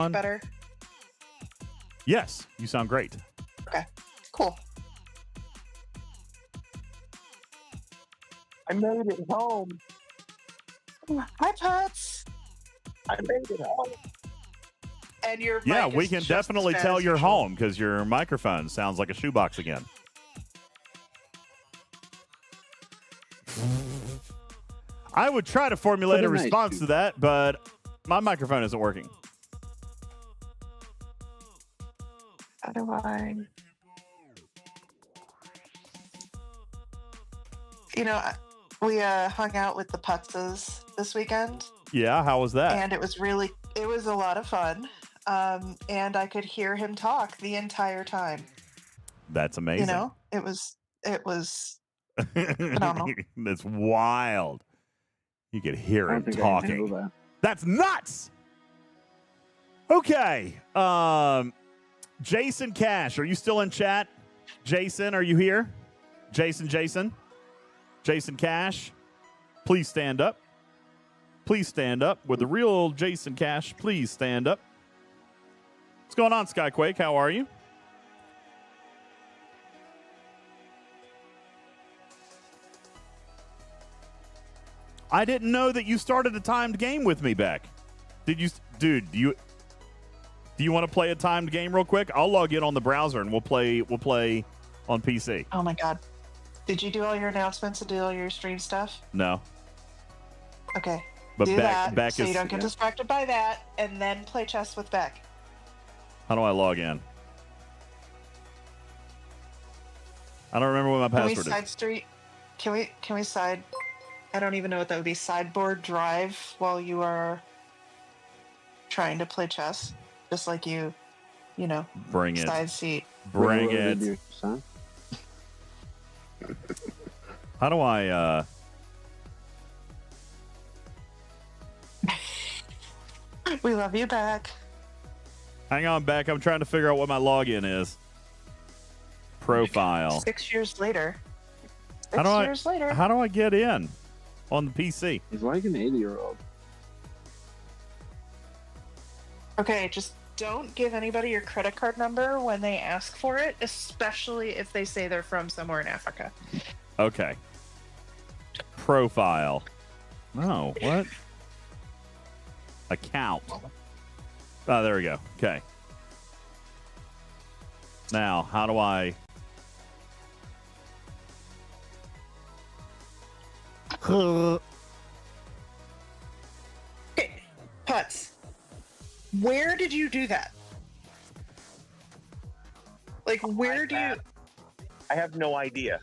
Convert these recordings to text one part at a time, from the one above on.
better? Yes, you sound great. Okay, cool. I made it home. Hi, Putz. I made it home. And your Yeah, mic we is can just definitely as tell bad you're as usual. home because your microphone sounds like a shoebox again. I would try to formulate a nice response to that, but my microphone isn't working. How do I? You know, we hung out with the Putzes this weekend, Yeah, how was that? and it was a lot of fun. And I could hear him talk the entire time. That's amazing. You know, it was phenomenal. That's wild. You could hear I him don't think I can handle talking. that. That's nuts. Okay. Jason Cash, are you still in chat? Jason, are you here? Jason Cash, please stand up. Please stand up. With the real Jason Cash, please stand up. What's going on, Skyquake? How are you? I didn't know that you started a timed game with me, Beck. Did you, dude? Do you want to play a timed game real quick? I'll log in on the browser and we'll play on PC. Oh my god! Did you do all your announcements and do all your stream stuff? No, Okay, but do Beck that so is. you don't get distracted by that, and then play chess with Beck. How do I log in? I don't remember what my Can we password side is. street? Can we side? I don't even know what that would be. Sideboard drive while you are trying to play chess, just like you know, Bring it. side seat. Bring Whatever it. they do, son. How do I? We love you, Beck. Hang on, Beck. I'm trying to figure out what my login is. Profile. 6 years later. How do I? 6 years later. How do I get in on the PC? He's like an 80-year-old. Okay, just don't give anybody your credit card number when they ask for it, especially if they say they're from somewhere in Africa. Okay. Profile. Oh, what? Account. Oh, there we go. Okay. Now, how do I? Okay, Putz, where did you do that? Like, where do you... I have no idea.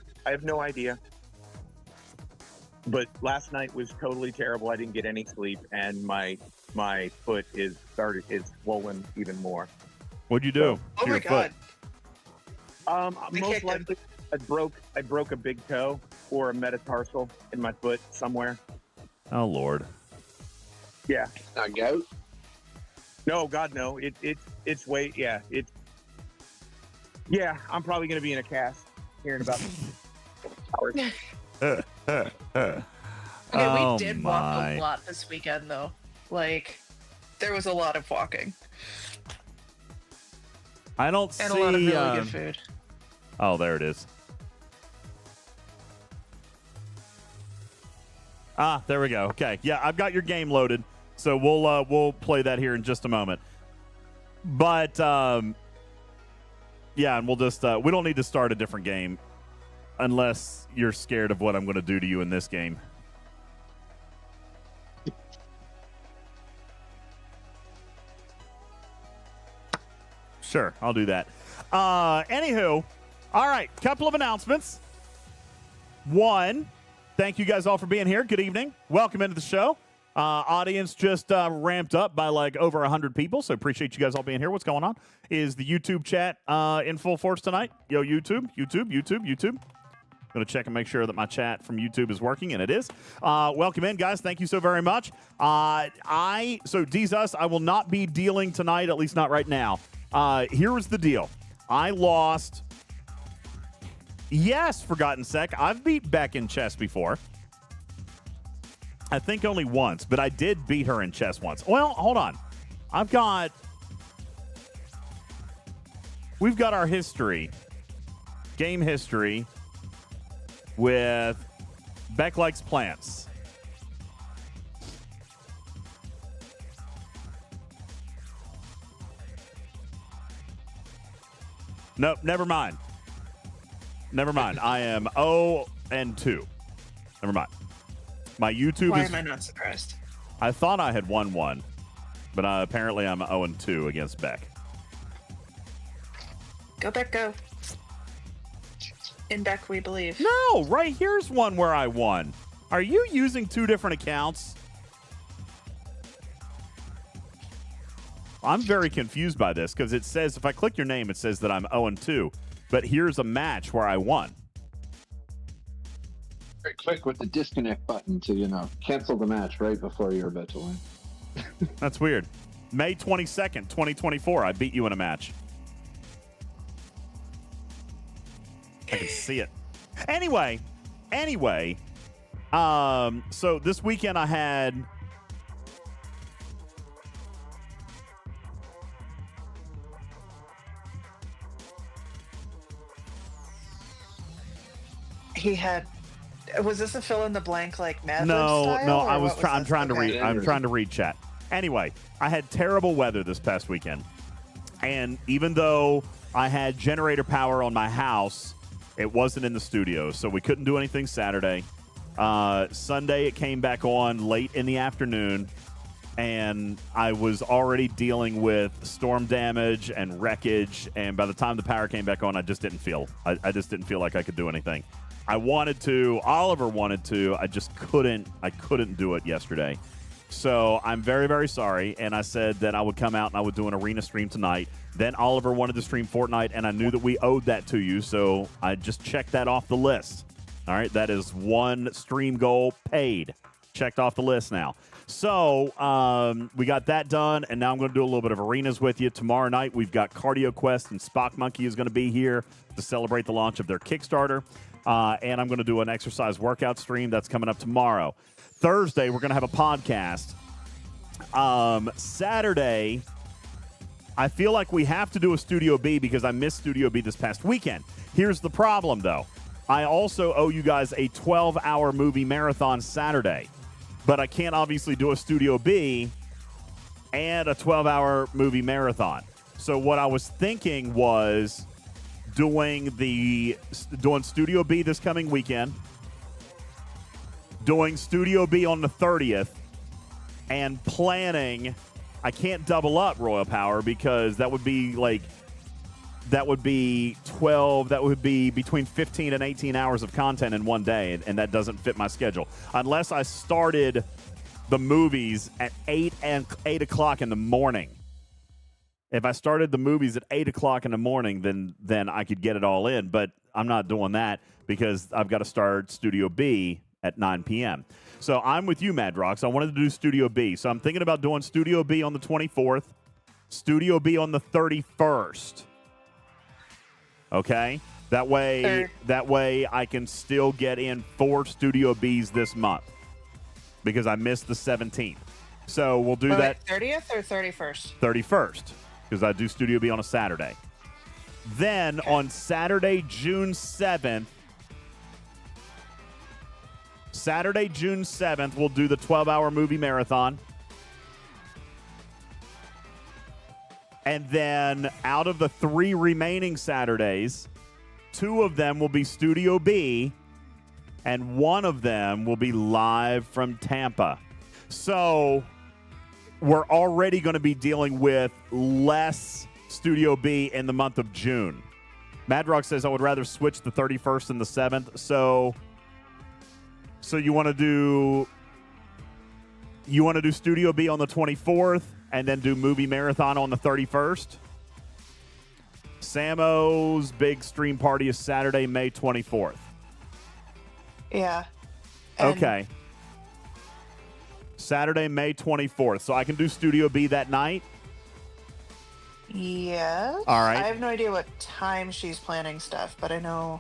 But last night was totally terrible. I didn't get any sleep, and my foot is swollen even more. What'd you do Oh to my your god. foot? They Most kicked him. likely, I broke a big toe or a metatarsal in my foot somewhere. Oh Lord. Yeah. Not gout? No, God, no. It's way. Yeah. Yeah. I'm probably gonna be in a cast here in about hours. Okay, Oh, we did walk my. a lot this weekend, though. Like, there was a lot of walking I don't and see. a lot of really good food. Oh, there it is. Ah, there we go. Okay, yeah, I've got your game loaded, so we'll play that here in just a moment. But yeah, and we'll just we don't need to start a different game unless you're scared of what I'm going to do to you in this game. Sure, I'll do that. Anywho, all right, couple of announcements. One, thank you guys all for being here. Good evening. Welcome into the show. Audience just ramped up by like over 100 people, so appreciate you guys all being here. What's going on? Is the YouTube chat in full force tonight? Yo, YouTube. Going to check and make sure that my chat from YouTube is working, and it is. Welcome in, guys. Thank you so very much. So DZUS, I will not be dealing tonight, at least not right now. Here was the deal. I lost. Yes, Forgotten Sec. I've beat Beck in chess before. I think only once, but I did beat her in chess once. Well, hold on. I've got we've got our history, game history with Beck Likes Plants. Nope, never mind. Never mind. I am 0-2. Never mind. My YouTube Why is... am I not surprised? I thought I had won one, but apparently I'm 0-2 against Beck. Go, Beck, go. In Beck, we believe. No, right here's one where I won. Are you using two different accounts? I'm very confused by this because it says, if I click your name, it says that I'm 0-2. But here's a match where I won. Very quick with the disconnect button to, cancel the match right before you're about to win. That's weird. May 22nd, 2024, I beat you in a match. I can see it. Anyway, so this weekend I had... He had. Was this a fill in the blank like Mad Lib No, style, or I'm trying to Okay. read. I'm trying to read chat. Anyway, I had terrible weather this past weekend, and even though I had generator power on my house, it wasn't in the studio, so we couldn't do anything Saturday. Sunday, it came back on late in the afternoon, and I was already dealing with storm damage and wreckage. And by the time the power came back on, I just didn't feel. I just didn't feel like I could do anything. I wanted to. Oliver wanted to. I just couldn't. I couldn't do it yesterday. So I'm very, very sorry. And I said that I would come out and I would do an arena stream tonight. Then Oliver wanted to stream Fortnite, and I knew that we owed that to you. So I just checked that off the list. All right. That is one stream goal paid. Checked off the list now. So we got that done, and now I'm going to do a little bit of arenas with you. Tomorrow night, we've got Cardio Quest, and Spock Monkey is going to be here to celebrate the launch of their Kickstarter. And I'm going to do an exercise workout stream that's coming up tomorrow. Thursday, we're going to have a podcast. Saturday, I feel like we have to do a Studio B because I missed Studio B this past weekend. Here's the problem, though. I also owe you guys a 12-hour movie marathon Saturday. But I can't obviously do a Studio B and a 12-hour movie marathon. So what I was thinking was doing Studio B this coming weekend, doing Studio B on the 30th, and planning. I can't double up Royal Power because that would be between 15 and 18 hours of content in one day, and that doesn't fit my schedule. Unless I started the movies at 8 o'clock in the morning. If I started the movies at 8 o'clock in the morning, then I could get it all in. But I'm not doing that because I've got to start Studio B at 9 p.m. So I'm with you, Madrox. I wanted to do Studio B. So I'm thinking about doing Studio B on the 24th, Studio B on the 31st. Okay? That way I can still get in 4 Studio Bs this month because I missed the 17th. So we'll do that. 30th or 31st? 31st, because I do Studio B on a Saturday. Then on Saturday, June 7th, we'll do the 12-hour movie marathon. And then out of the 3 remaining Saturdays, 2 of them will be Studio B, and 1 of them will be live from Tampa. So we're already going to be dealing with less Studio B in the month of June. Madrox says, I would rather switch the 31st and the 7th. So you want to do Studio B on the 24th and then do movie marathon on the 31st? Samo's big stream party is Saturday, May 24th. Yeah. Okay. Saturday, May 24th. So I can do Studio B that night? Yes. All right. I have no idea what time she's planning stuff, but I know.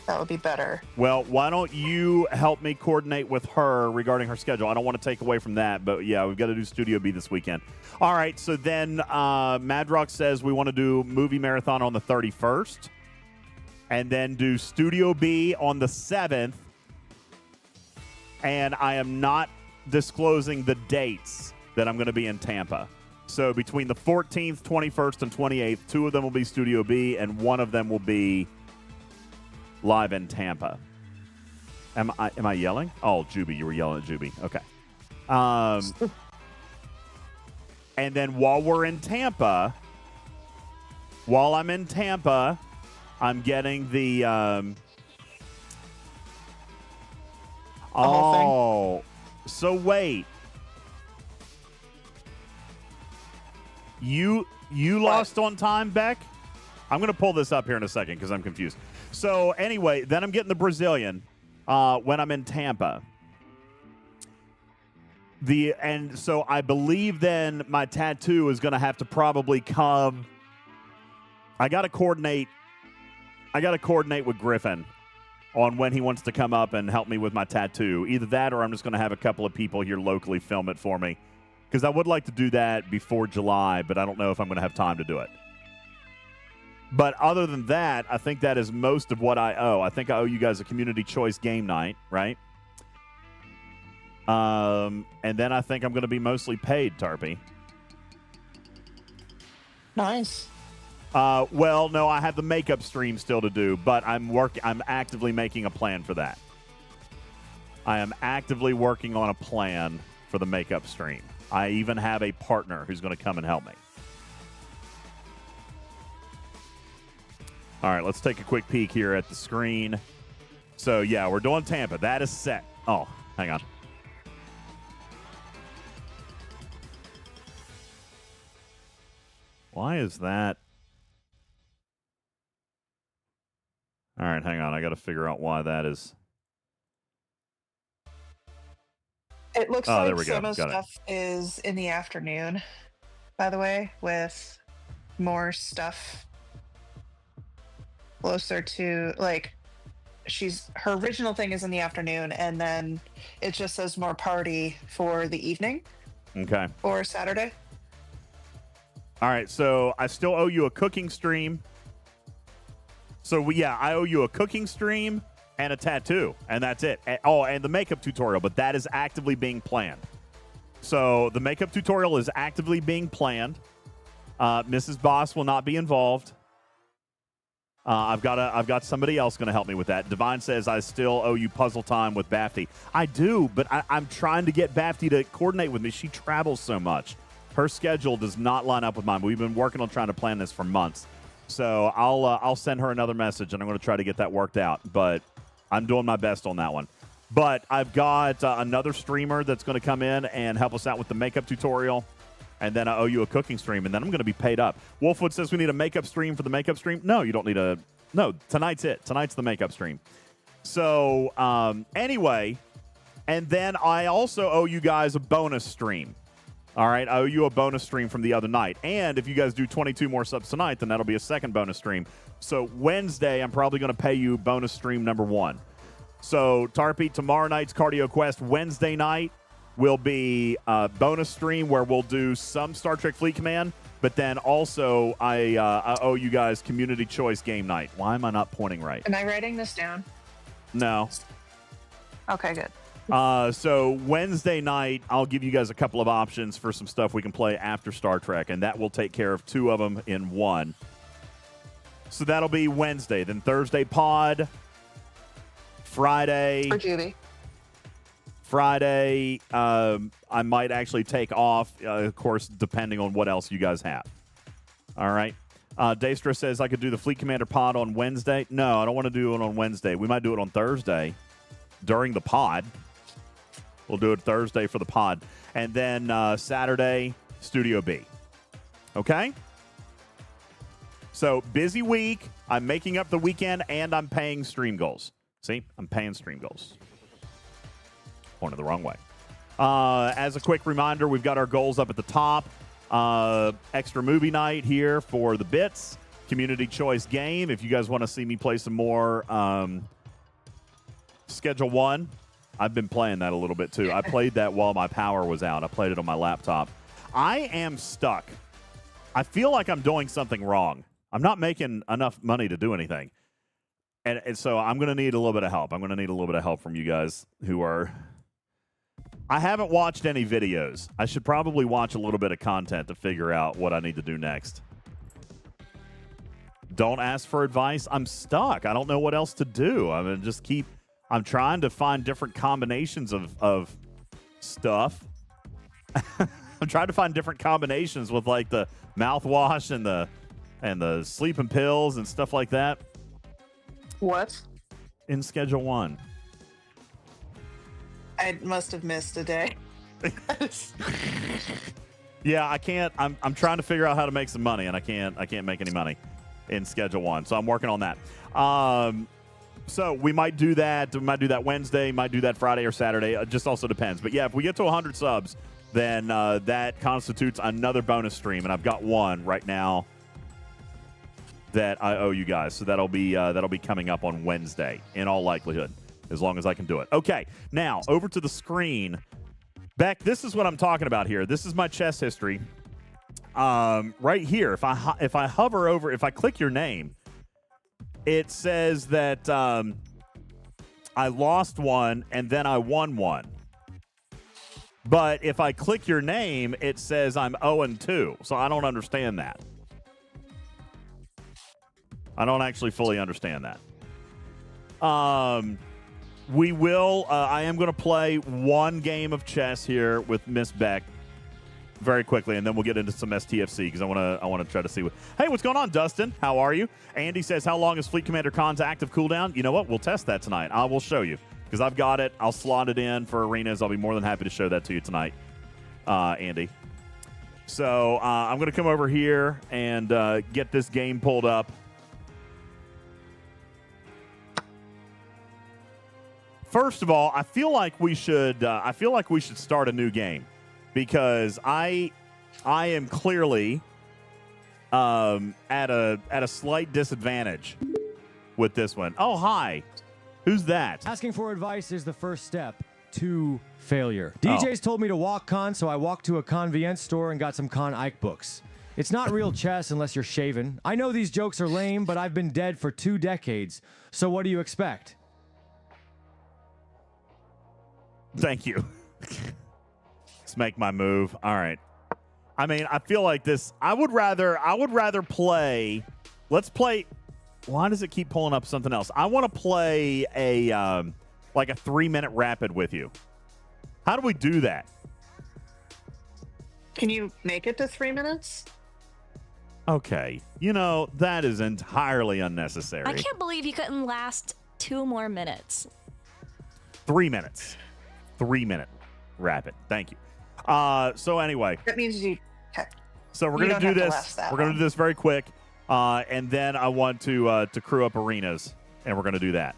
That would be better. Well, why don't you help me coordinate with her regarding her schedule? I don't want to take away from that, but yeah, we've got to do Studio B this weekend. All right, so then Madrock says we want to do movie marathon on the 31st, and then do Studio B on the 7th, and I am not disclosing the dates that I'm going to be in Tampa. So between the 14th, 21st, and 28th, 2 of them will be Studio B, and 1 of them will be live in Tampa. Am I yelling? Oh, Juby, you were yelling at Juby. Okay. And then while I'm in Tampa, I'm getting the whole thing. So wait. You lost on time, Beck? I'm going to pull this up here in a second because I'm confused. So anyway, then I'm getting the Brazilian when I'm in Tampa. And so I believe then my tattoo is going to have to probably come. I got to coordinate with Griffin on when he wants to come up and help me with my tattoo. Either that or I'm just going to have a couple of people here locally film it for me. Because I would like to do that before July, but I don't know if I'm going to have time to do it. But other than that, I think that is most of what I owe. I think I owe you guys a community choice game night, right? And then I think I'm going to be mostly paid, Tarpy. Nice. Well, no, I have the makeup stream still to do, but I'm actively making a plan for that. I am actively working on a plan for the makeup stream. I even have a partner who's going to come and help me. All right, let's take a quick peek here at the screen. So, yeah, we're doing Tampa. That is set. Oh, hang on. Why is that? All right, hang on. I got to figure out why that is. It looks there like we go. some of the Got it. stuff is in the afternoon, by the way, with more stuff closer to, like, her original thing is in the afternoon, and then it just says more party for the evening. Okay. Or Saturday. All right, so I still owe you a cooking stream. So, I owe you a cooking stream and a tattoo, and that's it. And the makeup tutorial, but that is actively being planned. So the makeup tutorial is actively being planned. Mrs. Boss will not be involved. I've got somebody else going to help me with that. Divine says I still owe you puzzle time with Bafty. I do, but I'm trying to get Bafty to coordinate with me. She travels so much. Her schedule does not line up with mine. We've been working on trying to plan this for months. So I'll send her another message, and I'm going to try to get that worked out. But I'm doing my best on that one. But I've got another streamer that's going to come in and help us out with the makeup tutorial. And then I owe you a cooking stream, and then I'm going to be paid up. Wolfwood says we need a makeup stream for the makeup stream. No, you don't need a... No, tonight's it. Tonight's the makeup stream. So, anyway, and then I also owe you guys a bonus stream. All right, I owe you a bonus stream from the other night. And if you guys do 22 more subs tonight, then that'll be a second bonus stream. So Wednesday, I'm probably going to pay you bonus stream number 1. So, Tarpy, tomorrow night's Cardio Quest. Wednesday night will be a bonus stream where we'll do some Star Trek Fleet Command, but then also I owe you guys community choice game night. Why am I not pointing right? Am I writing this down? No. Okay, good. So Wednesday night, I'll give you guys a couple of options for some stuff we can play after Star Trek, and that will take care of 2 of them in 1. So that'll be Wednesday. Then Thursday pod. Friday. For Judy. Friday, I might actually take off, of course, depending on what else you guys have. All right. Daystra says I could do the Fleet Commander pod on Wednesday. No, I don't want to do it on Wednesday. We might do it on Thursday during the pod. We'll do it Thursday for the pod. And then Saturday, Studio B. Okay? So, busy week. I'm making up the weekend, and I'm paying stream goals. See? I'm paying stream goals. Pointed the wrong way. As a quick reminder, we've got our goals up at the top. Extra movie night here for the bits. Community choice game. If you guys want to see me play some more Schedule 1. I've been playing that a little bit too. I played that while my power was out. I played it on my laptop. I am stuck. I feel like I'm doing something wrong. I'm not making enough money to do anything. And so I'm going to need a little bit of help. I'm going to need a little bit of help from you guys who are... I haven't watched any videos. I should probably watch a little bit of content to figure out what I need to do next. Don't ask for advice. I'm stuck. I don't know what else to do. I mean, just keep... I'm trying to find different combinations of stuff. I'm trying to find different combinations with like the mouthwash and the sleeping pills and stuff like that. What? In Schedule 1. I must have missed a day. Yeah, I can't. I'm trying to figure out how to make some money, and I can't make any money in Schedule 1. So I'm working on that. So we might do that. We might do that Wednesday. Might do that Friday or Saturday. It just also depends. But yeah, if we get to 100 subs, then that constitutes another bonus stream, and I've got one right now that I owe you guys. So that'll be coming up on Wednesday in all likelihood, as long as I can do it. Okay, now over to the screen. Beck, this is what I'm talking about here. This is my chess history. Right here, if I hover over, if I click your name, it says that I lost one and then I won one. But if I click your name, it says I'm 0-2. So I don't understand that. I don't actually fully understand that. We will. I am going to play one game of chess here with Miss Beck very quickly, and then we'll get into some STFC because I want to try to see what. Hey, what's going on, Dustin? How are you? Andy says, how long is Fleet Commander Khan's active cooldown? You know what? We'll test that tonight. I will show you because I've got it. I'll slot it in for arenas. I'll be more than happy to show that to you tonight, Andy. So I'm going to come over here and get this game pulled up. First of all, I feel like we should start a new game because I am clearly at a slight disadvantage with this one. Oh, hi. Who's that? Asking for advice is the first step to failure. DJ's told me to walk Khan, so I walked to a convenience store and got some Khan Ike books. It's not real chess unless you're shaven. I know these jokes are lame, but I've been dead for 2 decades. So what do you expect? Thank you. Let's make my move. All right. I mean, I feel like this. I would rather play. Let's play. Why does it keep pulling up something else? I want to play a 3-minute rapid with you. How do we do that? Can you make it to 3 minutes? Okay. You know, that is entirely unnecessary. I can't believe you couldn't last 2 more minutes. 3 minutes. 3-minute rapid. Thank you. So anyway. That means you. Okay. So we're going to do this. We're going to do this very quick. And then I want to crew up arenas, and we're going to do that.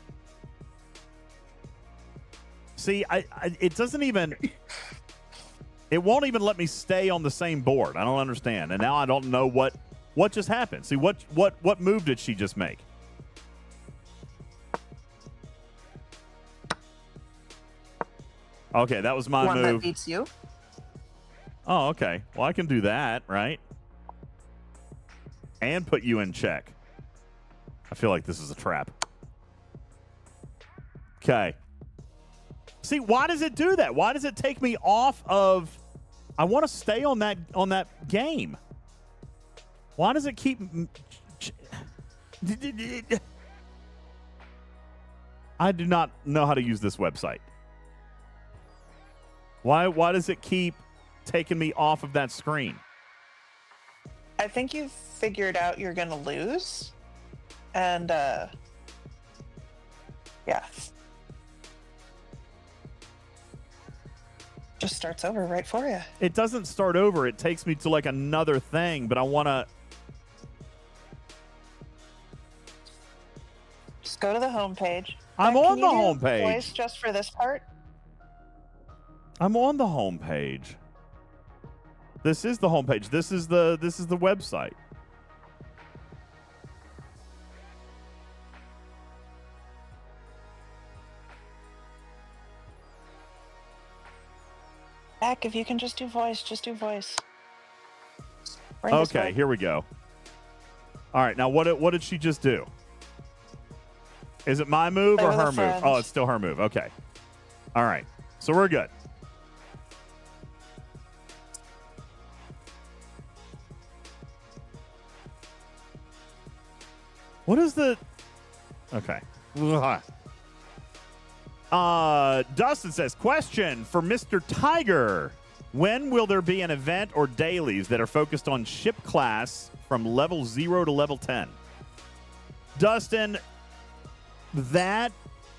See, it doesn't even. It won't even let me stay on the same board. I don't understand, and now I don't know what just happened. See, what move did she just make? Okay, that was my One move. that beats you. Oh, okay. Well, I can do that, right? And put you in check. I feel like this is a trap. Okay. See, why does it do that? Why does it take me off of... I want to stay on that game. Why does it keep... I do not know how to use this website. Why does it keep taking me off of that screen? I think you've figured out you're going to lose. And, yeah. Just starts over right for you. It doesn't start over. It takes me to, like, another thing, but I want to... Just go to the homepage. I'm on the homepage. Voice just for this part? I'm on the homepage. This is the homepage. This is the website. Heck, if you can just do voice, just do voice. Bring this Okay, way. here we go. All right, now what did she just do? Is it my move Play or with her a move? friend. Oh, it's still her move. Okay. All right. So we're good. What is the... Okay. Ugh. Dustin says, question for Mr. Tiger. When will there be an event or dailies that are focused on ship class from level 0 to level 10? Dustin, that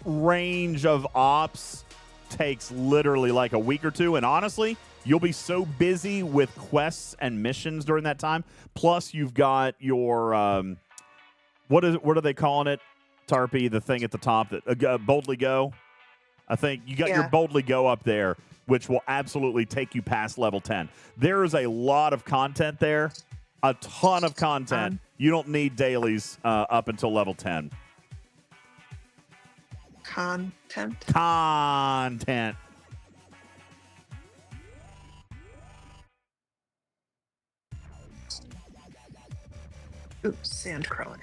range of ops takes literally like a week or two, and honestly, you'll be so busy with quests and missions during that time. Plus, you've got your what are they calling it, Tarpy? The thing at the top that Boldly Go. I think you got your Boldly Go up there, which will absolutely take you past level 10. There is a lot of content there, a ton of content. You don't need dailies up until level 10. Content. Oops, sandcrawler.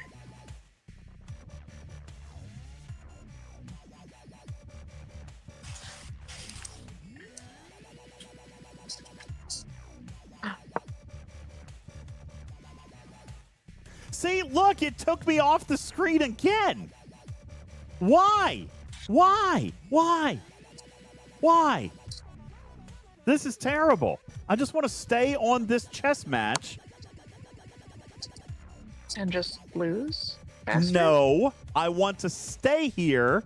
See, look, it took me off the screen again. Why? Why? This is terrible. I just want to stay on this chess match. And just lose? Faster? No, I want to stay here.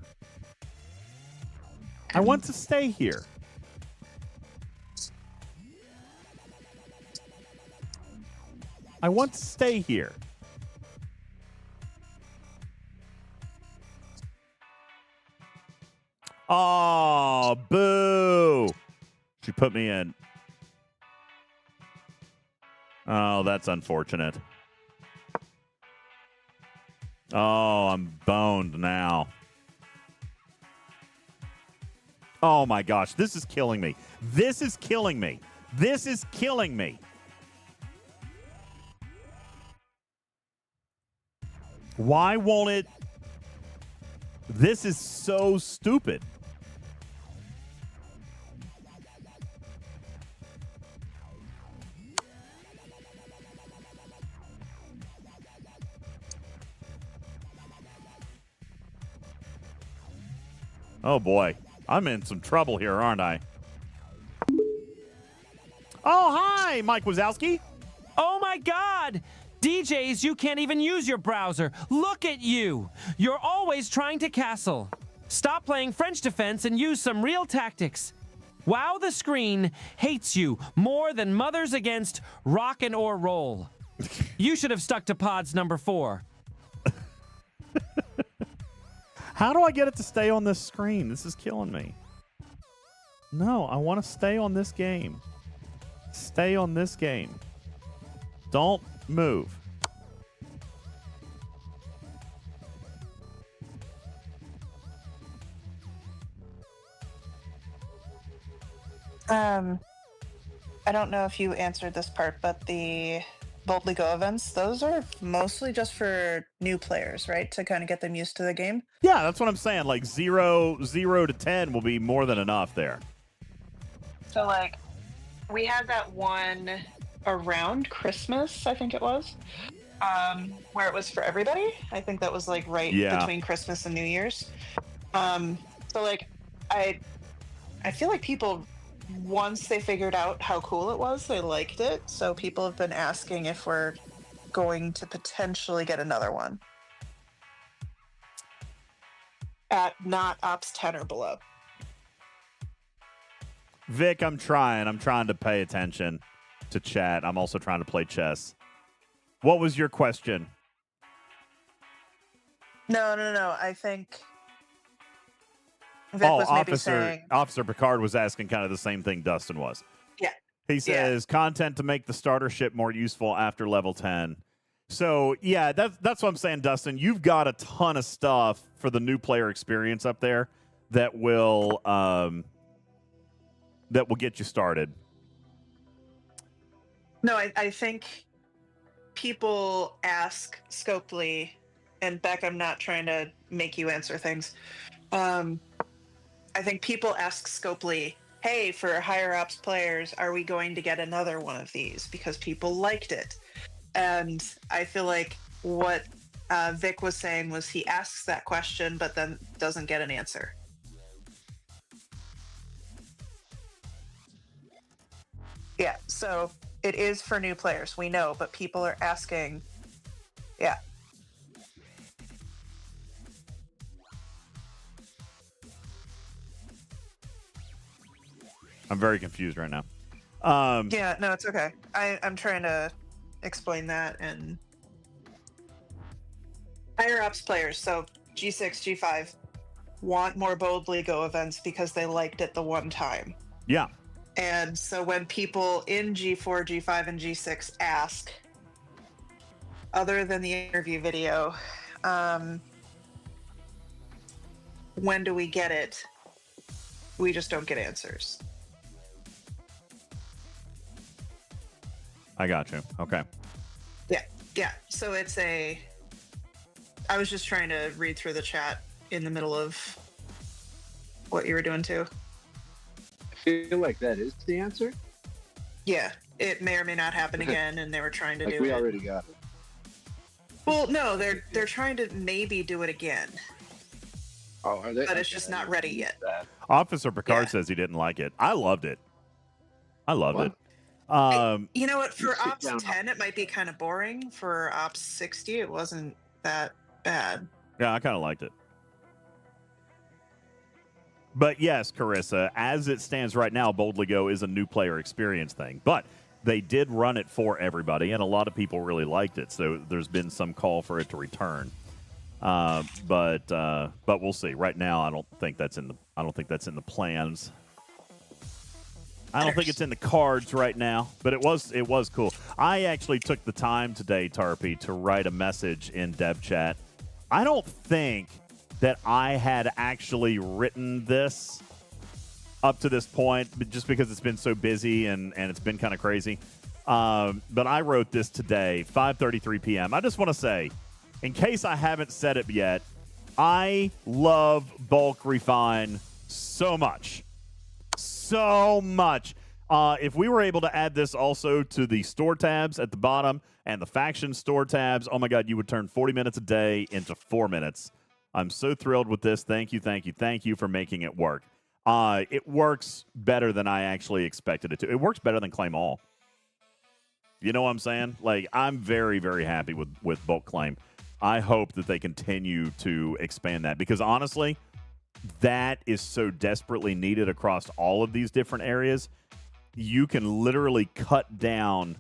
I want to stay here. I want to stay here. Oh, boo. She put me in. Oh, that's unfortunate. Oh, I'm boned now. Oh, my gosh. This is killing me. This is killing me. This is killing me. Why won't it? This is so stupid. Oh, boy. I'm in some trouble here, aren't I? Oh, hi, Mike Wazowski. Oh, my God. DJs, you can't even use your browser. Look at you. You're always trying to castle. Stop playing French defense and use some real tactics. Wow, the screen hates you more than mothers against rock and or roll. You should have stuck to pods number 4. How do I get it to stay on this screen? This is killing me. No, I want to stay on this game. Stay on this game. Don't move. I don't know if you answered this part, but the Boldly Go events, those are mostly just for new players, right? To kind of get them used to the game. Yeah, that's what I'm saying. Like 0 to 10 will be more than enough there. So, like, we had that one around Christmas, I think it was, where it was for everybody. I think that was, like, right between Christmas and New Year's. So, like, I feel like people, once they figured out how cool it was, they liked it. So people have been asking if we're going to potentially get another one at not Ops 10 or below. Vic, I'm trying. I'm trying to pay attention to chat. I'm also trying to play chess. What was your question? No. I think Vic was maybe saying... Officer Picard was asking kind of the same thing Dustin was. Yeah. He says, content to make the starter ship more useful after level 10. So, yeah, that's what I'm saying, Dustin. You've got a ton of stuff for the new player experience up there that will that will get you started. No, I think people ask Scopely, and Beck, I'm not trying to make you answer things. I think people ask Scopely, hey, for higher ops players, are we going to get another one of these? Because people liked it. And I feel like what Vic was saying was he asks that question, but then doesn't get an answer. Yeah, so it is for new players, we know, but people are asking. Yeah. I'm very confused right now. Yeah, no, it's okay. I'm trying to explain that. And higher ops players, so G6, G5, want more Boldly Go events because they liked it the one time. Yeah. And so when people in G4, G5, and G6 ask, other than the interview video, when do we get it? We just don't get answers. I got you. Okay. Yeah. So it's I was just trying to read through the chat in the middle of what you were doing too. I feel like that is the answer. Yeah, it may or may not happen again, and they were trying to Like do we it. already got it. Well, no, they're trying to maybe do it again, Oh, are they? but it's just not ready yet. Officer Picard Yeah. says he didn't like it. I loved it. What? You know what? For You sit Ops down. 10, it might be kind of boring. For Ops 60, it wasn't that bad. Yeah, I kind of liked it. But yes, Carissa, as it stands right now, Boldly Go is a new player experience thing. But they did run it for everybody, and a lot of people really liked it. So there's been some call for it to return. But we'll see. Right now, I don't think that's in the plans. I don't think it's in the cards right now, but it was cool. I actually took the time today, Tarpy, to write a message in dev chat. I don't think that I had actually written this up to this point, but just because it's been so busy and it's been kind of crazy. But I wrote this today, 5:33 p.m. I just want to say, in case I haven't said it yet, I love bulk refine so much. So much. If we were able to add this also to the store tabs at the bottom and the faction store tabs, oh my God, you would turn 40 minutes a day into 4 minutes. I'm so thrilled with this. Thank you for making it work. It works better than I actually expected it to. It works better than Claim All. You know what I'm saying? Like, I'm very, very happy with bulk claim. I hope that they continue to expand that because honestly, that is so desperately needed across all of these different areas. You can literally cut down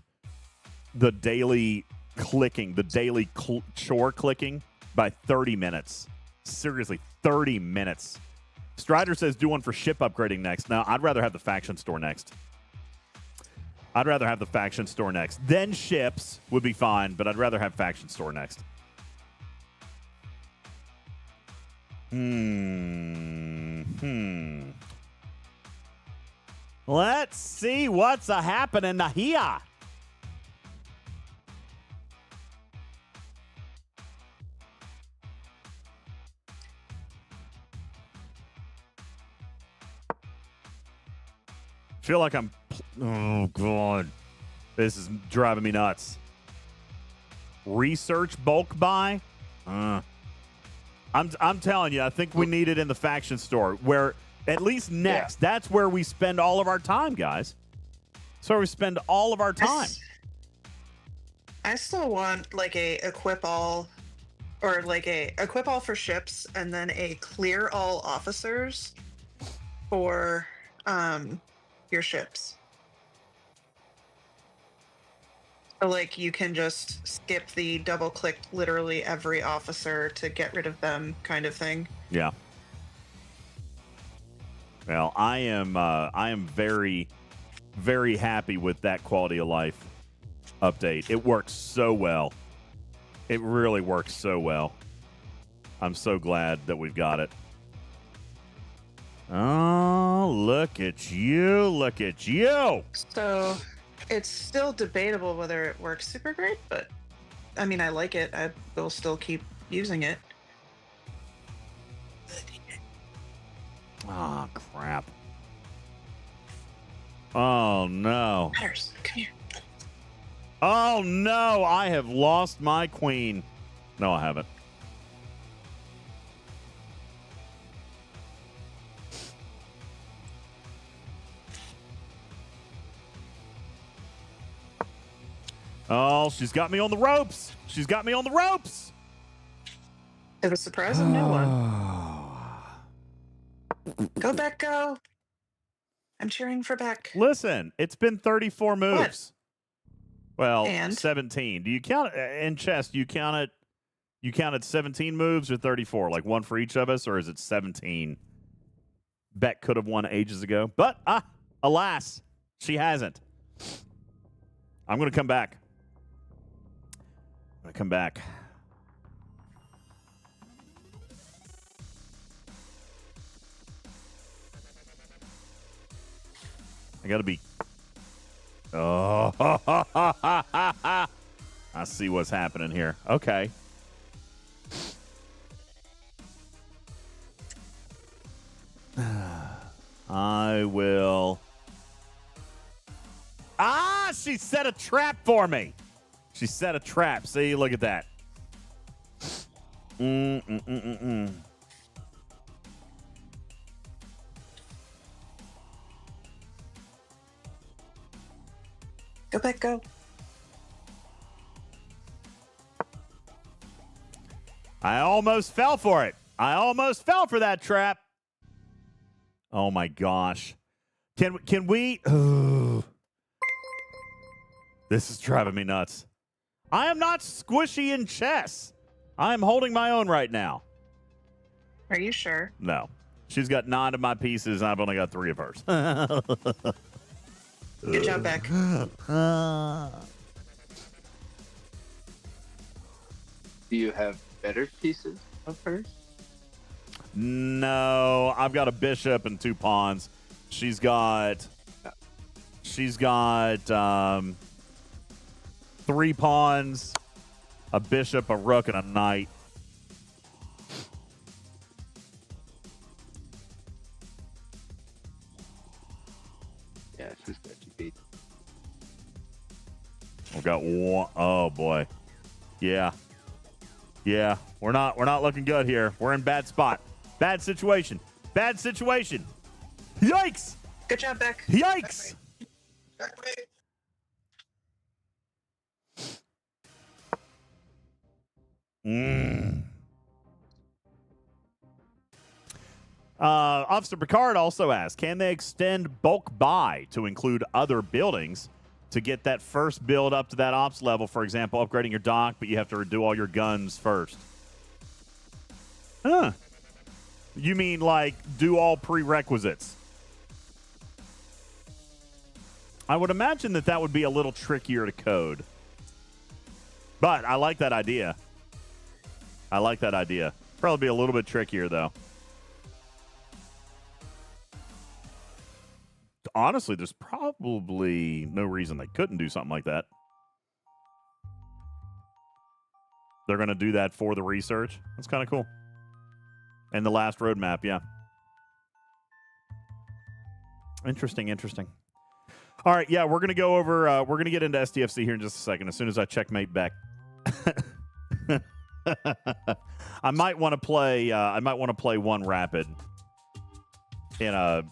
the daily clicking, the daily chore clicking by 30 minutes. Seriously, 30 minutes. Strider says do one for ship upgrading next. Now, I'd rather have the faction store next. Then ships would be fine, but I'd rather have faction store next. Let's see what's happening here. Feel like I'm. Oh God, this is driving me nuts. Research bulk buy. I'm telling you, I think we need it in the faction store where at least next. Yeah. That's where we spend all of our time, guys. That's where we spend all of our time. I still want like a equip all, or like a equip all for ships, and then a clear all officers for your ships. So like you can just skip the double click literally every officer to get rid of them kind of thing. Yeah. Well, I am very, very happy with that quality of life update. It works so well. It really works so well. I'm so glad that we've got it. Oh, look at you. Look at you. So it's still debatable whether it works super great, but I mean, I like it. I will still keep using it. Oh, crap. Oh, no. Matters. Come here. Oh, no. I have lost my queen. No, I haven't. Oh, she's got me on the ropes. She's got me on the ropes. It was surprising no one. Go, Beck, go. I'm cheering for Beck. Listen, it's been 34 moves. What? Well, And? 17. Do you count in chess? Do you count it? You counted 17 moves or 34, like one for each of us, or is it 17? Beck could have won ages ago, but alas, she hasn't. I'm going to come back. I'm going to come back. I got to be. Oh, I see what's happening here. Okay. I will. She set a trap for me. She set a trap. See, look at that. Go, Beck, go. I almost fell for it. I almost fell for that trap. Oh my gosh. Can we? This is driving me nuts. I am not squishy in chess. I am holding my own right now. Are you sure? No. She's got 9 of my pieces, and I've only got 3 of hers. Good job, Beck. Do you have better pieces of hers? No, I've got a bishop and 2 pawns. She's got 3 pawns, a bishop, a rook, and a knight. Yeah, she's got you beat. We've got one. Oh boy. Yeah. Yeah. We're not looking good here. We're in bad spot. Bad situation. Bad situation. Yikes! Good job, Beck. Yikes! Officer Picard also asked, can they extend bulk buy to include other buildings to get that first build up to that ops level? For example, upgrading your dock, but you have to do all your guns first. Huh. You mean like do all prerequisites? I would imagine that would be a little trickier to code. But I like that idea. I like that idea. Probably be a little bit trickier, though. Honestly, there's probably no reason they couldn't do something like that. They're going to do that for the research. That's kind of cool. And the last roadmap, yeah. Interesting. All right, yeah, we're going to go over, we're going to get into STFC here in just a second, as soon as I checkmate Beck. I might want to play one rapid in a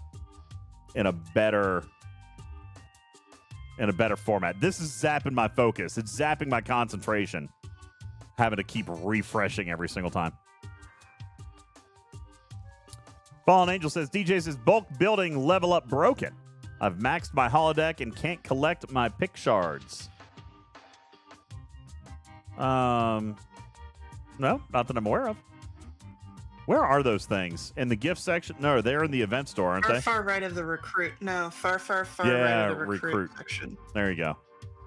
better format. This is zapping my focus. It's zapping my concentration. Having to keep refreshing every single time. Fallen Angel says, DJz is bulk building level up broken. I've maxed my holodeck and can't collect my pick shards. No, not that I'm aware of. Where are those things? In the gift section? No, they're in the event store, aren't they? Far right of the recruit. No, far right of the recruit section. There you go.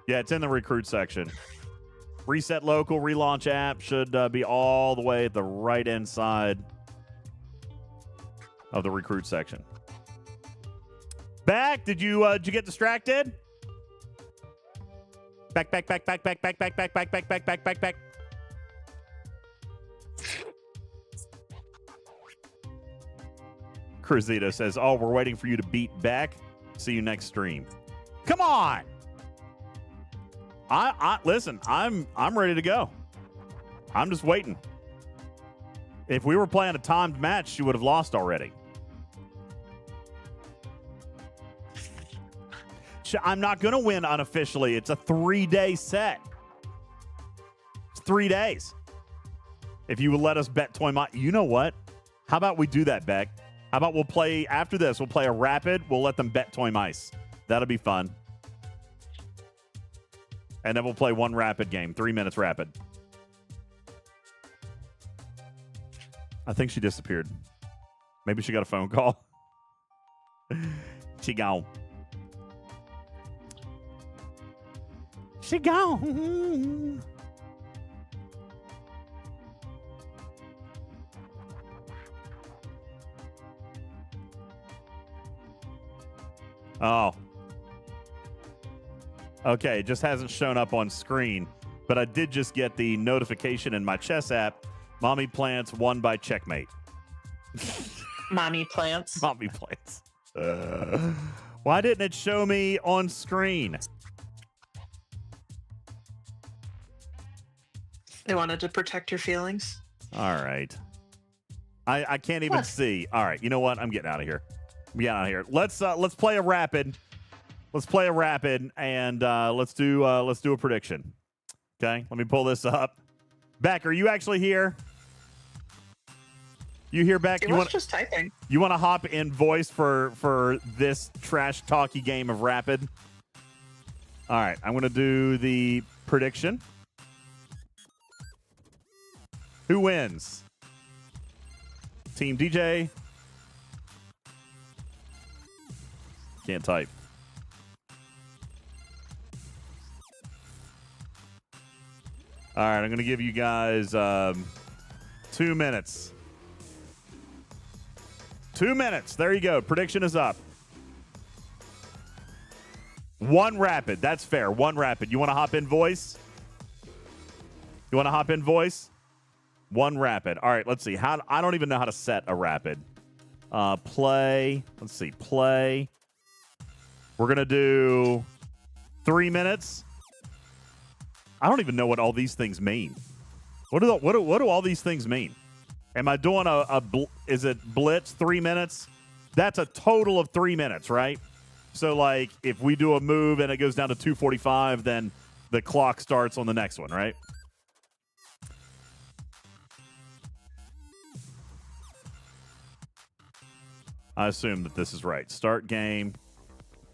Yeah, it's in the recruit section. Reset local, relaunch app should be all the way at the right-hand side. of the recruit section. Back, did you get distracted? Back. Cruzito says, "Oh, we're waiting for you to beat back. See you next stream." Come on. I listen. I'm ready to go. I'm just waiting. If we were playing a timed match, she would have lost already. I'm not going to win unofficially. It's a 3-day set. It's 3 days. If you would let us bet toy mice. You know what? How about we do that, Beck? How about we'll play, after this, we'll play a rapid. We'll let them bet toy mice. That'll be fun. And then we'll play one rapid game. 3 minutes rapid. I think she disappeared. Maybe she got a phone call. She gone. She gone. Oh. Okay, it just hasn't shown up on screen, but I did just get the notification in my chess app. Mommy Plants won by checkmate. Mommy Plants. Mommy Plants. Why didn't it show me on screen? They wanted to protect your feelings. All right. I can't even see. All right, you know what? I'm getting out of here. Let's play a rapid. Let's play a rapid, and let's do a prediction. Okay, let me pull this up. Beck, are you actually here? You here, Beck? You was just typing. You want to hop in voice for this trash talky game of rapid? All right, I'm going to do the prediction. Who wins? Team DJ. Can't type. All right, I'm going to give you guys 2 minutes. 2 minutes. There you go. Prediction is up. One rapid. That's fair. One rapid. You want to hop in voice? One rapid. All right, let's see. I don't even know how to set a rapid. Play. Let's see. Play. We're going to do 3 minutes. I don't even know what all these things mean. What do all these things mean? Am I doing is it blitz 3 minutes? That's a total of 3 minutes, right? So, like, if we do a move and it goes down to 2:45, then the clock starts on the next one, right? I assume that this is right. Start game.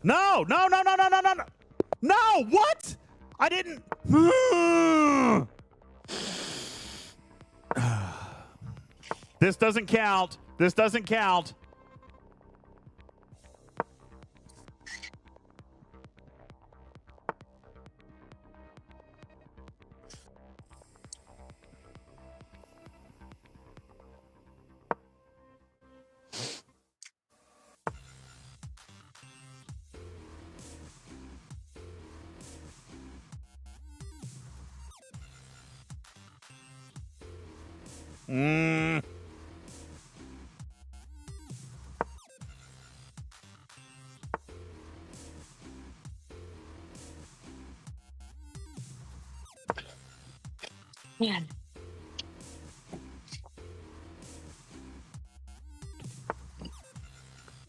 No! No! What? I didn't. This doesn't count. Man.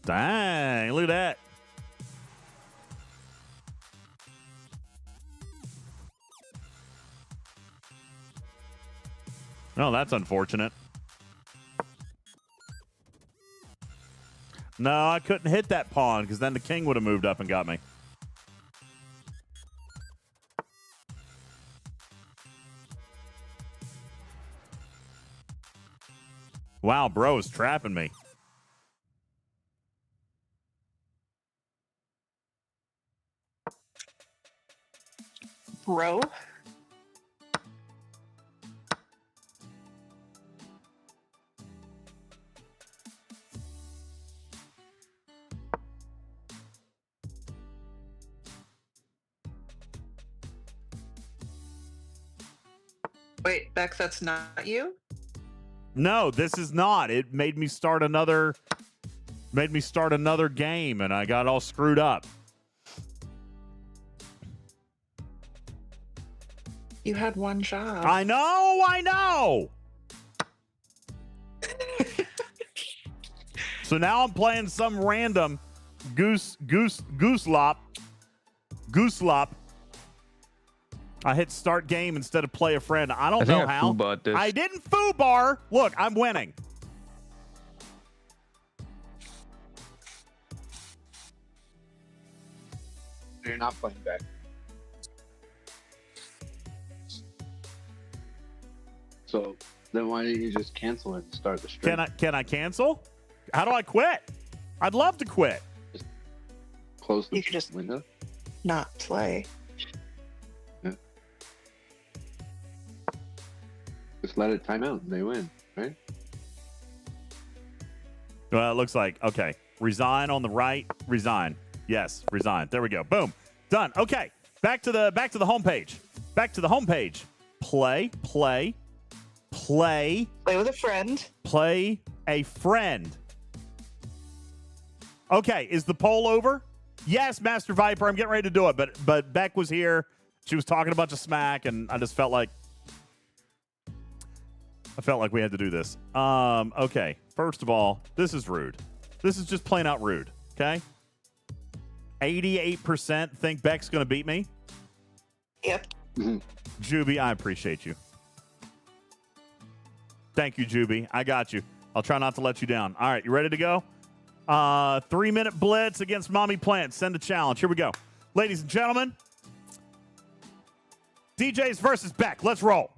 Dang, look at that. Oh, that's unfortunate. No, I couldn't hit that pawn because then the king would have moved up and got me. Wow, bro is trapping me. Bro? Wait, Beck, that's not you? No, this is not. It made me start another game, and I got all screwed up. You had one job. I know. So now I'm playing some random goose lop. I hit start game instead of play a friend. I don't know how. I didn't foobar. Look, I'm winning. You're not playing back. So then why didn't you just cancel it and start the stream? Can I cancel? How do I quit? I'd love to quit. Close the You could just window. not play. Yeah. Just let it time out and they win, right? Well, it looks like, okay. Resign on the right. Resign. Yes, resign. There we go. Boom. Done. Okay. Back to the homepage. Back to the homepage. Play Play with a friend. Play a friend. Okay, is the poll over? Yes, Master Viper, I'm getting ready to do it, but Beck was here. She was talking a bunch of smack, and I just felt like we had to do this. Okay. First of all, this is rude. This is just plain out rude, okay? 88% think Beck's going to beat me. Yep. Juby, I appreciate you. Thank you, Juby. I got you. I'll try not to let you down. All right, you ready to go? 3-minute blitz against Mommy Plant. Send a challenge. Here we go. Ladies and gentlemen, DJz versus Beck. Let's roll.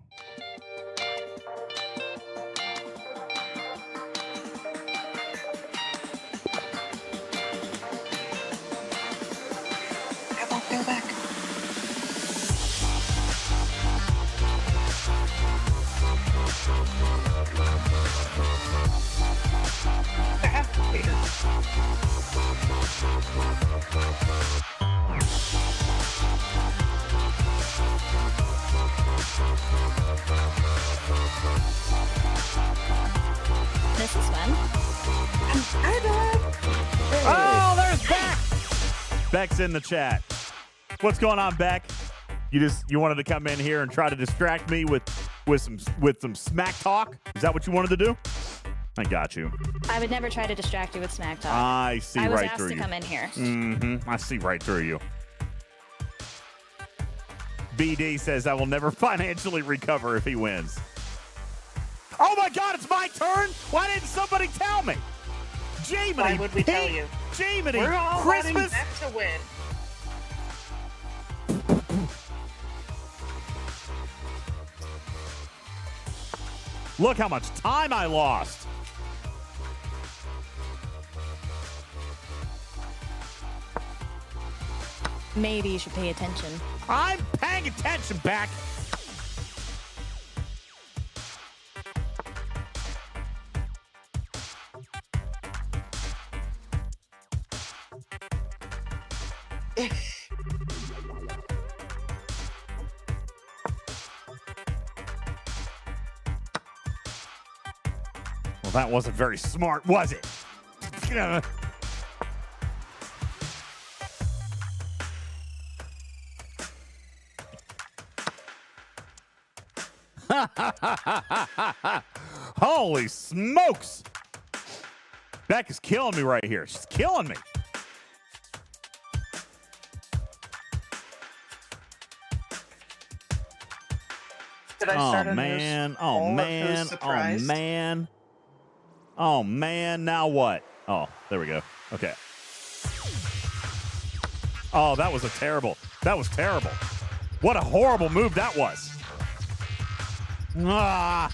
I won't go back. This is fun. Hi, Beck. Oh, there's Beck. Beck's in the chat. What's going on, Beck? You wanted to come in here and try to distract me with some smack talk? Is that what you wanted to do? I got you. I would never try to distract you with smack talk. I see right through you. I was asked to come in here. Mm-hmm. I see right through you. BD says I will never financially recover if he wins. Oh my God, it's my turn? Why didn't somebody tell me? Jamie, Why would we tell you? Jamie, We're all Christmas. wanting Beck to win. Look how much time I lost. Maybe you should pay attention. I'm paying attention, Beck. Well, that wasn't very smart, was it? Holy smokes! Beck is killing me right here. She's killing me. Did I start a man. news Oh, poll of man. who's surprised? Oh, man. Oh, man. Now what? Oh, there we go. Okay. Oh, that was terrible. That was terrible. What a horrible move that was. Ah.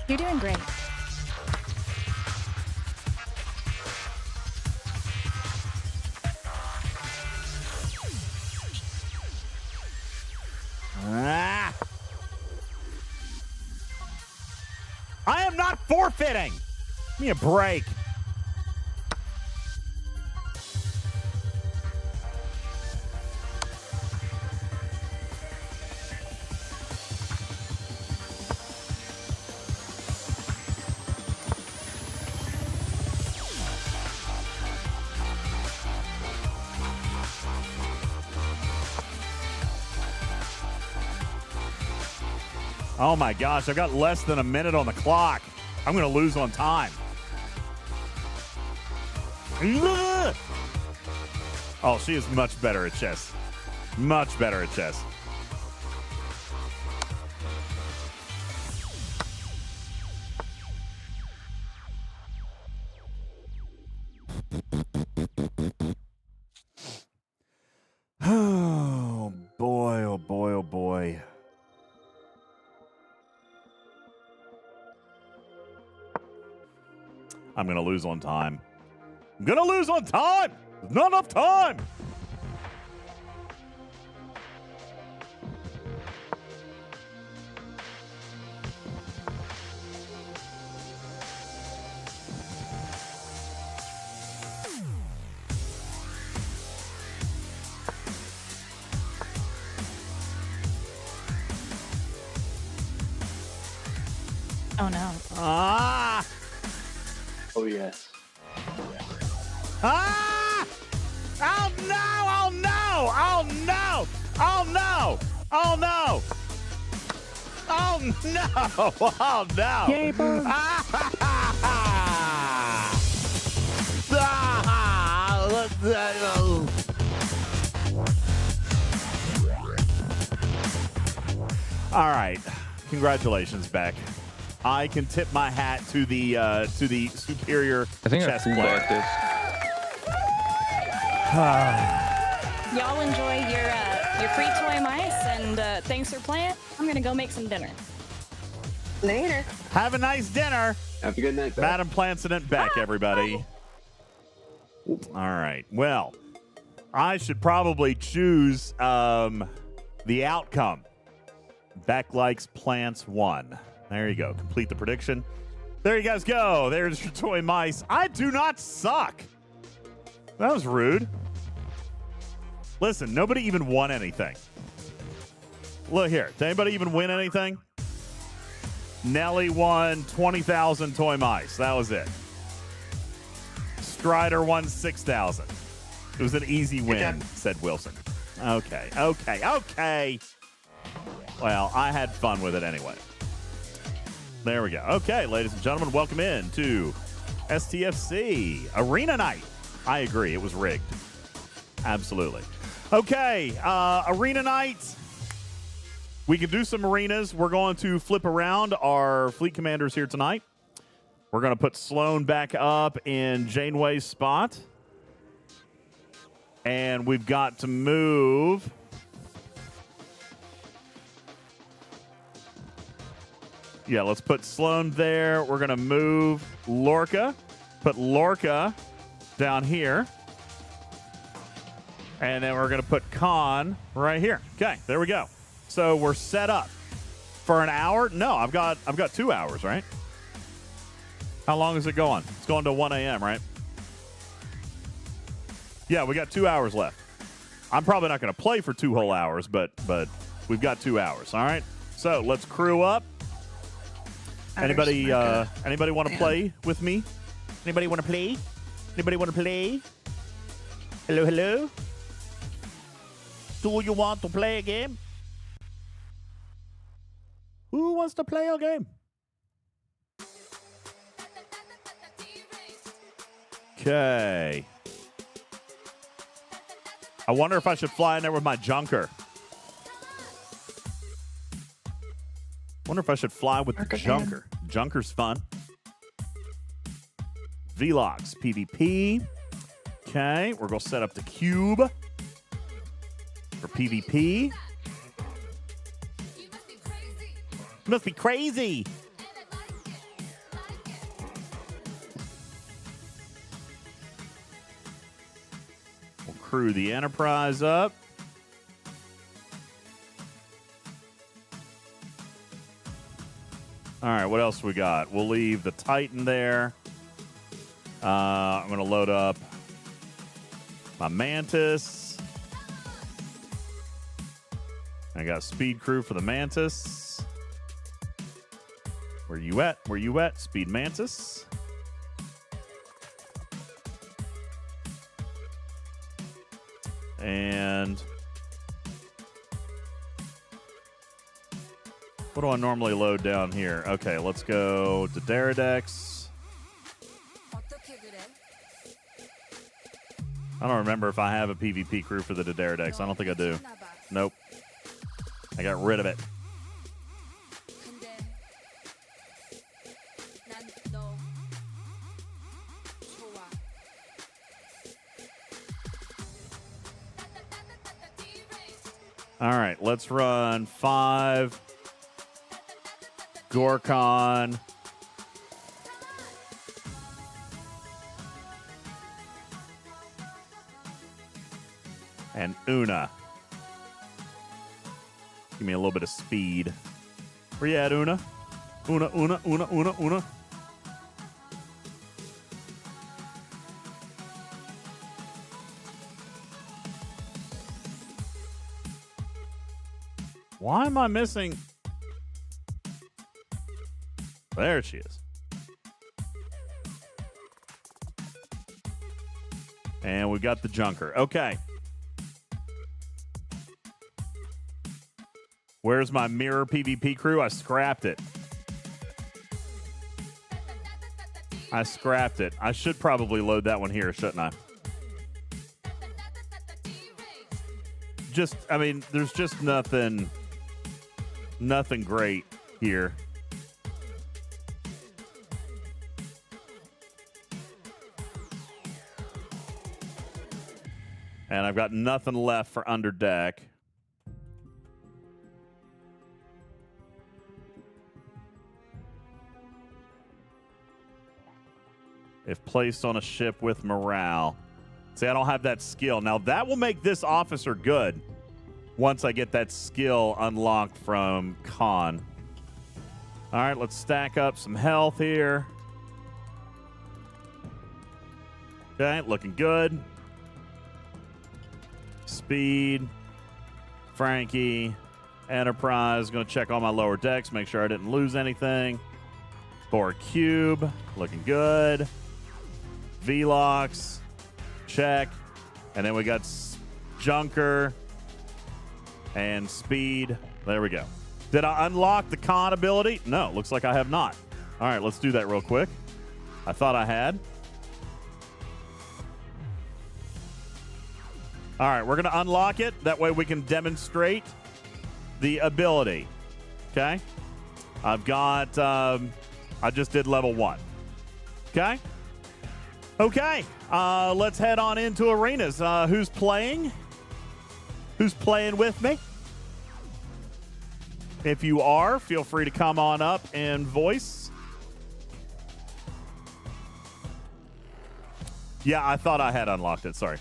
You're doing great. Ah. I am not forfeiting. Give me a break. Oh my gosh, I've got less than a minute on the clock. I'm going to lose on time. Ugh! Oh, she is much better at chess. Much better at chess. Oh, boy, oh, boy, oh, boy. I'm going to lose on time. I'm going to lose on time. There's not enough time. Oh no. Ah! Oh, yes. Ah! Oh no! Oh no! Oh no! Oh no! Oh no! Oh no! Oh no! Yay, bird. Ah! All right. Congratulations, Beck. I can tip my hat to the superior chess player. Y'all enjoy your free toy mice, and thanks for playing. I'm gonna go make some dinner. Later. Have a nice dinner. Have a good night, Beck. Madam Planson Beck, everybody. All right. Well, I should probably choose the outcome. Beck likes plants 1. There you go. Complete the prediction. There you guys go. There's your toy mice. I do not suck. That was rude. Listen, nobody even won anything. Look here. Did anybody even win anything? Nelly won 20,000 toy mice. That was it. Strider won 6,000. It was an easy win, said Wilson. Okay. Well, I had fun with it anyway. There we go. Okay, ladies and gentlemen, welcome in to STFC Arena Night. I agree. It was rigged. Absolutely. Okay, Arena Night. We can do some arenas. We're going to flip around our fleet commanders here tonight. We're going to put Sloan back up in Janeway's spot. And we've got to move... Yeah, let's put Sloan there. We're going to move Lorca. Put Lorca down here. And then we're going to put Khan right here. Okay, there we go. So we're set up for an hour. No, I've got 2 hours, right? How long is it going? It's going to 1 a.m., right? Yeah, we got 2 hours left. I'm probably not going to play for 2 whole hours, but we've got 2 hours, all right? So let's crew up. Anybody want to play with me? Anybody want to play? Anybody want to play? Hello? Do you want to play a game? Who wants to play a game? Okay. I wonder if I should fly in there with my junker. Wonder if I should fly with the junker. Junker's fun. Vlogs, PvP. Okay, we're going to set up the cube for PvP. You must be crazy. We'll crew the Enterprise up. All right, what else we got? We'll leave the Titan there. I'm going to load up my Mantis. I got Speed Crew for the Mantis. Where you at? Where you at? Speed Mantis. And What do I normally load down here? Okay, let's go to Daradex. I don't remember if I have a PvP crew for the Daradex. I don't think I do. Nope. I got rid of it. All right, let's run 5 Gorkon. And Una. Give me a little bit of speed. Where you at, Una? Una. Why am I missing? There she is. And we got the Junker. Okay. Where's my mirror PvP crew? I scrapped it. I should probably load that one here, shouldn't I? There's just nothing great here. And I've got nothing left for under deck. If placed on a ship with morale. See, I don't have that skill. Now, that will make this officer good once I get that skill unlocked from Khan. All right, let's stack up some health here. Okay, looking good. Speed. Frankie. Enterprise. Going to check all my lower decks, make sure I didn't lose anything. Bore Cube. Looking good. Velox. Check. And then we got Junker and Speed. There we go. Did I unlock the Con ability? No, looks like I have not. All right, let's do that real quick. I thought I had. All right, we're going to unlock it. That way we can demonstrate the ability. Okay? I've got, I just did level 1. Okay? Okay, let's head on into arenas. Who's playing? Who's playing with me? If you are, feel free to come on up and voice. Yeah, I thought I had unlocked it. Sorry.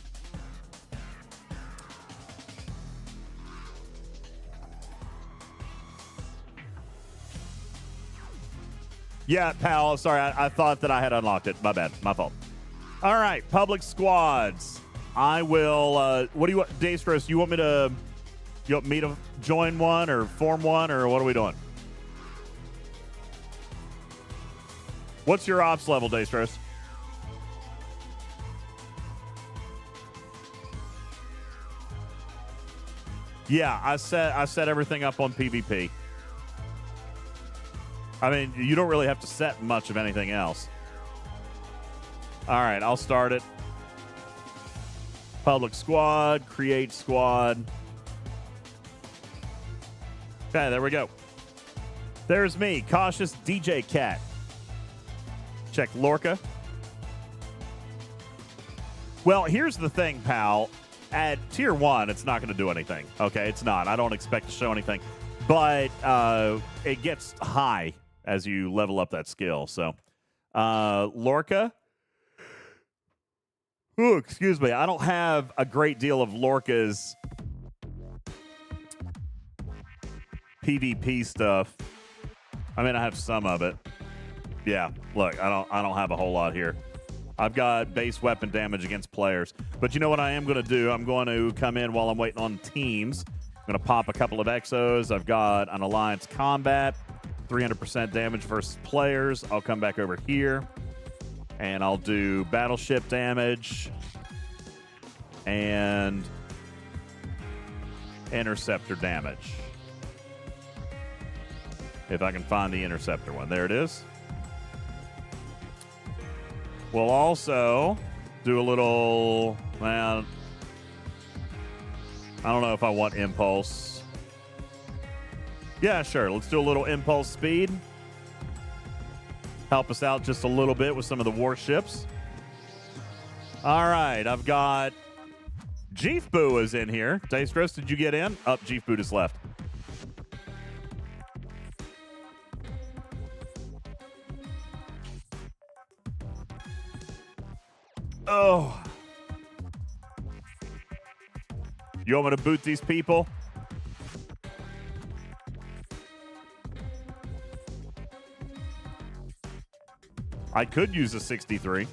Yeah, pal. Sorry, I thought that I had unlocked it. My bad. My fault. All right, public squads. I will. What do you want, Daystros? You want me to join one or form one, or what are we doing? What's your ops level, Daystros? Yeah, I set everything up on PvP. I mean, you don't really have to set much of anything else. All right, I'll start it. Public squad, create squad. Okay, there we go. There's me, Cautious DJ Cat. Check Lorca. Well, here's the thing, pal. At tier 1, it's not going to do anything. Okay, it's not. I don't expect to show anything. But it gets high as you level up that skill. So, Lorca. Ooh, excuse me. I don't have a great deal of Lorca's PvP stuff. I mean, I have some of it. Yeah, look, I don't have a whole lot here. I've got base weapon damage against players. But you know what I am going to do? I'm going to come in while I'm waiting on teams. I'm going to pop a couple of exos. I've got an alliance combat, 300% damage versus players. I'll come back over here, and I'll do battleship damage and interceptor damage. If I can find the interceptor one. There it is. We'll also do a little, well, I don't know if I want impulse. Yeah, sure. Let's do a little impulse speed. Help us out just a little bit with some of the warships. All right, I've got Jeef Boo is in here. Dastros, did you get in? Up, Jeef Boo just left. Oh. You want me to boot these people? I could use a 63.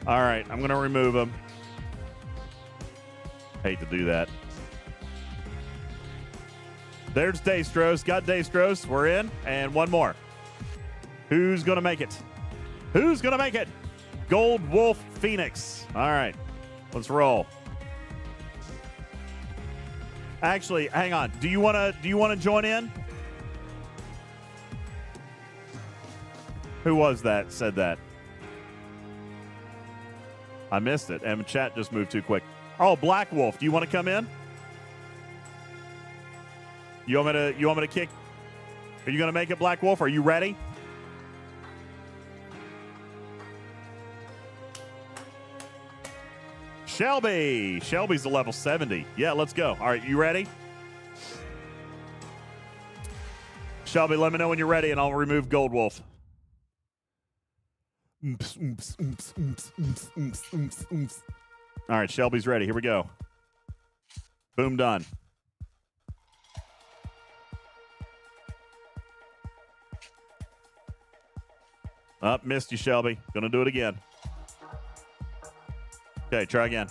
All right, I'm going to remove him. Hate to do that. There's Dastros. Got Dastros. We're in. And one more. Who's going to make it? Who's going to make it? Gold Wolf Phoenix. All right, let's roll. Actually, hang on. Do you want to join in? Who was that said that? I missed it. And chat just moved too quick. Oh, Black Wolf. Do you want to come in? You want me to kick? Are you going to make it, Black Wolf? Are you ready? Shelby. Shelby's a level 70. Yeah, let's go. All right, you ready? Shelby, let me know when you're ready, and I'll remove Gold Wolf. All right, Shelby's ready. Here we go. Boom, done. Up, missed you, Shelby. Gonna do it again. Okay, try again.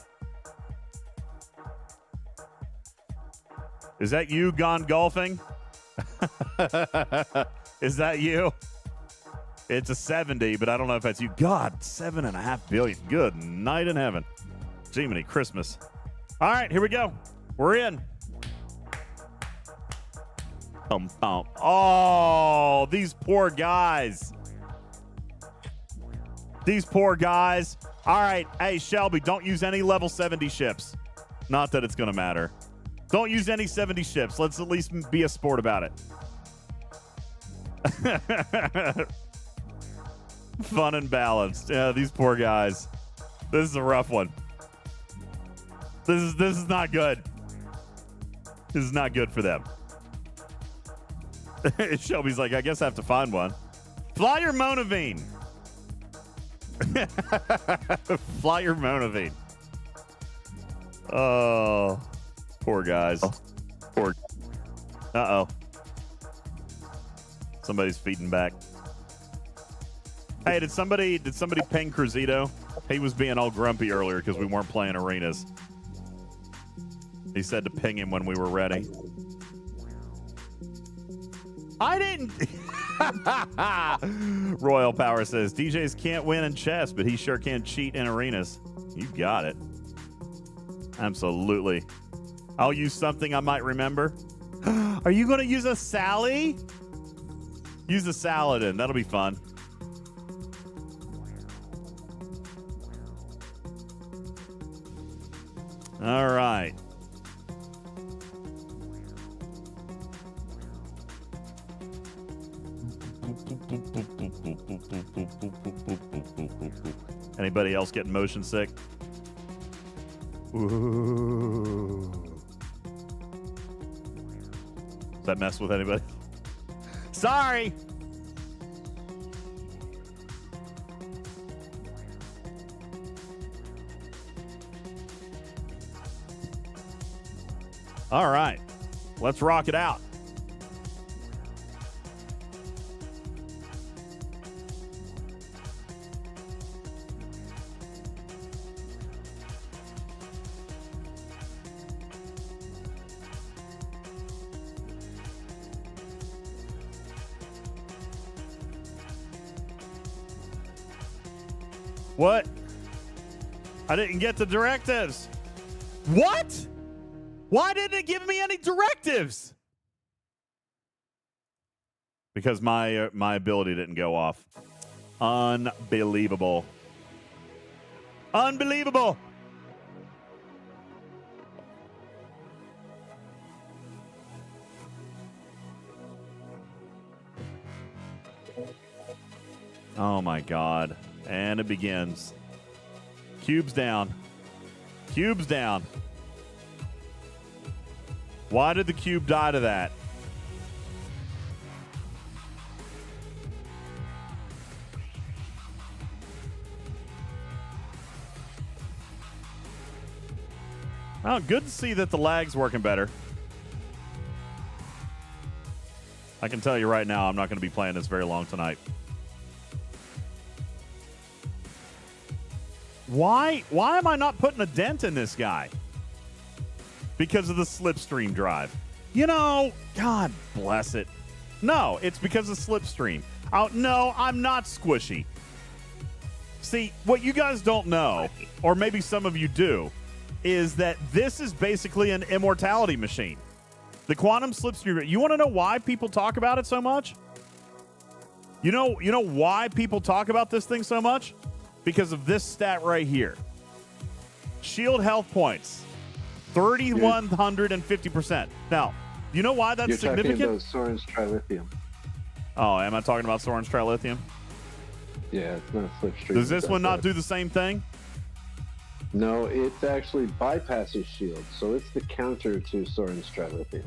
Is that you gone golfing? Is that you? It's a 70, but I don't know if that's you. God, 7.5 billion. Good night in heaven. Jiminy Christmas. All right, here we go. We're in. Oh, these poor guys. These poor guys. All right. Hey, Shelby, don't use any level 70 ships. Not that it's going to matter. Don't use any 70 ships. Let's at least be a sport about it. Fun and balanced. Yeah, these poor guys. This is a rough one. This is not good. This is not good for them. Shelby's like, I guess I have to find one. Fly your Monavine. Fly your Monavine. Oh, poor guys. Poor. Uh-oh. Somebody's feeding back. Hey, did somebody ping Cruzito? He was being all grumpy earlier because we weren't playing arenas. He said to ping him when we were ready. I didn't. Royal Power says, DJs can't win in chess, but he sure can cheat in arenas. You got it. Absolutely. I'll use something I might remember. Are you going to use a Sally? Use a Saladin. That'll be fun. All right. Anybody else getting motion sick? Ooh. Does that mess with anybody? Sorry. All right. Let's rock it out. What? I didn't get the directives. What? Why didn't it give me any directives? because my ability didn't go off. Unbelievable. Unbelievable. Oh my God. And it begins. Cubes down. Cubes down. Why did the cube die to that? Oh, good to see that the lag's working better. I can tell you right now, I'm not going to be playing this very long tonight. Why am I not putting a dent in this guy? Because of the slipstream drive. You know, God bless it. No, it's because of slipstream. Oh, no, I'm not squishy. See, what you guys don't know, or maybe some of you do, is that this is basically an immortality machine. The quantum slipstream. You want to know why people talk about it so much? You know why people talk about this thing so much? Because of this stat right here. Shield health points, 3,150%. Now, you know why that's significant? You're talking about Soren's Trilithium. Oh, am I talking about Soren's Trilithium? Yeah, it's not a slipstream. Does this one not do the same thing? No, it actually bypasses shield, so it's the counter to Soren's Trilithium.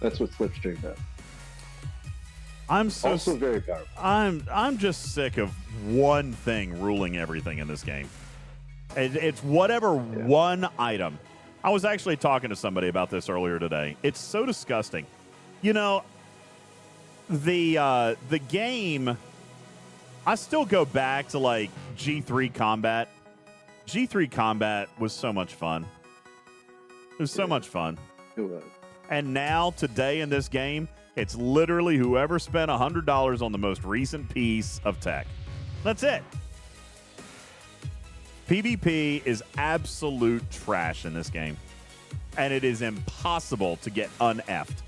That's what slipstream does. I'm so also very powerful. I'm just sick of one thing ruling everything in this game. It's whatever one item. I was actually talking to somebody about this earlier today. It's so disgusting. You know, the game, I still go back to like G3 Combat. G3 Combat was so much fun. It was so much fun. It was. And now, today in this game, it's literally whoever spent $100 on the most recent piece of tech. That's it. PvP is absolute trash in this game. And it is impossible to get un-effed.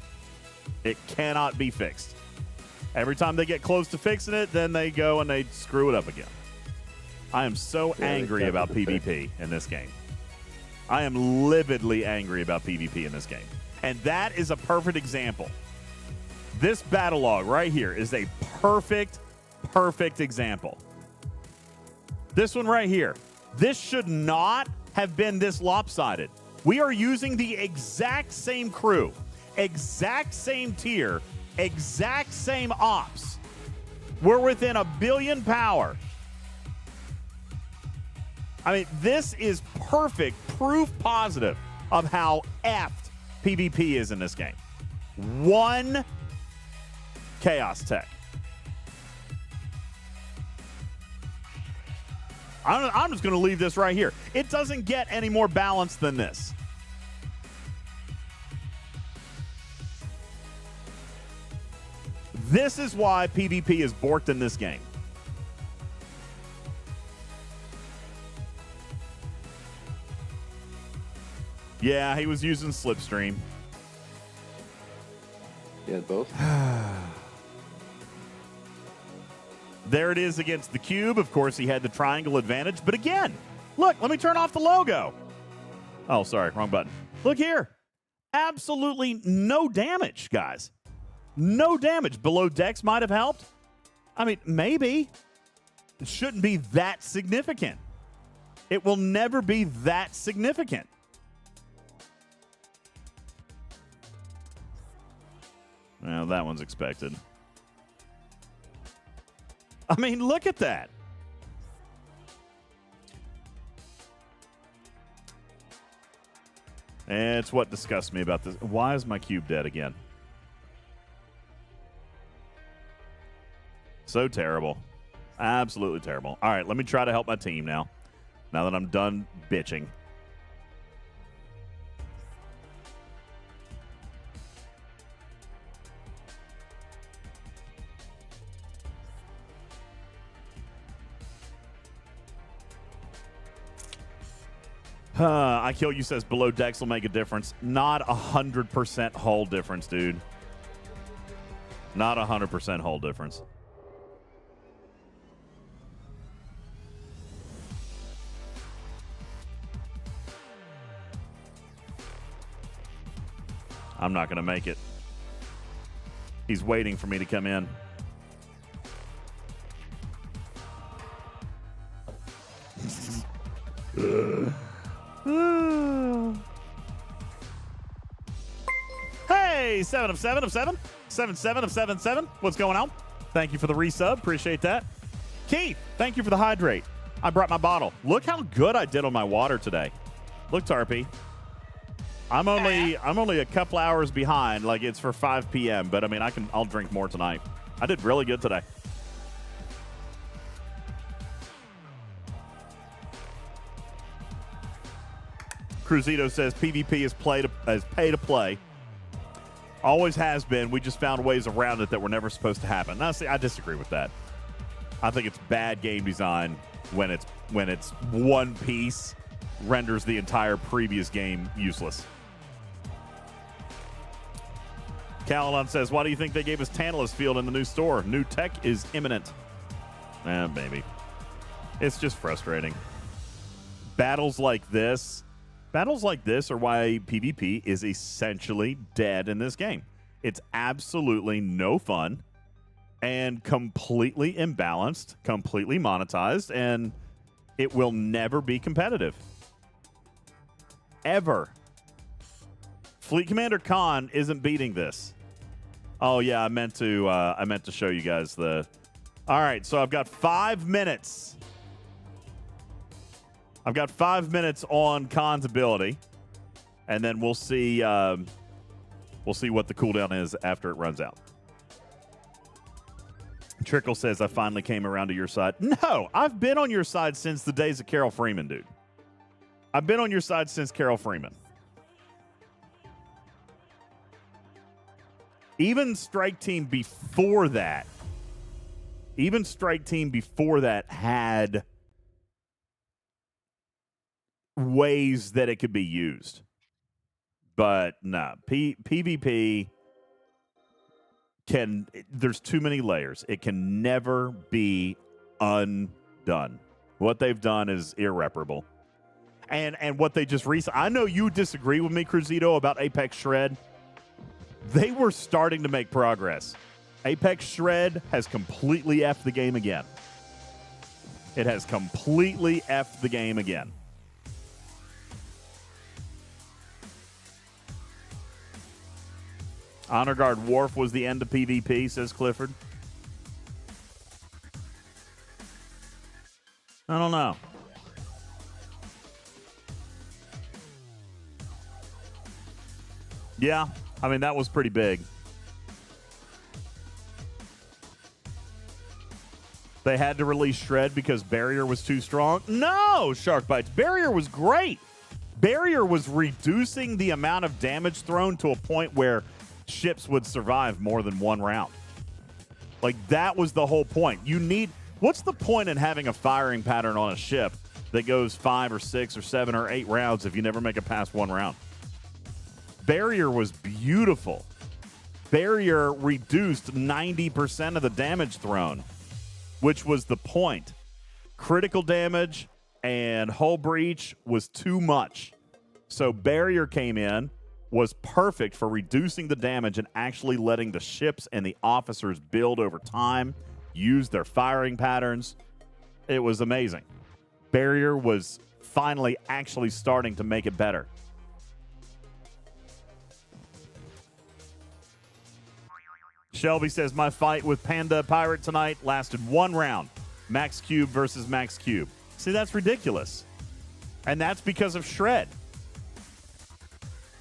It cannot be fixed. Every time they get close to fixing it, then they go and they screw it up again. I am so angry about PvP in this game. I am lividly angry about PvP in this game. And that is a perfect example. This battle log right here is a perfect example. This one right here. This should not have been this lopsided. We are using the exact same crew, exact same tier, exact same ops. We're within 1 billion power. I mean, this is perfect proof positive of how effed PvP is in this game. One chaos tech. I'm just going to leave this right here. It doesn't get any more balanced than this. This is why PvP is borked in this game. Yeah, he was using Slipstream. Yeah, both. There it is against the cube. Of course, he had the triangle advantage. But again, look, let me turn off the logo. Oh, sorry, wrong button. Look here. Absolutely no damage, guys. No damage. Below decks might have helped. I mean, maybe. It shouldn't be that significant. It will never be that significant. Well, that one's expected. I mean, look at that. It's what disgusts me about this. Why is my cube dead again? So terrible. Absolutely terrible. All right, let me try to help my team now. Now that I'm done bitching. I Kill You says below decks will make a difference. Not 100% whole difference, dude. Not 100% hull difference. I'm not going to make it. He's waiting for me to come in. Hey, 7 of 7 of 7. 7 of 7. What's going on? Thank you for the resub. Appreciate that. Keith, thank you for the hydrate. I brought my bottle. Look how good I did on my water today. Look, Tarpy. I'm only a couple hours behind. Like, it's for 5 p.m., but I mean, I'll drink more tonight. I did really good today. Cruzito says PvP is pay to play. Always has been. We just found ways around it that were never supposed to happen. Now, see, I disagree with that. I think it's bad game design when it's one piece renders the entire previous game useless. Callan says, why do you think they gave us Tantalus Field in the new store? New tech is imminent. Maybe. It's just frustrating. Battles like this are why PvP is essentially dead in this game. It's absolutely no fun and completely imbalanced, completely monetized, and it will never be competitive. Ever. Fleet Commander Khan isn't beating this. Oh yeah, I meant to show you guys the. All right, so I've got 5 minutes. I've got 5 minutes on Khan's ability, and then we'll see what the cooldown is after it runs out. Trickle says, I finally came around to your side. No, I've been on your side since the days of Carol Freeman, dude. I've been on your side since Carol Freeman. Even Strike Team before that had ways that it could be used. But nah, PvP there's too many layers. It can never be undone. What they've done is irreparable. And what they just recently, I know you disagree with me, Cruzito, about Apex Shred. They were starting to make progress. Apex Shred has completely effed the game again. It has completely effed the game again. Honor Guard Wharf was the end of PvP, says Clifford. I don't know. Yeah, I mean, that was pretty big. They had to release Shred because Barrier was too strong? No, Shark Bites. Barrier was great. Barrier was reducing the amount of damage thrown to a point where ships would survive more than one round. Like, that was the whole point. What's the point in having a firing pattern on a ship that goes 5 or 6 or 7 or 8 rounds if you never make it past one round? Barrier was beautiful. Barrier reduced 90% of the damage thrown, which was the point. Critical damage and hull breach was too much. So Barrier came in, was perfect for reducing the damage and actually letting the ships and the officers build over time, use their firing patterns. It was amazing. Barrier was finally actually starting to make it better. Shelby says, my fight with Panda Pirate tonight lasted 1 round. Max Cube versus Max Cube. See, that's ridiculous. And that's because of Shred.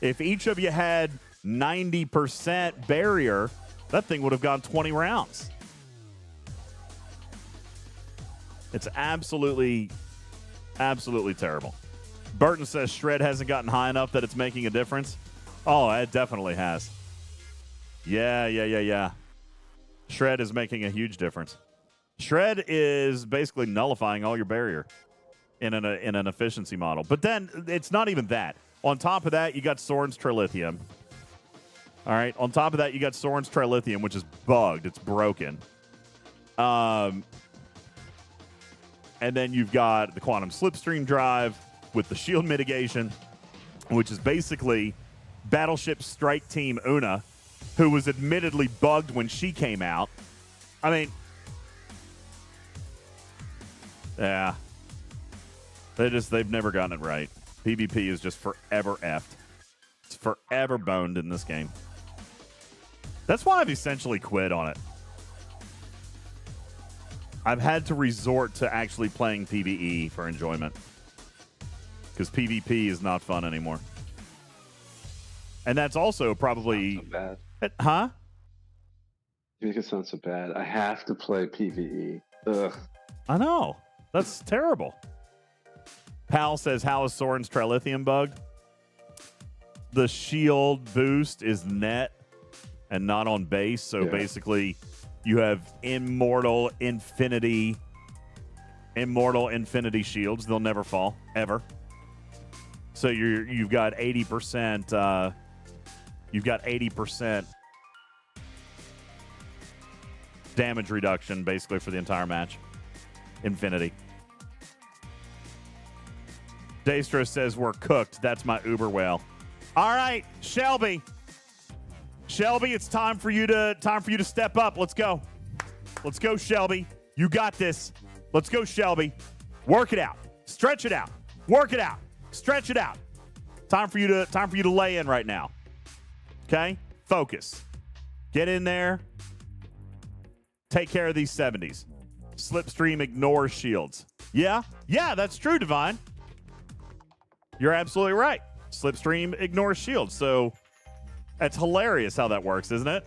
If each of you had 90% Barrier, that thing would have gone 20 rounds. It's absolutely, absolutely terrible. Burton says Shred hasn't gotten high enough that it's making a difference. Oh, it definitely has. Yeah. Shred is making a huge difference. Shred is basically nullifying all your Barrier in an efficiency model. But then it's not even that. On top of that, you got Soren's Trilithium. All right. On top of that, you got Soren's Trilithium, which is bugged. It's broken. And then you've got the Quantum Slipstream Drive with the shield mitigation, which is basically Battleship Strike Team Una, who was admittedly bugged when she came out. I mean, yeah. They've never gotten it right. PvP is just forever effed. It's forever boned in this game. That's why I've essentially quit on it. I've had to resort to actually playing PvE for enjoyment. Because PvP is not fun anymore. And that's also probably... Not so bad. Huh? You make it sound so bad. I have to play PvE. Ugh. I know. That's terrible. Pal says, how is Soren's Trilithium bugged? The shield boost is net and not on base. So basically, you have immortal infinity shields. They'll never fall, ever. So you've got 80%. You've got 80% damage reduction basically for the entire match. Infinity. Daystro says we're cooked. That's my Uber whale. All right, Shelby. Shelby, it's time for you to step up. Let's go. Let's go, Shelby. You got this. Let's go, Shelby. Work it out. Stretch it out. Work it out. Stretch it out. Time for you to lay in right now. Okay? Focus. Get in there. Take care of these 70s. Slipstream ignores shields. Yeah, that's true, Divine. You're absolutely right. Slipstream ignores shields. So that's hilarious how that works, isn't it?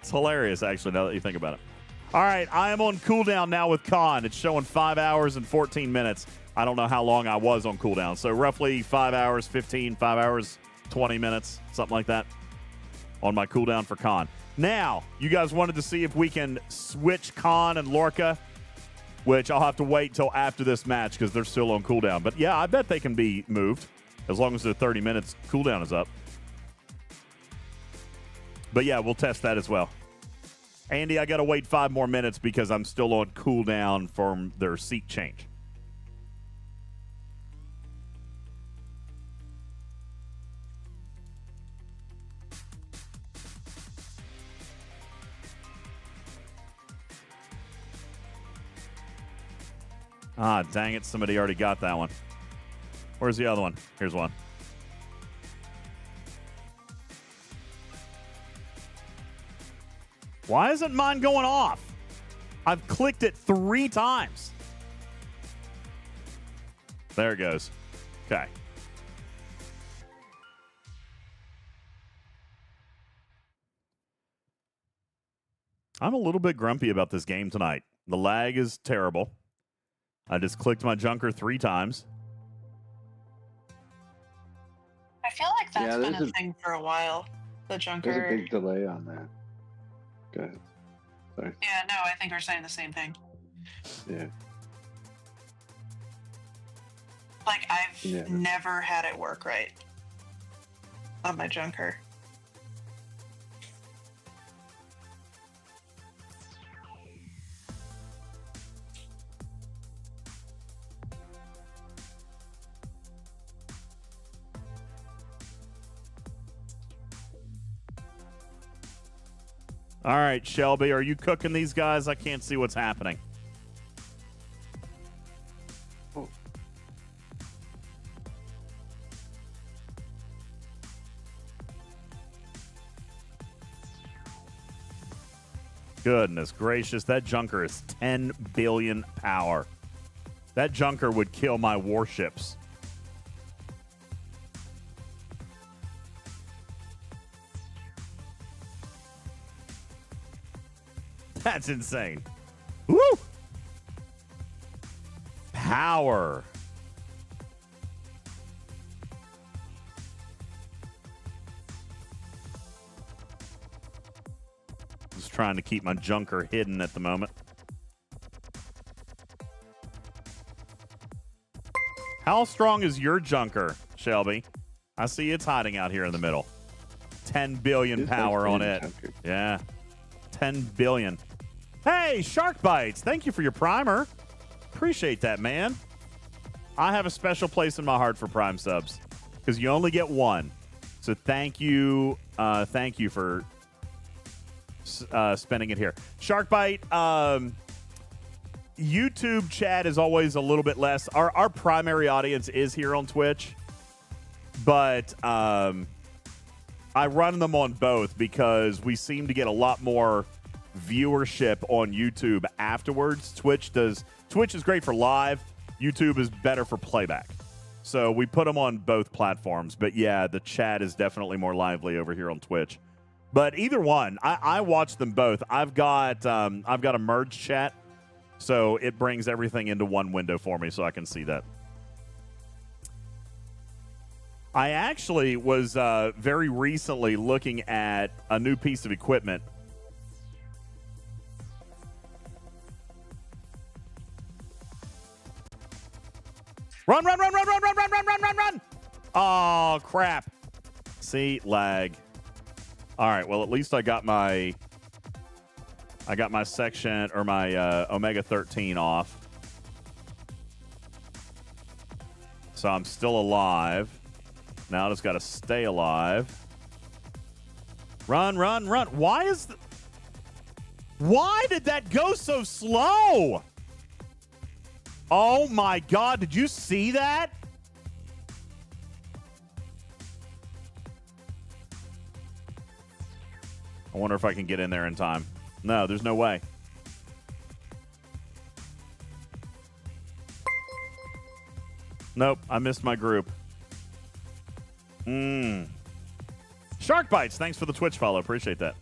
It's hilarious, actually, now that you think about it. All right, I am on cooldown now with Khan. It's showing 5 hours and 14 minutes. I don't know how long I was on cooldown. So roughly 5 hours, 15, 5 hours, 20 minutes, something like that on my cooldown for Khan. Now, you guys wanted to see if we can switch Khan and Lorca, which I'll have to wait till after this match because they're still on cooldown. But yeah, I bet they can be moved as long as their 30 minutes cooldown is up. But yeah, we'll test that as well. Andy, I got to wait 5 more minutes because I'm still on cooldown from their seat change. Ah, dang it. Somebody already got that one. Where's the other one? Here's one. Why isn't mine going off? I've clicked it 3 times. There it goes. Okay. I'm a little bit grumpy about this game tonight. The lag is terrible. I just clicked my junker 3 times. I feel like that's been a thing for a while. The junker. There's a big delay on that. Go ahead. Sorry. Yeah, no, I think we're saying the same thing. Yeah. Like, I've never had it work right on my junker. All right, Shelby, are you cooking these guys? I can't see what's happening. Oh. Goodness gracious, that junker is 10 billion power. That junker would kill my warships. That's insane. Woo! Power. Just trying to keep my junker hidden at the moment. How strong is your junker? Shelby. I see it's hiding out here in the middle. 10 billion power on it. Yeah. 10 billion. Hey, Shark Bites. Thank you for your primer. Appreciate that, man. I have a special place in my heart for Prime subs because you only get one. So thank you. Thank you for spending it here. Shark Bite. YouTube chat is always a little bit less. Our primary audience is here on Twitch, but I run them on both because we seem to get a lot more viewership on YouTube afterwards. Twitch is great for live. YouTube is better for playback. So we put them on both platforms. But yeah, the chat is definitely more lively over here on Twitch. But either one, I watch them both. I've got a merge chat, so it brings everything into one window for me, so I can see that. I actually was very recently looking at a new piece of equipment. Run, run, run, run, run, run, run, run, run, run, run. Oh, crap. See, lag. All right, well, at least I got my section or my Omega 13 off. So I'm still alive. Now I just got to stay alive. Run, run, run. Why did that go so slow? Oh my God, did you see that? I wonder if I can get in there in time. No, there's no way. Nope, I missed my group. Shark Bites, thanks for the Twitch follow. Appreciate that.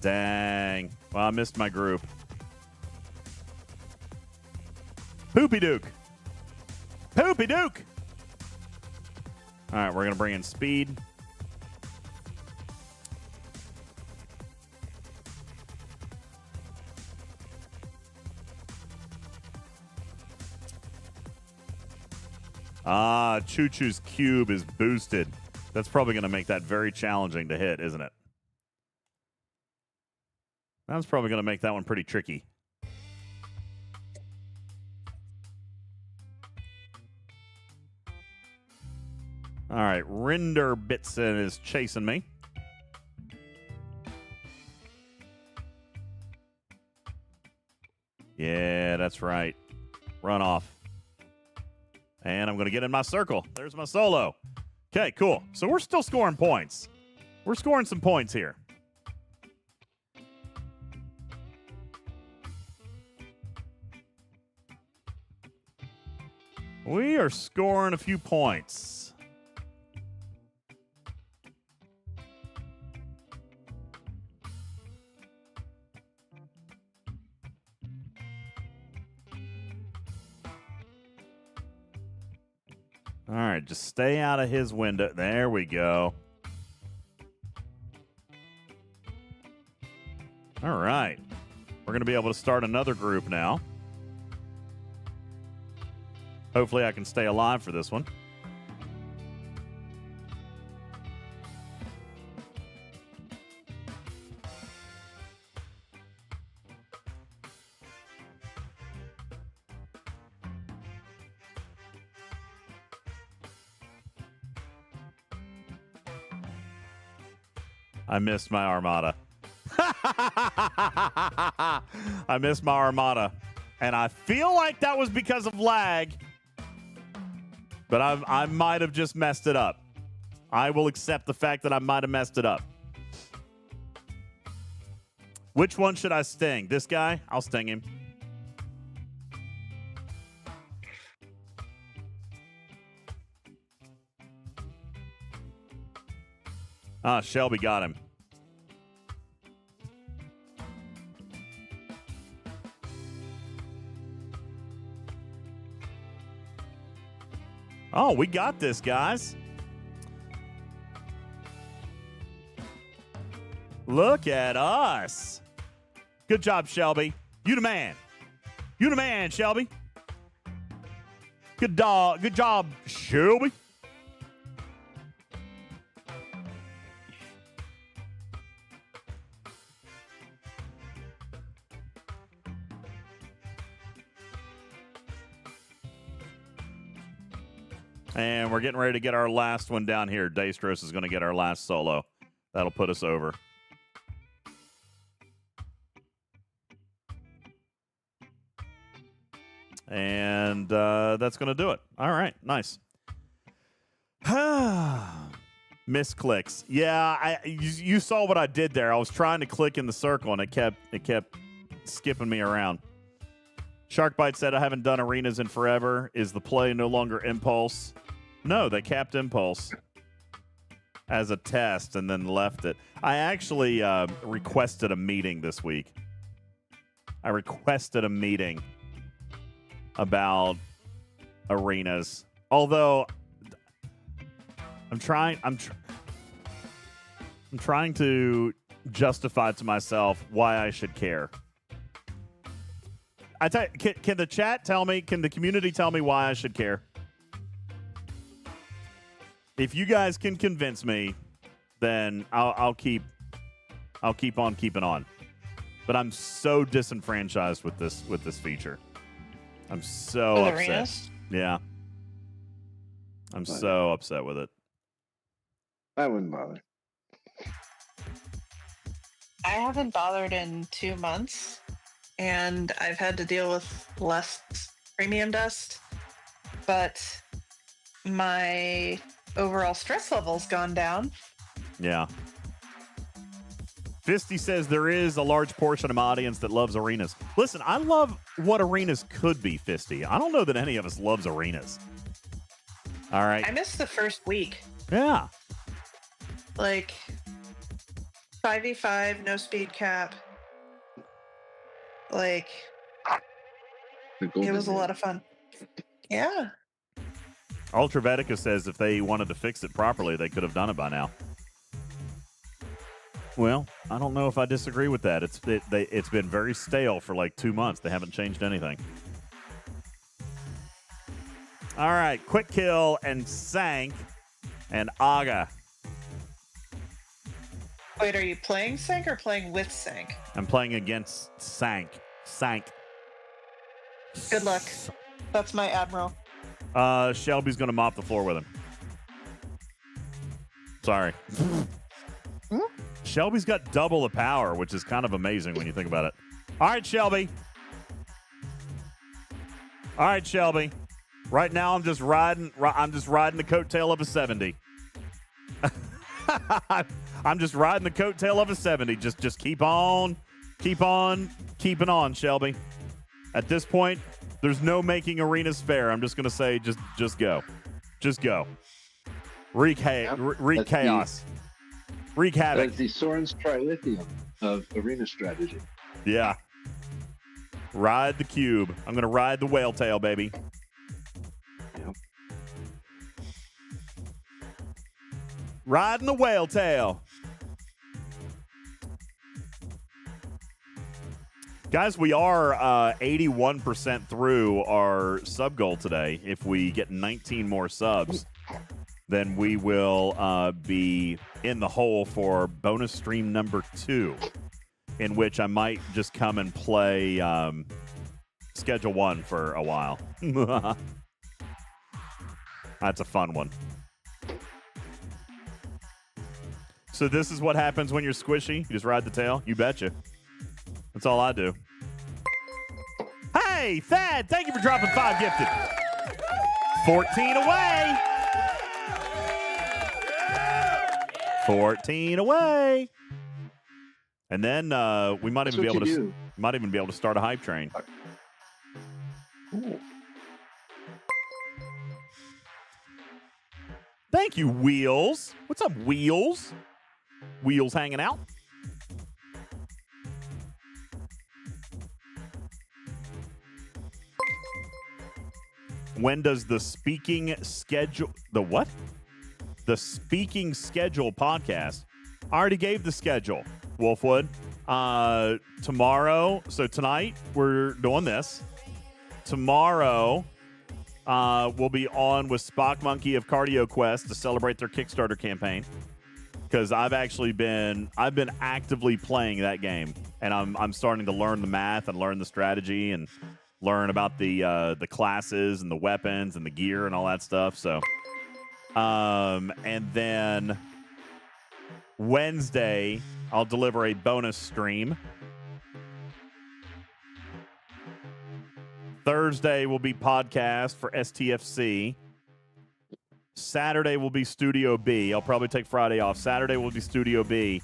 Dang. Well, I missed my group. Poopy Duke. Poopy Duke. All right, we're going to bring in speed. Ah, Choo Choo's cube is boosted. That's probably going to make that very challenging to hit, isn't it? That's probably going to make that one pretty tricky. All right, Rinder Bitson is chasing me. Yeah, that's right. Run off. And I'm going to get in my circle. There's my solo. Okay, cool. So we're still scoring points. We're scoring some points here. We are scoring a few points. All right, just stay out of his window. There we go. All right. We're going to be able to start another group now. Hopefully I can stay alive for this one. I missed my armada. I missed my armada. And I feel like that was because of lag. But I might have just messed it up. I will accept the fact that I might have messed it up. Which one should I sting? This guy? I'll sting him. Ah, Shelby got him. Oh, we got this, guys. Look at us. Good job, Shelby. You the man. You the man, Shelby. Good job, Shelby. And we're getting ready to get our last one down here. Daystros is going to get our last solo. That'll put us over. And that's going to do it. All right, nice. Misclicks. Yeah, you saw what I did there. I was trying to click in the circle, and it kept skipping me around. Sharkbite said, I haven't done arenas in forever. Is the play no longer Impulse? No, they capped Impulse as a test and then left it. I actually requested a meeting this week. I requested a meeting about arenas. Although I'm trying to justify to myself why I should care. Can the chat tell me? Can the community tell me why I should care? If you guys can convince me, then I'll keep on keeping on. But I'm so disenfranchised with this feature. I'm so upset. Arenas? Yeah, I'm so upset with it. I wouldn't bother. I haven't bothered in 2 months, and I've had to deal with less premium dust, but my overall stress level's gone down. Yeah. Fisty says there is a large portion of my audience that loves arenas. Listen, I love what arenas could be, Fisty. I don't know that any of us loves arenas. All right. I missed the first week. Yeah. Like 5v5, no speed cap. Like, it was a lot of fun. Yeah. Ultravetica says if they wanted to fix it properly, they could have done it by now. Well, I don't know if I disagree with that. It's been very stale for like 2 months. They haven't changed anything. All right, Quick Kill and Sank and Aga. Wait, are you playing Sank or playing with Sank? I'm playing against Sank. Sank. Good luck. That's my admiral. Shelby's going to mop the floor with him. Sorry. Shelby's got double the power, which is kind of amazing when you think about it. All right, Shelby. All right, Shelby. Right now, I'm just riding the coattail of a 70. I'm just riding the coattail of a 70. Just keep on keeping on, Shelby. At this point, there's no making arenas fair. I'm just going to say just go. Just go. Wreak chaos. Wreak havoc. That's the Soren's trilithium of arena strategy. Yeah. Ride the cube. I'm going to ride the whale tail, baby. Yep. Riding the whale tail. Guys, we are 81% through our sub goal today. If we get 19 more subs, then we will be in the hole for bonus stream number 2, in which I might just come and play Schedule 1 for a while. That's a fun one. So this is what happens when you're squishy. You just ride the tail. You betcha. That's all I do. Hey, Thad, thank you for dropping 5 gifted. 14 away. 14 away. And then we might even be able to start a hype train. Ooh. Thank you, Wheels. What's up, Wheels? Wheels hanging out. When does the speaking schedule... The what? The speaking schedule podcast. I already gave the schedule, Wolfwood. Tomorrow, so tonight, we're doing this. Tomorrow, will be on with Spock Monkey of Cardio Quest to celebrate their Kickstarter campaign. Because I've been actively playing that game, and I'm starting to learn the math and learn the strategy and learn about the classes and the weapons and the gear and all that stuff. So, and then Wednesday I'll deliver a bonus stream. Thursday will be podcast for STFC. Saturday will be Studio B. I'll probably take Friday off. Saturday will be Studio B.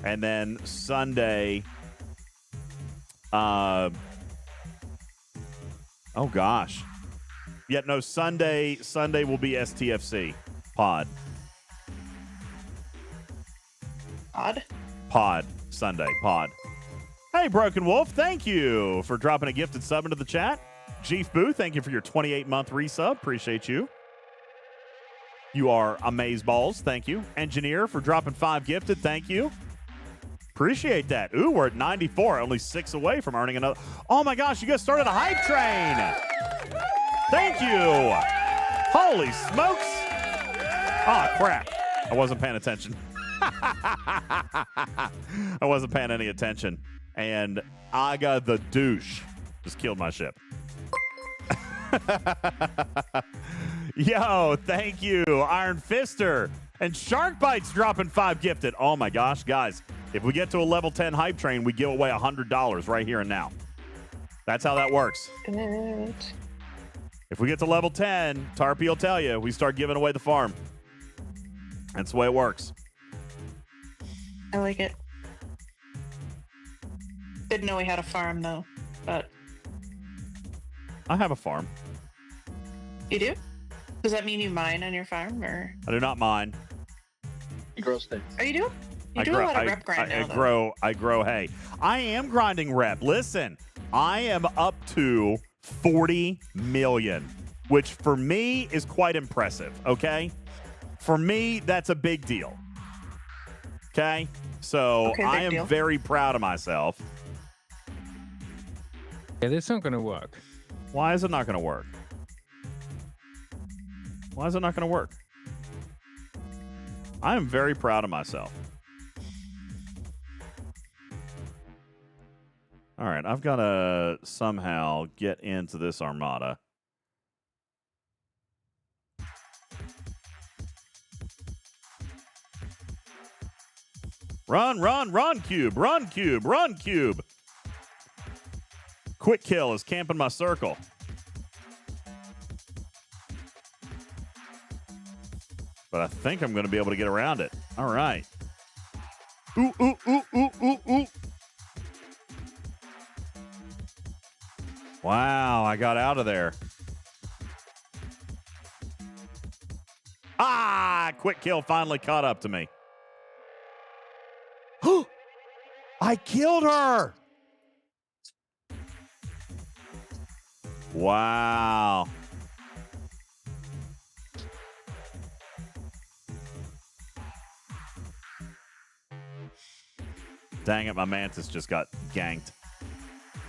And then Sunday, oh gosh. Yeah, no, Sunday will be STFC pod. Pod. Sunday, pod. Hey, Broken Wolf, thank you for dropping a gifted sub into the chat. Chief Boo, thank you for your 28-month resub. Appreciate you. You are amazeballs. Thank you. Engineer for dropping 5 gifted. Thank you. Appreciate that. Ooh, we're at 94. Only 6 away from earning another. Oh, my gosh. You guys started a hype train. Thank you. Holy smokes. Oh, crap. I wasn't paying attention. I wasn't paying any attention. And I got the douche. Just killed my ship. Yo, thank you, Iron Fister. And Shark Bites dropping 5 gifted. Oh, my gosh, guys. If we get to a level 10 hype train, we give away $100 right here and now. That's how that works. Good. If we get to level 10, Tarpy will tell you, we start giving away the farm. That's the way it works. I like it. Didn't know we had a farm, though, but... I have a farm. You do? Does that mean you mine on your farm, or? I do not mine. You grow things. Oh, you do? You do a lot of rep grind now, though. I grow hay. I am grinding rep. Listen, I am up to 40 million, which for me is quite impressive, okay? For me, that's a big deal. Okay? So I am very proud of myself. Yeah, this not going to work. Why is it not going to work? Why is it not going to work? I am very proud of myself. All right, I've got to somehow get into this armada. Run, run, run, cube, run, cube, run, cube. Quick Kill is camping my circle. But I think I'm going to be able to get around it. All right. Ooh, ooh, ooh, ooh, ooh, ooh. Wow, I got out of there. Ah, Quick Kill finally caught up to me. I killed her. Wow. Dang it, my mantis just got ganked.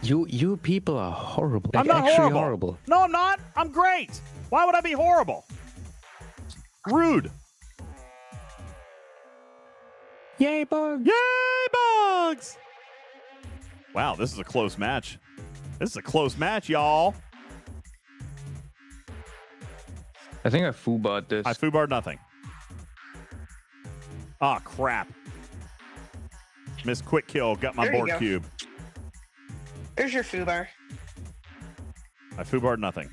You people are horrible. I'm not horrible. No, I'm not. I'm great. Why would I be horrible? Rude. Yay, bugs. Yay, bugs. Wow, this is a close match. This is a close match, y'all. I think I foobarred this. I foobarred nothing. Ah, crap. Miss Quick Kill got my board cube. There's your foobar. I foobarred nothing.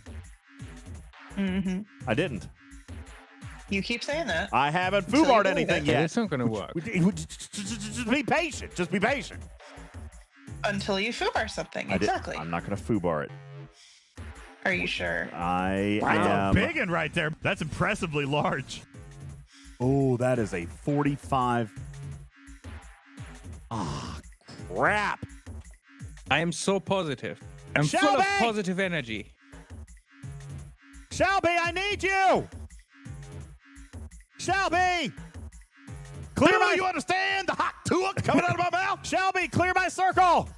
Mm-hmm. I didn't. You keep saying that. I haven't foobarred anything yet. It's not going to work. Just be patient. Just be patient. Until you foobar something. Exactly. I'm not going to foobar it. Are you sure? I That's am. a big one right there. That's impressively large. Oh, that is a 45. Ah, crap. I am so positive. I'm Shelby! full of positive energy. Shelby, I need you. Shelby. Clear my. You understand the hot tuak coming out of my mouth? Shelby, clear my circle.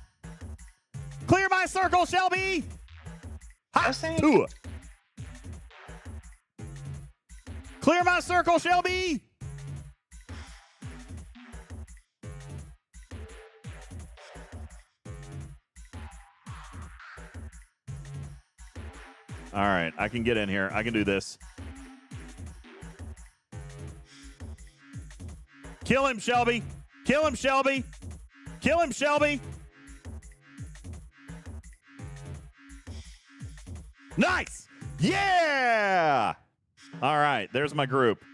Clear my circle, Shelby. I was saying, Tuak. Clear my circle, Shelby. All right, I can get in here. I can do this. Kill him, Shelby. Kill him, Shelby. Kill him, Shelby. Nice. Yeah. All right, there's my group.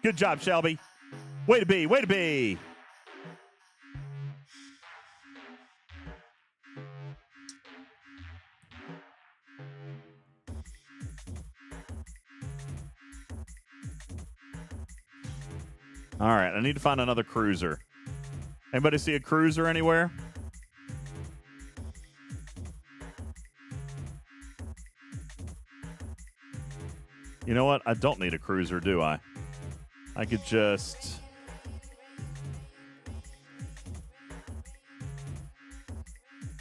Good job, Shelby. Way to be. Way to be. All right, I need to find another cruiser. Anybody see a cruiser anywhere? You know what? I don't need a cruiser, do I? I could just...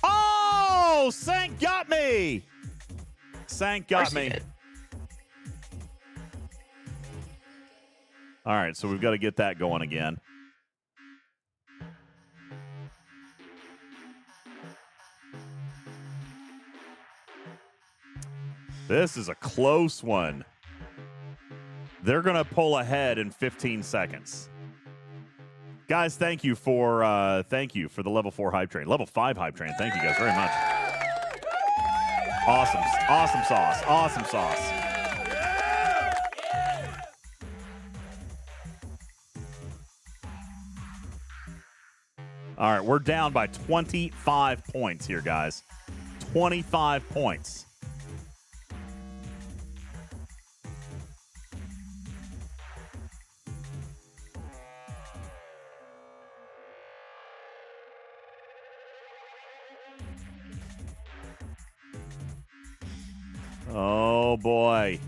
Oh! Sank got me! Sank got me. All right, so we've got to get that going again. This is a close one. They're going to pull ahead in 15 seconds. Guys, thank you for the level 4 hype train. Level 5 hype train. Thank you guys very much. Awesome. Awesome sauce. Awesome sauce. All right, we're down by 25 points here, guys. 25 points. Oh, boy.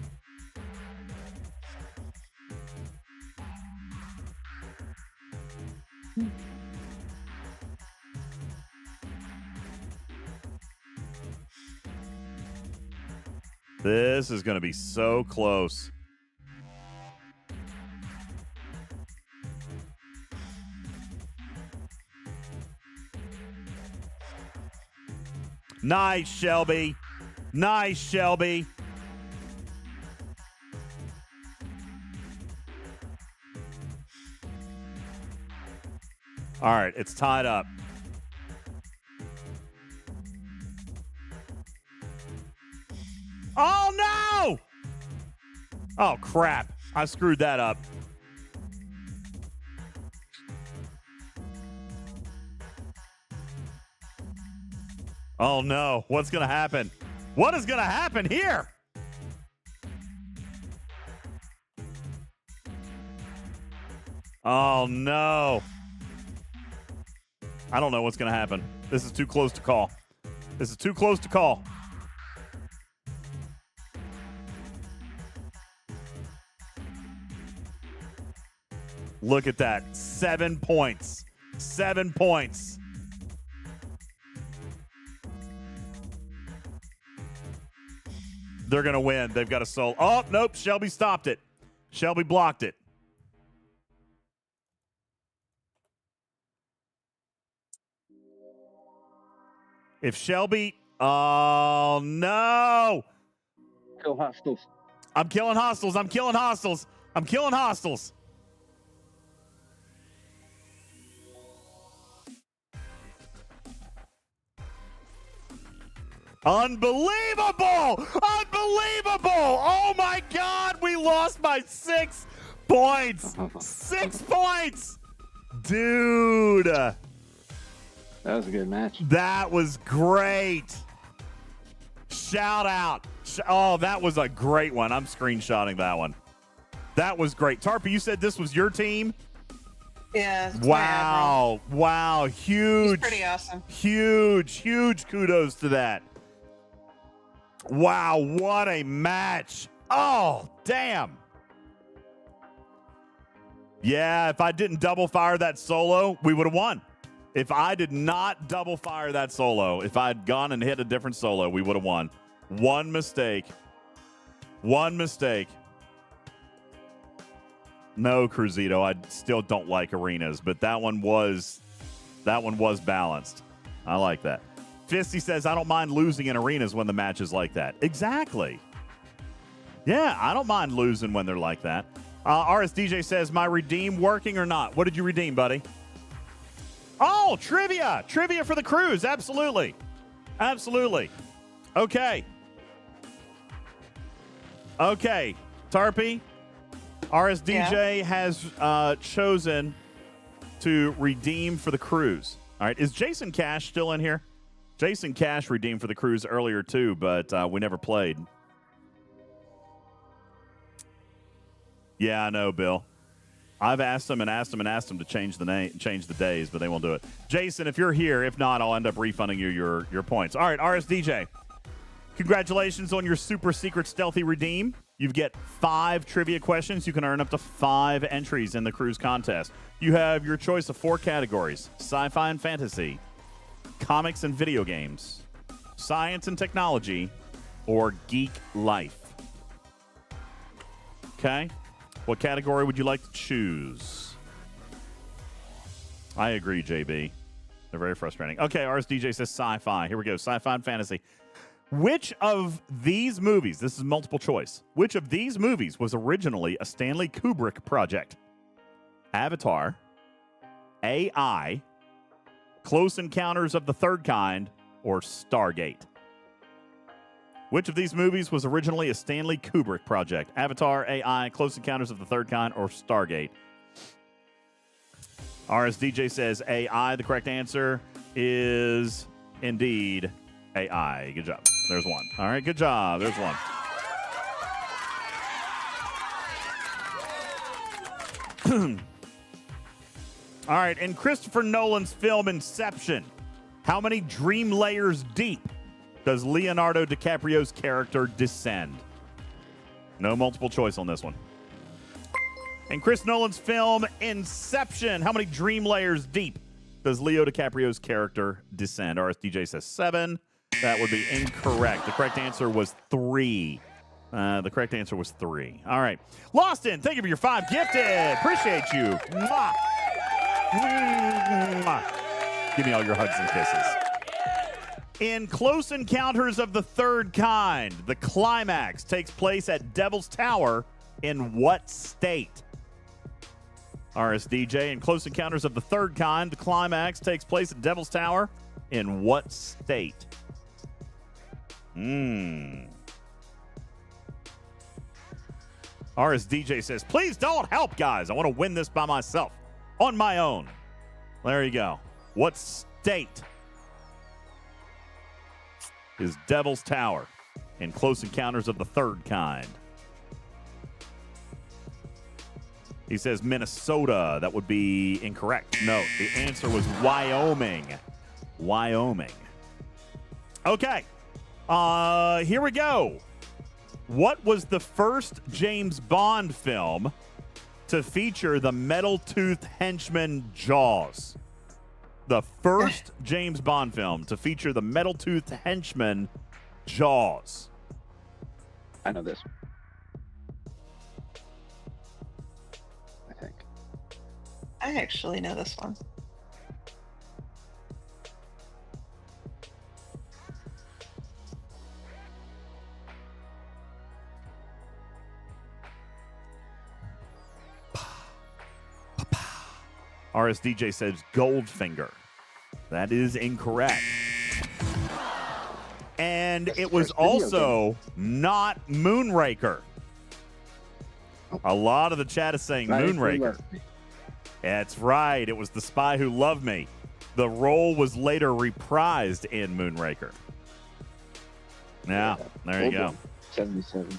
This is going to be so close. Nice, Shelby. Nice, Shelby. All right, it's tied up. Oh, no! Oh, crap. I screwed that up. Oh, no. What's going to happen? What is going to happen here? Oh, no. I don't know what's going to happen. This is too close to call. This is too close to call. Look at that. 7 points. 7 points. They're going to win. They've got a soul. Oh, nope. Shelby stopped it. Shelby blocked it. If Shelby... Oh, no. Kill hostiles. I'm killing hostiles. I'm killing hostiles. I'm killing hostiles. Unbelievable! Unbelievable! Oh, my God. We lost by 6 points. 6 points. Dude. That was a good match. That was great. Shout out. Oh, that was a great one. I'm screenshotting that one. That was great. Tarpa, you said this was your team? Yeah. Wow. Wow. Huge. He's pretty awesome. Huge kudos to that. Wow. What a match. Oh, damn. Yeah, if I didn't double fire that solo, we would have won. If I did not double fire that solo, if I had gone and hit a different solo, we would have won. One mistake. One mistake. No, Cruzito, I still don't like arenas, but that one was balanced. I like that. Fisty says, I don't mind losing in arenas when the match is like that. Exactly. Yeah, I don't mind losing when they're like that. RSDJ says, my redeem working or not? What did you redeem, buddy? Oh, trivia. Trivia for the cruise. Absolutely. Absolutely. Okay. Okay. Tarpy, RSDJ has chosen to redeem for the cruise. All right. Is Jason Cash still in here? Jason Cash redeemed for the cruise earlier, too, but we never played. Yeah, I know, Bill. I've asked them to change the days, but they won't do it. Jason, if you're here, if not, I'll end up refunding you your points. All right, RSDJ, congratulations on your super secret stealthy redeem. You get 5 trivia questions. You can earn up to 5 entries in the cruise contest. You have your choice of 4 categories: sci-fi and fantasy, comics and video games, science and technology, or geek life. Okay? What category would you like to choose? I agree, JB. They're very frustrating. Okay, RSDJ says sci-fi. Here we go. Sci-fi and fantasy. Which of these movies, this is multiple choice, which of these movies was originally a Stanley Kubrick project? Avatar, AI, Close Encounters of the Third Kind, or Stargate? Which of these movies was originally a Stanley Kubrick project? Avatar, AI, Close Encounters of the Third Kind, or Stargate? RSDJ says AI. The correct answer is indeed AI. Good job. There's one. All right, good job. There's one. All right, in Christopher Nolan's film Inception, how many dream layers deep does Leonardo DiCaprio's character descend? No multiple choice on this one. In Chris Nolan's film Inception, how many dream layers deep does Leo DiCaprio's character descend? RSDJ says 7. That would be incorrect. The correct answer was 3. The correct answer was 3. All right. Loston, thank you for your 5 gifted. Appreciate you. Mwah. Mwah. Give me all your hugs and kisses. In Close Encounters of the Third Kind, the climax takes place at Devil's Tower in what state? RSDJ, in Close Encounters of the Third Kind, the climax takes place at Devil's Tower in what state? RSDJ says, please don't help, guys. I want to win this by myself, on my own. There you go. What state is Devil's Tower in Close Encounters of the Third Kind? He says Minnesota. That would be incorrect. No, the answer was Wyoming. Wyoming. Okay. Here we go. What was the first James Bond film to feature the metal-toothed henchman Jaws? The first James Bond film to feature the metal-toothed henchman Jaws. I know this. I think. I actually know this one. RSDJ says Goldfinger. That is incorrect. And it was also not Moonraker. A lot of the chat is saying Moonraker. That's right. It was The Spy Who Loved Me. The role was later reprised in Moonraker. Yeah, there you go. 77.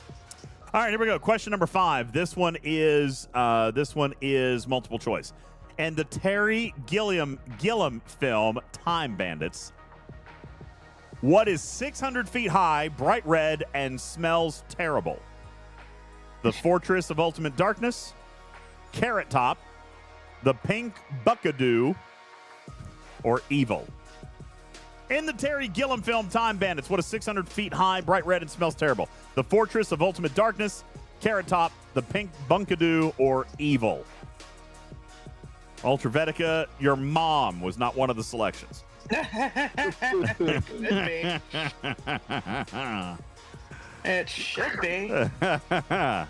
All right, here we go. Question number 5. This one is multiple choice. And the Terry Gilliam film Time Bandits. What is 600 feet high, bright red, and smells terrible? The Fortress of Ultimate Darkness, Carrot Top, The Pink Buckadoo, or Evil? In the Terry Gilliam film Time Bandits, what is 600 feet high, bright red, and smells terrible? The Fortress of Ultimate Darkness, Carrot Top, the Pink Bunkadoo, or Evil? Ultravetica, your mom was not one of the selections. Could be. It should be. I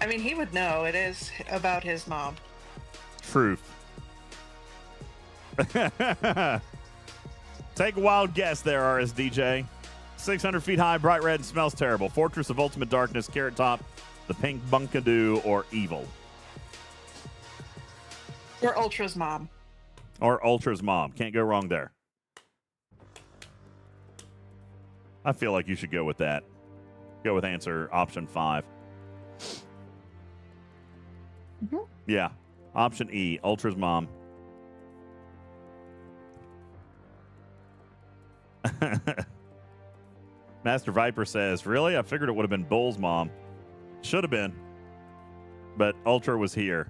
mean, he would know. It is about his mom. Truth. Take a wild guess there, RSDJ. 600 feet high, bright red, and smells terrible. Fortress of Ultimate Darkness, Carrot Top, the Pink Bunkadoo, or Evil? Or Ultra's mom. Or Ultra's mom. Can't go wrong there. I feel like you should go with that. Go with answer option 5. Mm-hmm. Yeah. Option E, Ultra's mom. Master Viper says, really? I figured it would have been Bull's mom. Should have been. But Ultra was here.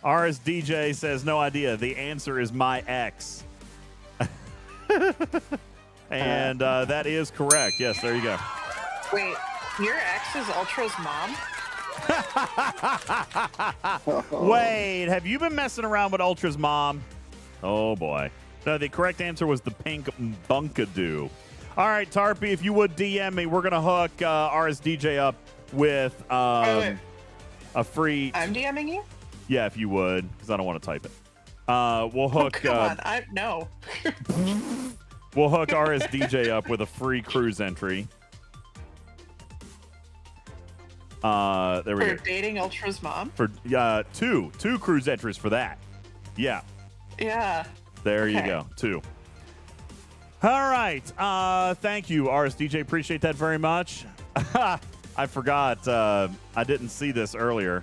RSDJ says, no idea. The answer is my ex. And that is correct. Yes, there you go. Wait, your ex is Ultra's mom? Wait, have you been messing around with Ultra's mom? Oh, boy. No, the correct answer was the Pink Bunkadoo. All right, Tarpy, if you would DM me, we're going to hook RSDJ up with a free... I'm DMing you? Yeah, if you would, because I don't want to type it. We'll hook... come on, no. We'll hook RSDJ up with a free cruise entry. There we go. For dating Ultra's mom? For two cruise entries for that. Yeah. Yeah. There you go. 2. All right. Thank you, RSDJ. Appreciate that very much. I forgot. I didn't see this earlier.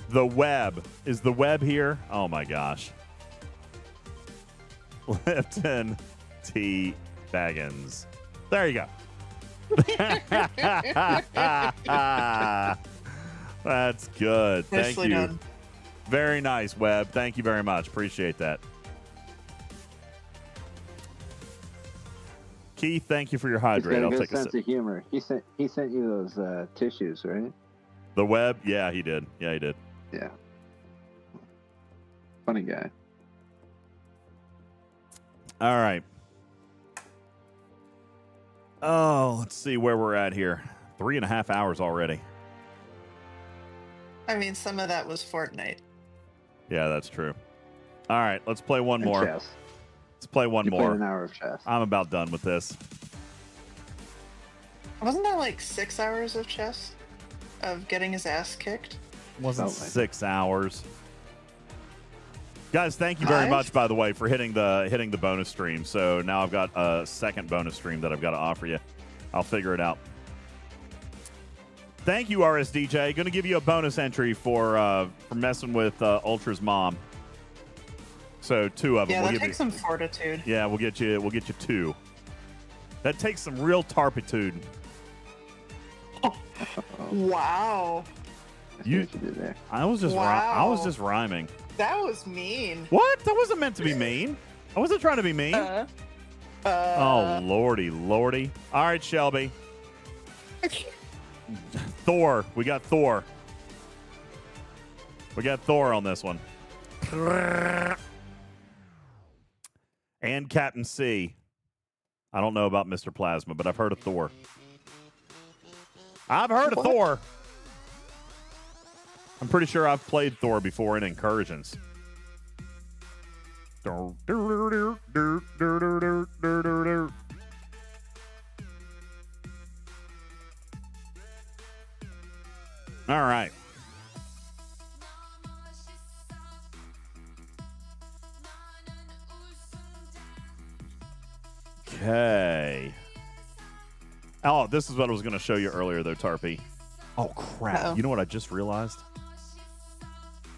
The web. Is the web here? Oh, my gosh. Lipton T. Baggins. There you go. That's good. Thank Nicely you. done. Very nice, Webb. Thank you very much. Appreciate that. Keith, thank you for your hydrate. I'll take a sense sip. of humor. He sent you those tissues, right? The Webb? Yeah, he did. Yeah, he did. Yeah. Funny guy. All right. Oh, let's see where we're at here. 3.5 hours already. I mean, some of that was Fortnite. Yeah, that's true. All right, let's play one more. Chess. Let's play one You more. played an hour of chess. I'm about done with this. Wasn't that like 6 hours of chess? Of getting his ass kicked? Wasn't Felt like 6 hours. Guys, thank you very 5? much, by the way, for hitting the bonus stream. So now I've got a second bonus stream that I've got to offer you. I'll figure it out. Thank you, RSDJ. Going to give you a bonus entry for messing with Ultra's mom. So 2 of them. Yeah, we'll that give takes you, some fortitude. Yeah, we'll get you 2. That takes some real tarpitude. Wow. You did there. I was just rhyming. That was mean. What? That wasn't meant to be mean. I wasn't trying to be mean. Oh, lordy. All right, Shelby. Thor. We got Thor. We got Thor on this one. And Captain C. I don't know about Mr. Plasma, but I've heard of Thor. I've heard of Thor. I'm pretty sure I've played Thor before in incursions. All right. Okay. Oh, this is what I was going to show you earlier, though, Tarpy. Oh, crap. Uh-oh. You know what I just realized?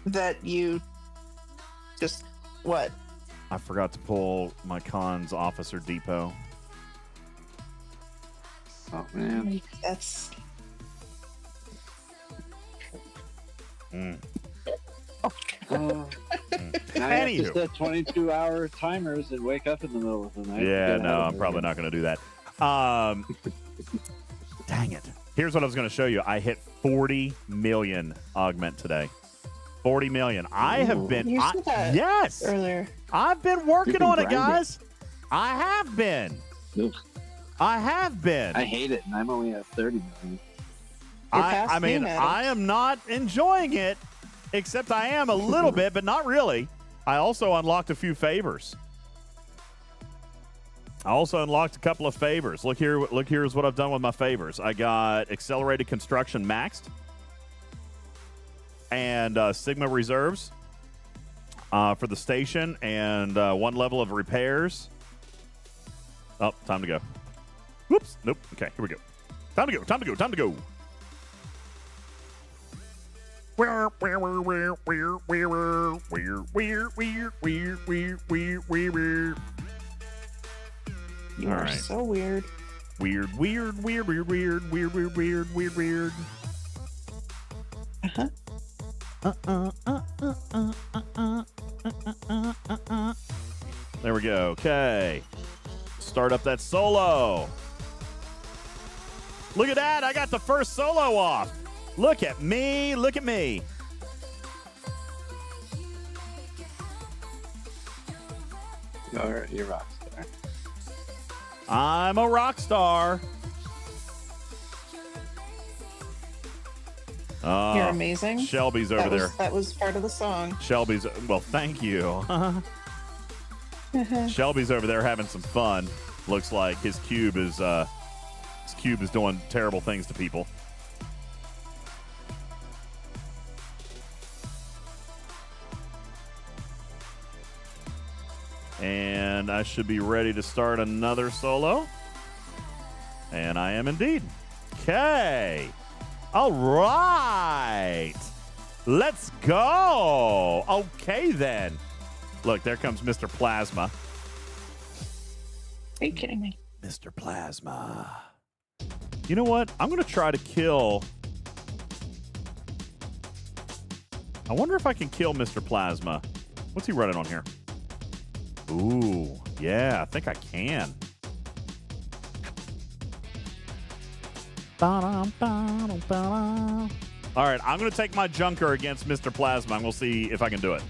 That you just, what? I forgot to pull my Cons Officer Depot. Oh, man. That's... I have Anywho. to set 22-hour timers and wake up in the middle of the night. Yeah, no, I'm probably not going to do that. Dang it. Here's what I was going to show you. I hit 40 million augment today. 40 million. I have been. You said that yes. earlier. I've been working been on it, grinding. guys. I have been. Ugh. I have been. I hate it, and I'm only at 30 million. I mean, I am not enjoying it, except I am a little bit, but not really. I also unlocked a few favors. I also unlocked a couple of favors. Look here. Look, here's what I've done with my favors. I got accelerated construction maxed and Sigma reserves for the station and 1 level of repairs. Oh, time to go. Whoops. Nope. Okay, here we go. Time to go. Time to go. Time to go. You are so weird. Weird. There we go. Okay. Start up that solo. Look at that. I got the first solo off. Look at me. Look at me. All right, you're a rock star. I'm a rock star. You're amazing. Shelby's over there. That was part of the song. Shelby's, well, thank you. Shelby's over there having some fun. Looks like his cube is doing terrible things to people. And I should be ready to start another solo. And I am indeed. Okay. All right. Let's go. Okay, then. Look, there comes Mr. Plasma. Are you kidding me? Mr. Plasma. You know what? I'm going to try to kill... I wonder if I can kill Mr. Plasma. What's he running on here? Ooh, yeah, I think I can. All right, I'm going to take my Junker against Mr. Plasma, and we'll see if I can do it.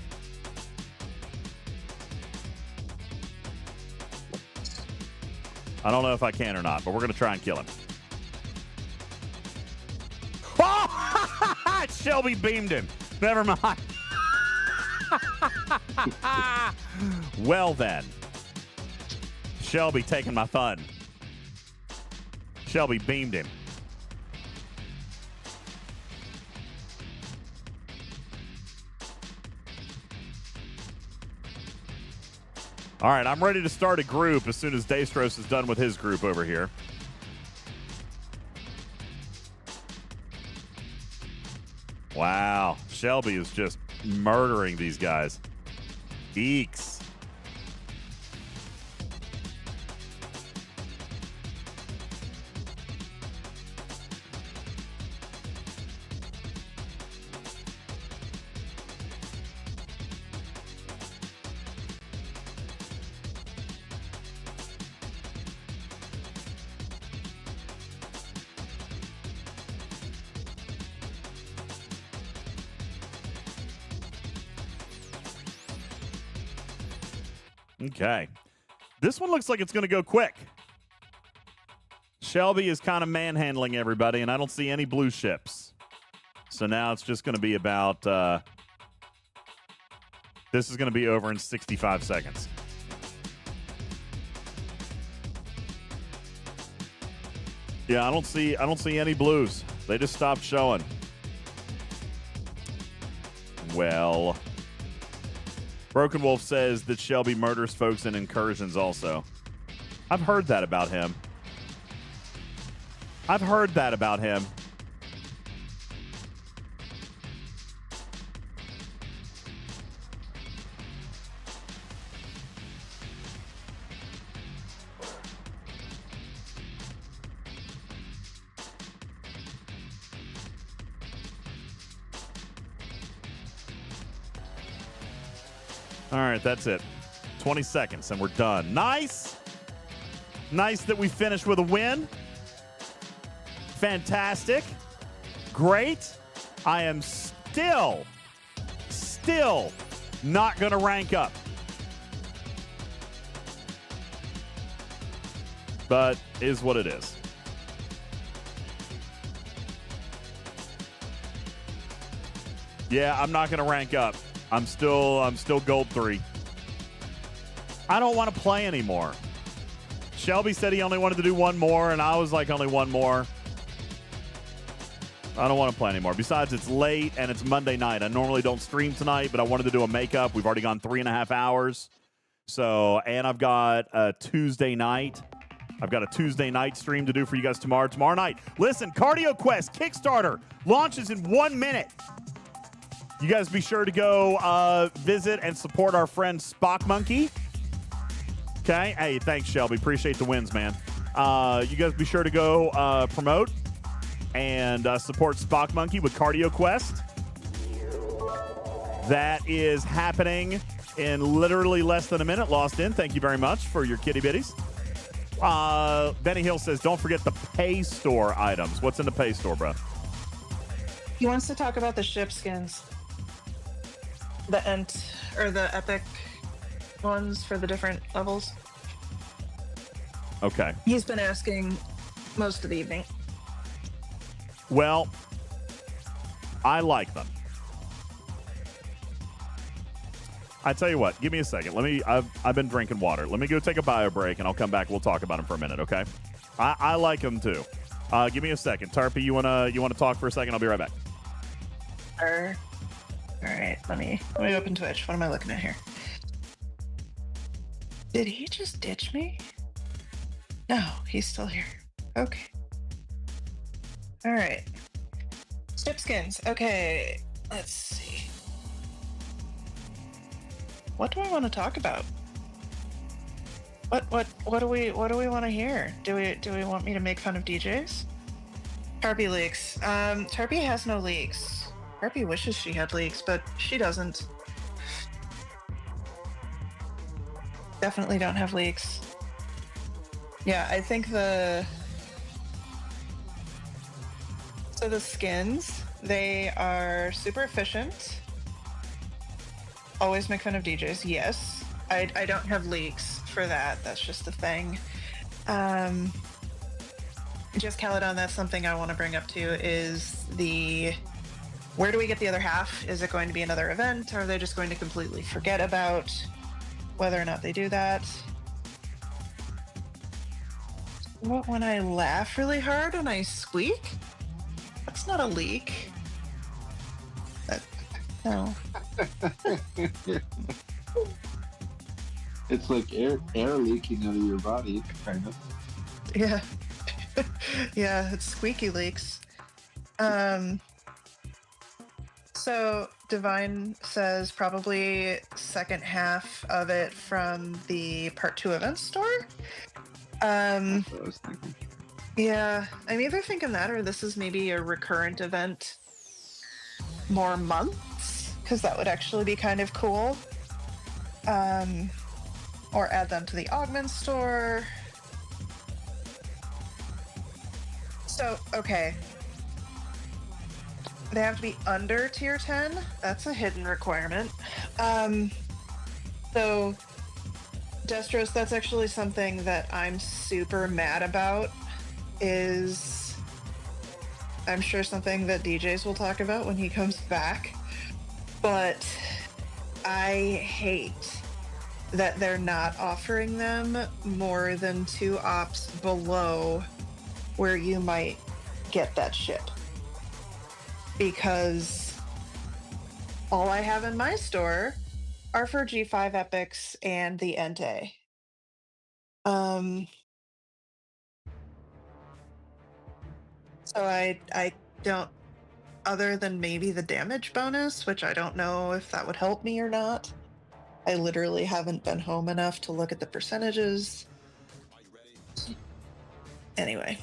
I don't know if I can or not, but we're going to try and kill him. Oh! Shelby beamed him. Never mind. Well, then. Shelby taking my fun. Shelby beamed him. All right, I'm ready to start a group as soon as Daystros is done with his group over here. Wow, Shelby is just murdering these guys. Eeks. Okay. This one looks like it's going to go quick. Shelby is kind of manhandling everybody, and I don't see any blue ships. So now it's just going to be about... this is going to be over in 65 seconds. Yeah, I don't see any blues. They just stopped showing. Well... Broken Wolf says that Shelby murders folks in incursions also. I've heard that about him. I've heard that about him. All right, that's it. 20 seconds, and we're done. Nice. Nice that we finished with a win. Fantastic. Great. I am still not going to rank up. But is what it is. Yeah, I'm not going to rank up. I'm still gold 3. I don't want to play anymore. Shelby said he only wanted to do one more, and I was like, only one more. I don't want to play anymore. Besides, it's late, and it's Monday night. I normally don't stream tonight, but I wanted to do a makeup. We've already gone 3.5 hours. So, and I've got a Tuesday night. I've got a Tuesday night stream to do for you guys tomorrow. Tomorrow night. Listen, Cardio Quest Kickstarter launches in 1 minute. You guys be sure to go visit and support our friend Spock Monkey. Okay. Hey, thanks, Shelby. Appreciate the wins, man. You guys be sure to go promote and support Spock Monkey with Cardio Quest. That is happening in literally less than a minute. Lost in. Thank you very much for your kitty bitties. Benny Hill says, don't forget the pay store items. What's in the pay store, bro? He wants to talk about the ship skins. The the epic ones for the different levels. Okay. He's been asking most of the evening. Well, I like them. I tell you what, give me a second. I've been drinking water. Let me go take a bio break, and I'll come back. We'll talk about them for a minute, okay? I like them too. Give me a second. Tarpy, you wanna talk for a second? I'll be right back. Sure. All right, let me open Twitch. What am I looking at here? Did he just ditch me? No, he's still here. Okay. All right. Ship skins. Okay, let's see. What do I want to talk about? What do we want to hear? Do we want me to make fun of DJs? Tarpy leaks. Tarpy has no leaks. Tarpy wishes she had leaks, but she doesn't. Definitely don't have leaks. Yeah, I think the skins, they are super efficient. Always make fun of DJs, yes. I don't have leaks for that. That's just the thing. Just Caledon, that's something I want to bring up too, is where do we get the other half? Is it going to be another event? Or are they just going to completely forget about whether or not they do that? What, when I laugh really hard when I squeak? That's not a leak. No. It's like air leaking out of your body, kind of. Yeah. Yeah, it's squeaky leaks. So Divine says probably second half of it from the part 2 event store. That's what I was thinking. Yeah, I'm either thinking that or this is maybe a recurrent event more months, because that would actually be kind of cool. Or add them to the augment store. So, okay. They have to be under tier 10. That's a hidden requirement. So, Destros, that's actually something that I'm super mad about, is I'm sure something that DJs will talk about when he comes back. But I hate that they're not offering them more than 2 ops below where you might get that ship. Because all I have in my store are for G5 epics and the Entei. So I don't, other than maybe the damage bonus, which I don't know if that would help me or not. I literally haven't been home enough to look at the percentages. Anyway.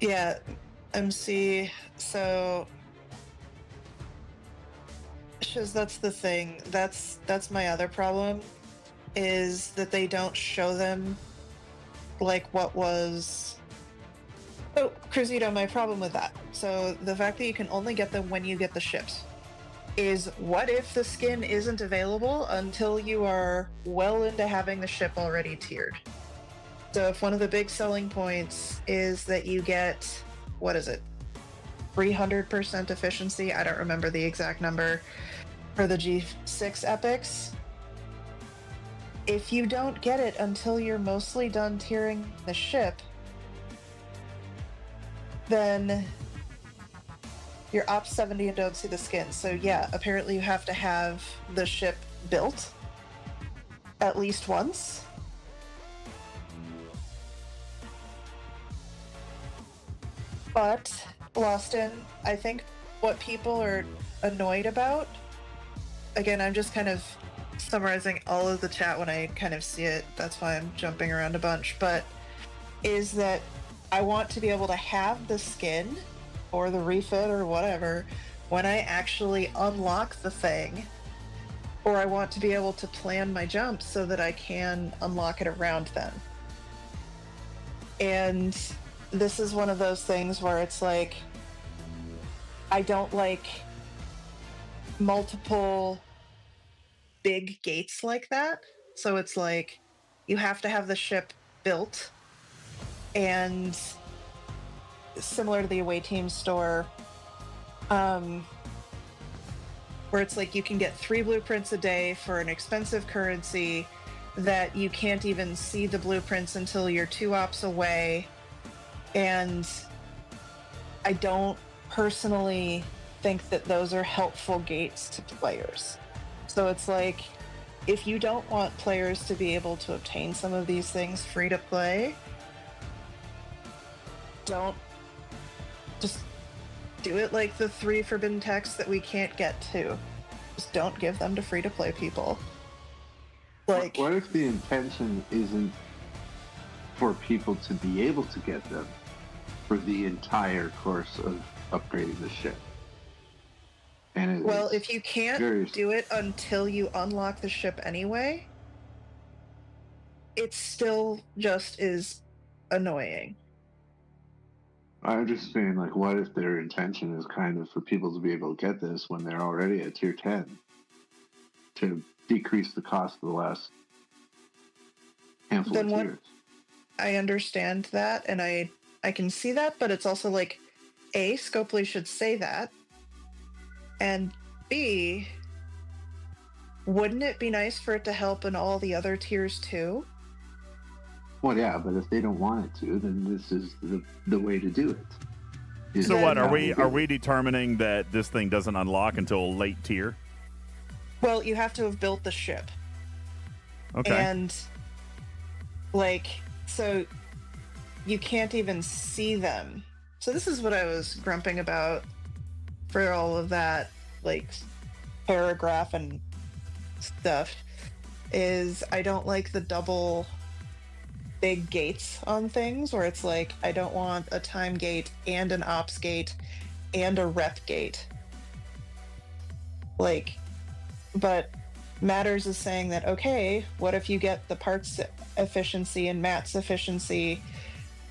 Yeah, MC, so Shiz, that's the thing. That's my other problem, is that they don't show them like what was. Oh, Cruzito, my problem with that. So the fact that you can only get them when you get the ships is, what if the skin isn't available until you are well into having the ship already tiered? So if one of the big selling points is that you get, what is it, 300% efficiency, I don't remember the exact number, for the G6 epics, if you don't get it until you're mostly done tiering the ship, then you're op 70 and don't see the skin. So yeah, apparently you have to have the ship built at least once. But Lost in, I think what people are annoyed about, again, I'm just kind of summarizing all of the chat when I kind of see it, that's why I'm jumping around a bunch, but is that I want to be able to have the skin or the refit or whatever when I actually unlock the thing, or I want to be able to plan my jumps so that I can unlock it around then. And this is one of those things where it's like, I don't like multiple big gates like that. So it's like, you have to have the ship built, and similar to the away team store, where it's like you can get 3 blueprints a day for an expensive currency that you can't even see the blueprints until you're 2 ops away. And I don't personally think that those are helpful gates to players. So it's like, if you don't want players to be able to obtain some of these things free to play, don't just do it like the 3 forbidden texts that we can't get to. Just don't give them to free to play people. Like, what if the intention isn't for people to be able to get them for the entire course of upgrading the ship? And well, if you can't do it until you unlock the ship anyway, it still just is annoying. I'm just saying, like, what if their intention is kind of for people to be able to get this when they're already at tier 10 to decrease the cost of the last handful of tiers? I understand that, and I can see that, but it's also like, A, Scopely should say that, and B, wouldn't it be nice for it to help in all the other tiers too? Well, yeah, but if they don't want it to, then this is the way to do it. So what, are we determining that this thing doesn't unlock until a late tier? Well, you have to have built the ship. Okay. And, like, so you can't even see them. So this is what I was grumping about for all of that, like, paragraph and stuff, is I don't like the double big gates on things where it's like, I don't want a time gate and an ops gate and a rep gate. Like, but Matters is saying that, okay, what if you get the parts efficiency and Matt's efficiency,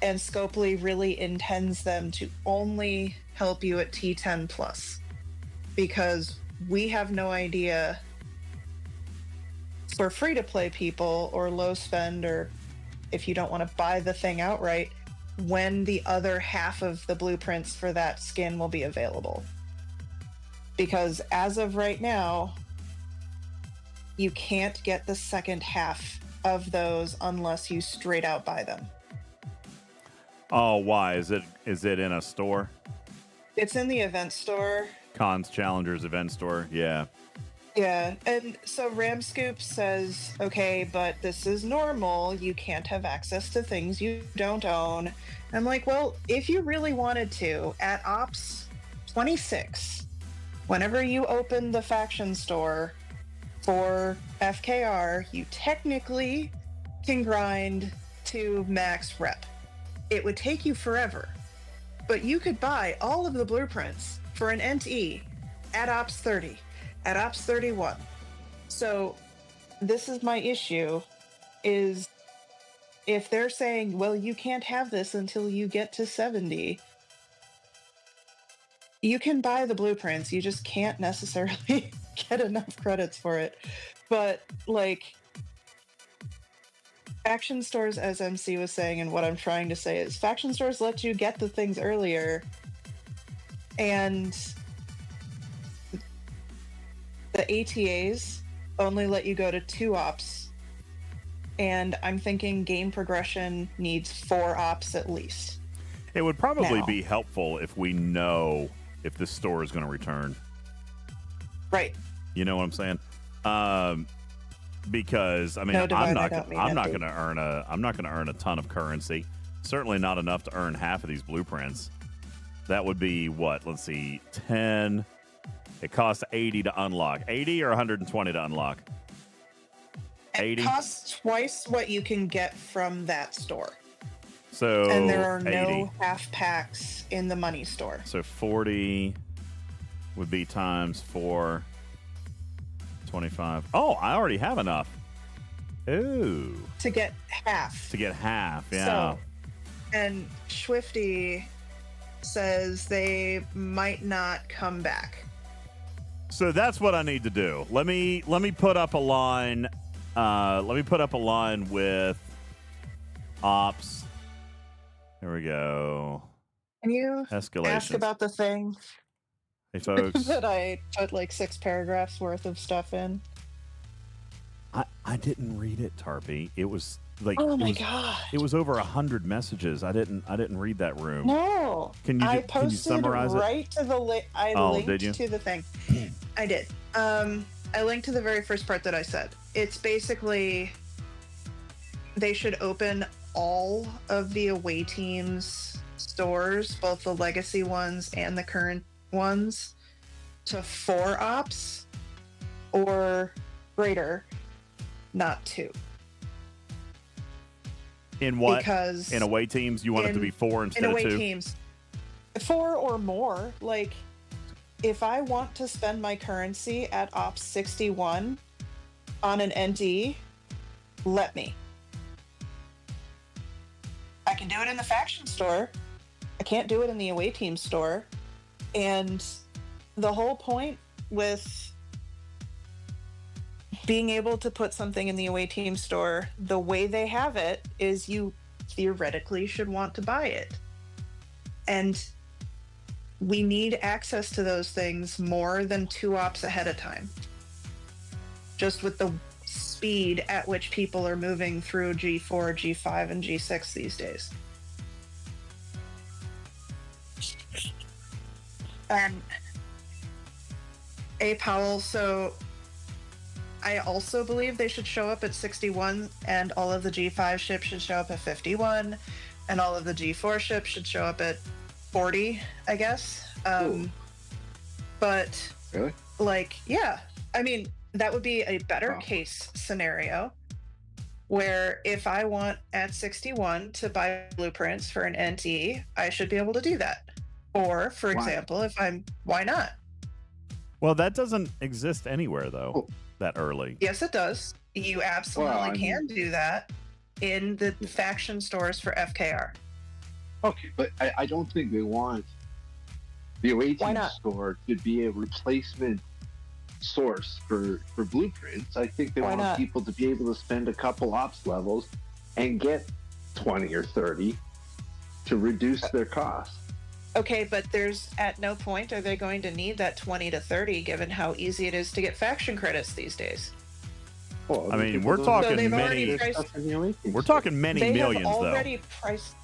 and Scopely really intends them to only help you at T10 plus? Because we have no idea for free-to-play people or low spend, or if you don't want to buy the thing outright, when the other half of the blueprints for that skin will be available. Because as of right now, you can't get the second half of those unless you straight out buy them. Oh, why? Is it in a store? It's in the event store. Cons Challengers event store, yeah. Yeah, and so Ramscoop says, okay, but this is normal. You can't have access to things you don't own. I'm like, well, if you really wanted to, at Ops 26, whenever you open the faction store for FKR, you technically can grind to max rep. It would take you forever. But you could buy all of the blueprints for an NTE at Ops 30, at Ops 31. So this is my issue, is if they're saying, well, you can't have this until you get to 70, you can buy the blueprints, you just can't necessarily get enough credits for it. But like, faction stores, as MC was saying, and what I'm trying to say is faction stores let you get the things earlier, and the ATAs only let you go to 2 ops, and I'm thinking game progression needs 4 ops at least. It would probably Now. be helpful if we know if this store is going to return. Right. You know what I'm saying? Because I mean, No, I'm Divine, not I don't mean I'm not that, going to earn a ton of currency. Certainly not enough to earn half of these blueprints. That would be what? Let's see, 10. It costs 80 to unlock. 80 or 120 to unlock. 80. It costs twice what you can get from that store. So And there are 80. no half packs in the money store. So 40 would be times 4. 25. Oh, I already have enough. Ooh. To get half. To get half, yeah. So, and Swifty says they might not come back. So that's what I need to do. Let me put up a line. Let me put up a line with ops. Here we go. Can you Escalations. ask about the thing Hey folks. that I put like 6 paragraphs worth of stuff in? I didn't read it, Tarpy. It was like Oh my god! It was over 100 messages. I didn't read that room. No, Can you I can you posted summarize it? right to the I Oh, did linked you? to the thing. I did. I linked to the very first part that I said. It's basically they should open all of the away teams' stores, both the legacy ones and the current ones, to 4 ops or greater, not 2. In what? Because in away teams, you want it to be 4 instead in away of 2? teams, 4 or more. Like, if I want to spend my currency at Ops 61 on an ND, let me. I can do it in the faction store. I can't do it in the away team store. And the whole point with being able to put something in the away team store the way they have it is you theoretically should want to buy it. And we need access to those things more than 2 ops ahead of time. Just with the speed at which people are moving through G4, G5, and G6 these days. A. Powell, so I also believe they should show up at 61, and all of the G5 ships should show up at 51, and all of the G4 ships should show up at 40, I guess. But, Really? like, yeah, I mean, that would be a better case scenario where if I want at 61 to buy blueprints for an NT, I should be able to do that. Or, for example, why not? Well, that doesn't exist anywhere though. That early. Yes, it does. You absolutely Well, I mean- can do that in the faction stores for FKR. Okay, but I don't think they want the away Why team not? store to be a replacement source for blueprints. I think they Why want not? people to be able to spend a couple ops levels and get 20 or 30 to reduce their costs. Okay, but there's at no point are they going to need that 20 to 30 given how easy it is to get faction credits these days. Well, I mean, people we're don't talking they've many. already their priced- stuff in the away team We're store. talking many They millions have though. already priced.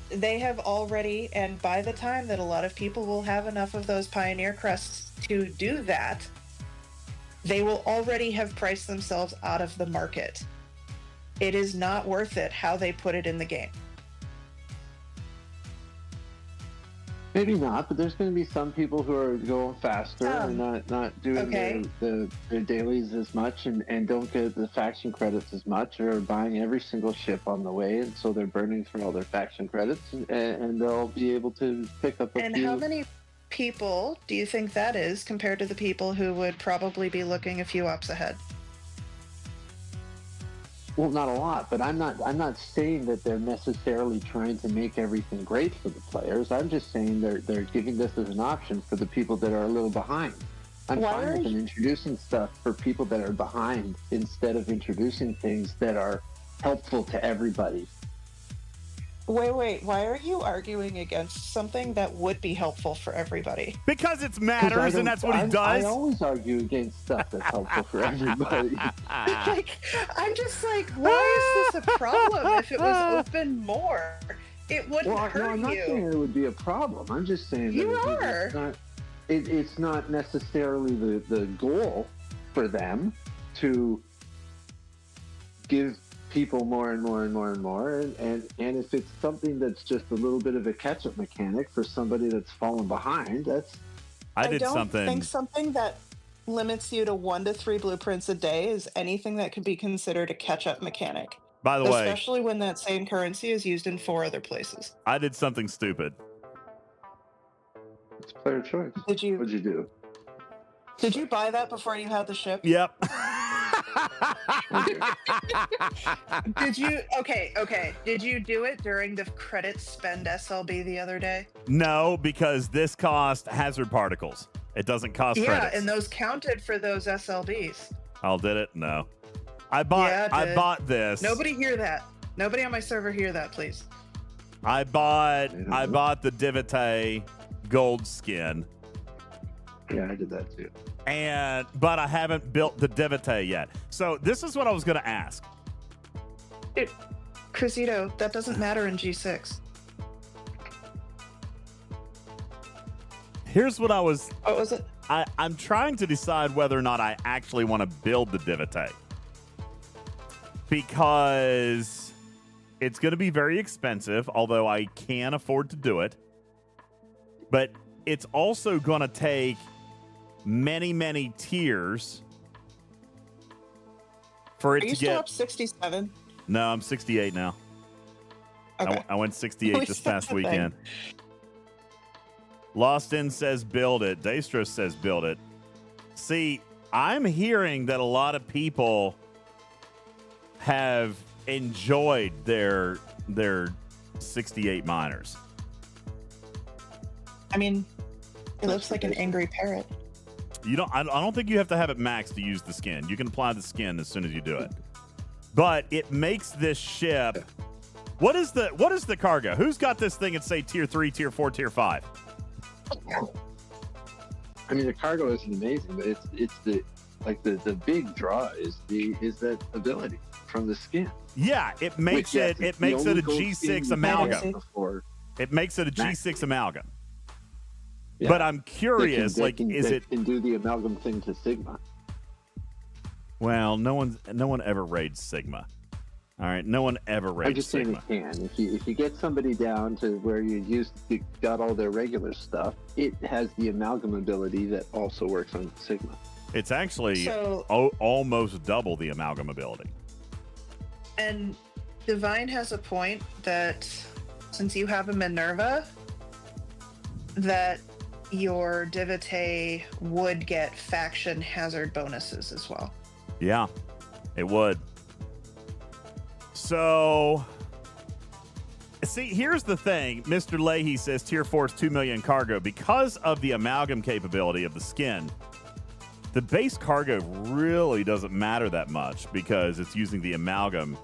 They have already, and by the time that a lot of people will have enough of those Pioneer crests to do that, they will already have priced themselves out of the market. It is not worth it how they put it in the game. Maybe not, but there's going to be some people who are going faster and not doing their dailies as much and don't get the faction credits as much, or buying every single ship on the way, and so they're burning through all their faction credits, and they'll be able to pick up a few. And how many people do you think that is compared to the people who would probably be looking a few ups ahead? Well, not a lot, but I'm not saying that they're necessarily trying to make everything great for the players. I'm just saying they're giving this as an option for the people that are a little behind. I'm fine with them introducing stuff for people that are behind instead of introducing things that are helpful to everybody. Wait. Why are you arguing against something that would be helpful for everybody? Because it's matters, and that's what he does. I always argue against stuff that's helpful for everybody. I'm just like, why is this a problem? If it was open more, it wouldn't hurt you. I'm not saying it would be a problem. I'm just saying it's not necessarily the goal for them to give people more and more and more and more, and if it's something that's just a little bit of a catch-up mechanic for somebody that's fallen behind, I don't think something that limits you to 1 to 3 blueprints a day is anything that could be considered a catch-up mechanic. By the way, especially when that same currency is used in 4 other places. I did something stupid. It's player choice. What'd you do? Did you buy that before you had the ship? Yep. Did you did you do it during the credits spend SLB the other day? No, because this cost hazard particles. It doesn't cost credits. Yeah, and those counted for those SLBs. Oh, did it? No. I bought this. Nobody hear that. Nobody on my server hear that, please. I bought the Divite gold skin. Yeah, I did that too. But I haven't built the Divite yet. So this is what I was going to ask. Cruzedo, that doesn't matter in G6. Here's what I was... What was it? I'm trying to decide whether or not I actually want to build the Divite. Because it's going to be very expensive, although I can afford to do it. But it's also going to take many tiers for it to get... Are you still up 67? No, I'm 68 now. Okay. I went 68 this past weekend. Lost In says build it. Daystros says build it. See, I'm hearing that a lot of people have enjoyed their 68 miners. I mean, it looks like an angry parrot. I don't think you have to have it maxed to use the skin. You can apply the skin as soon as you do it. But it makes this ship... What is the cargo? Who's got this thing at, say, tier 3, tier 4, tier 5? I mean, the cargo isn't amazing, but it's the big draw is that ability from the skin. Yeah, it makes it a G6 amalgam. It makes it a G6 amalgam. Yeah. But I'm curious, they can do the amalgam thing to Sigma? Well, no one ever raids Sigma. All right, no one ever raids Sigma. I'm just saying it can. If you get somebody down to where you got all their regular stuff, it has the amalgam ability that also works on Sigma. It's actually almost double the amalgam ability. And Divine has a point that since you have a Minerva, that your Divite would get faction hazard bonuses as well. Yeah, it would. So, see, here's the thing. Mr. Leahy says Tier 4 is 2 million cargo. Because of the amalgam capability of the skin, the base cargo really doesn't matter that much because it's using the amalgam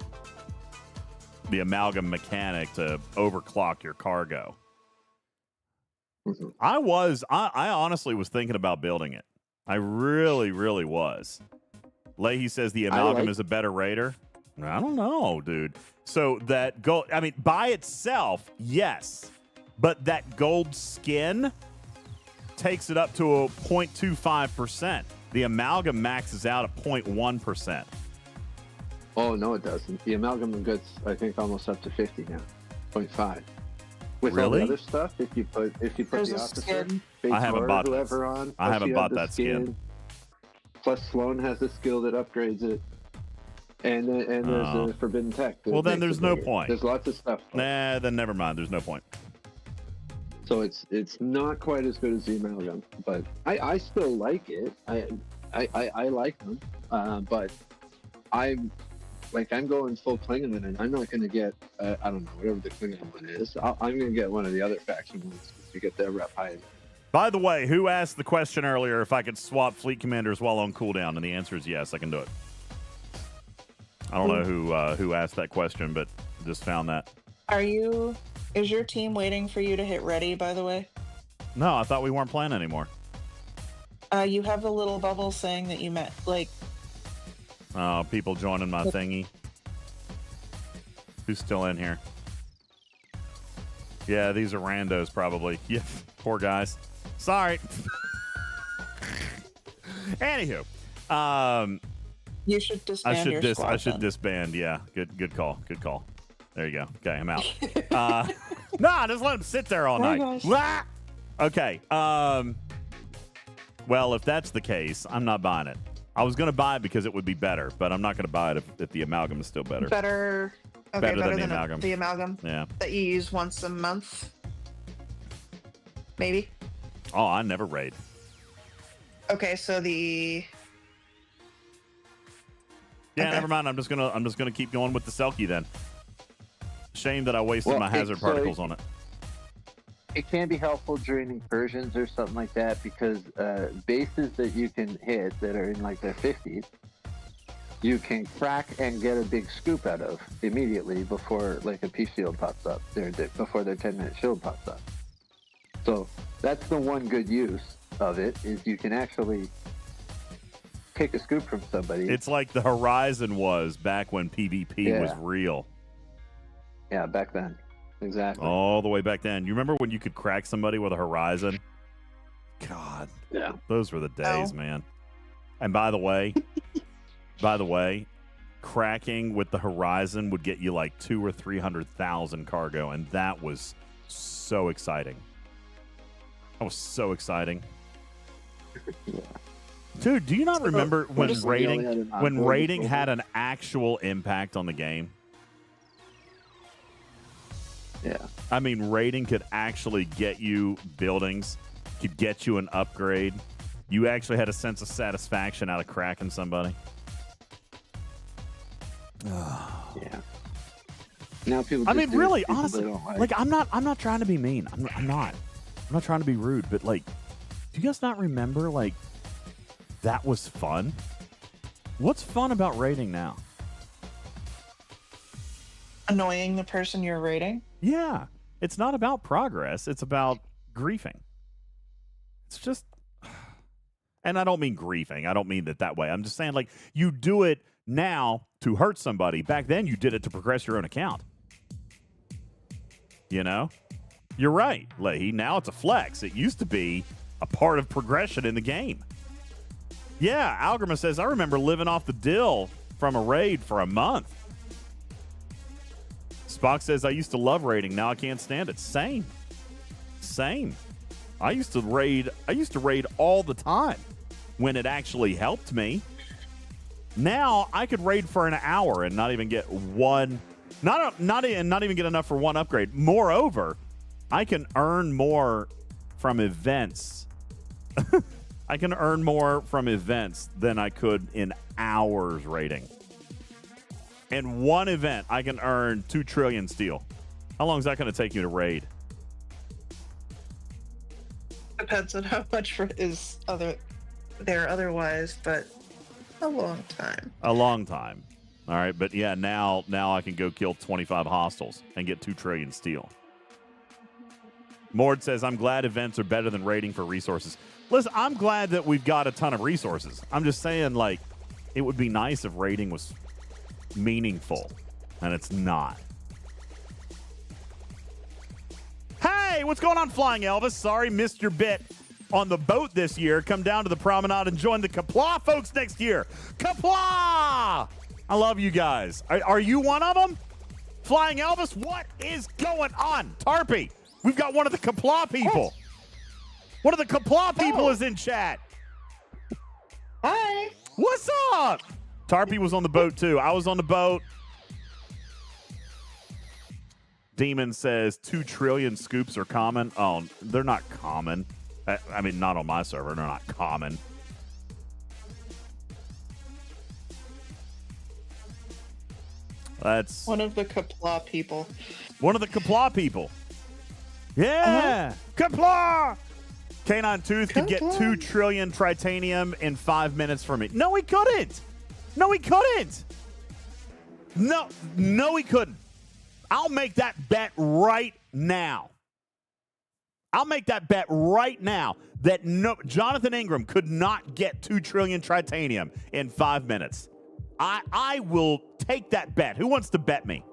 mechanic to overclock your cargo. Mm-hmm. I honestly was thinking about building it. I really, really was. Leahy says the amalgam is a better raider. I don't know, dude. So that gold, I mean, by itself, yes. But that gold skin takes it up to a 0.25%. The amalgam maxes out at 0.1%. Oh, no, it doesn't. The amalgam gets, I think, almost up to 50 now. 0.5. with all Really? the other stuff, if you put There's the a officer, skin. I haven't Bator, bought whoever that. on. I plus haven't you bought have the that skin. Plus Sloan has a skill that upgrades it. And there's Oh. a forbidden tech. that Well, then makes there's it no bigger. point. There's lots of stuff. Nah, then never mind. There's no point. So it's not quite as good as the amalgam, but I still like it. I like them, but I'm going full Klingon, and I'm not going to get I don't know, whatever the Klingon one is. I'm going to get one of the other faction ones to get their rep high. By the way, who asked the question earlier if I could swap fleet commanders while on cooldown? And the answer is yes, I can do it. I don't know who asked that question, but just found that. Is your team waiting for you to hit ready, by the way? No, I thought we weren't playing anymore. You have a little bubble saying that you met, like... Oh, people joining my thingy. Who's still in here? Yeah, these are randos probably. Yeah, poor guys. Sorry. Anywho, You should disband your squad. I should then. disband. Yeah, good call. Good call. There you go. Okay, I'm out. Nah, just let them sit there all Bye, night. guys. Wah! Okay. Well, if that's the case, I'm not buying it. I was going to buy it because it would be better, but I'm not going to buy it if the amalgam is still better. Better Better than the than amalgam. the amalgam Yeah. that you use once a month. Maybe. Oh, I never raid. Okay, so the... Yeah, Okay. never mind. I'm just gonna keep going with the Selkie then. Shame that I wasted Well, my hazard it's, particles on it. It can be helpful during incursions or something like that because bases that you can hit that are in like their 50s, you can crack and get a big scoop out of immediately before like a peace shield pops up, before their 10-minute shield pops up. So that's the one good use of it, is you can actually take a scoop from somebody. It's like the Horizon was back when PvP was real. Yeah, back then. Exactly. All the way back then. You remember when you could crack somebody with a Horizon? God. Yeah. Those were the days, man. And by the way, cracking with the Horizon would get you like 200,000 or 300,000 cargo, and that was so exciting. That was so exciting. Yeah. Dude, do you not remember when just raiding yelling at an when onboard raiding program. had an actual impact on the game? Yeah. I mean, raiding could actually get you buildings, could get you an upgrade. You actually had a sense of satisfaction out of cracking somebody. Yeah. Now people. I just mean, do it really, to people honestly, they don't like I'm not trying to be mean. I'm not trying to be rude, but like, do you guys not remember like that was fun? What's fun about raiding now? Annoying the person you're raiding? Yeah, it's not about progress. It's about griefing. It's just, and I don't mean griefing. I don't mean that way. I'm just saying, like, you do it now to hurt somebody. Back then, you did it to progress your own account. You know? You're right, Leahy. Now it's a flex. It used to be a part of progression in the game. Yeah, Algrima says, I remember living off the dill from a raid for a month. Spock says, I used to love raiding. Now I can't stand it. Same. I used to raid all the time when it actually helped me. Now I could raid for an hour and not even get one, not even get enough for one upgrade. Moreover, I can earn more from events. I can earn more from events than I could in hours raiding. In one event, I can earn 2 trillion steel. How long is that going to take you to raid? Depends on how much is there otherwise, but a long time. A long time. All right, but yeah, now I can go kill 25 hostiles and get 2 trillion steel. Mord says, I'm glad events are better than raiding for resources. Listen, I'm glad that we've got a ton of resources. I'm just saying, like, it would be nice if raiding was meaningful, and it's not. Hey, what's going on, Flying Elvis? Sorry, missed your bit on the boat this year. Come down to the promenade and join the Kapla folks next year. Kapla! I love you guys. Are you one of them? Flying Elvis, what is going on? Tarpy, We've got one of the Kapla people. One of the Kapla people Oh. is in chat. Hi. What's up? Tarpy was on the boat, too. I was on the boat. Demon says 2 trillion scoops are common. Oh, they're not common. I mean, not on my server. They're not common. That's One of the Kapla people. one of the Kapla people. Yeah. Kapla! Canine Tooth could get 2 trillion tritanium in 5 minutes from me. No, he couldn't. No, he couldn't. No, he couldn't. I'll make that bet right now. I'll make that bet right now that Jonathan Ingram could not get 2 trillion tritanium in 5 minutes. I will take that bet. Who wants to bet me?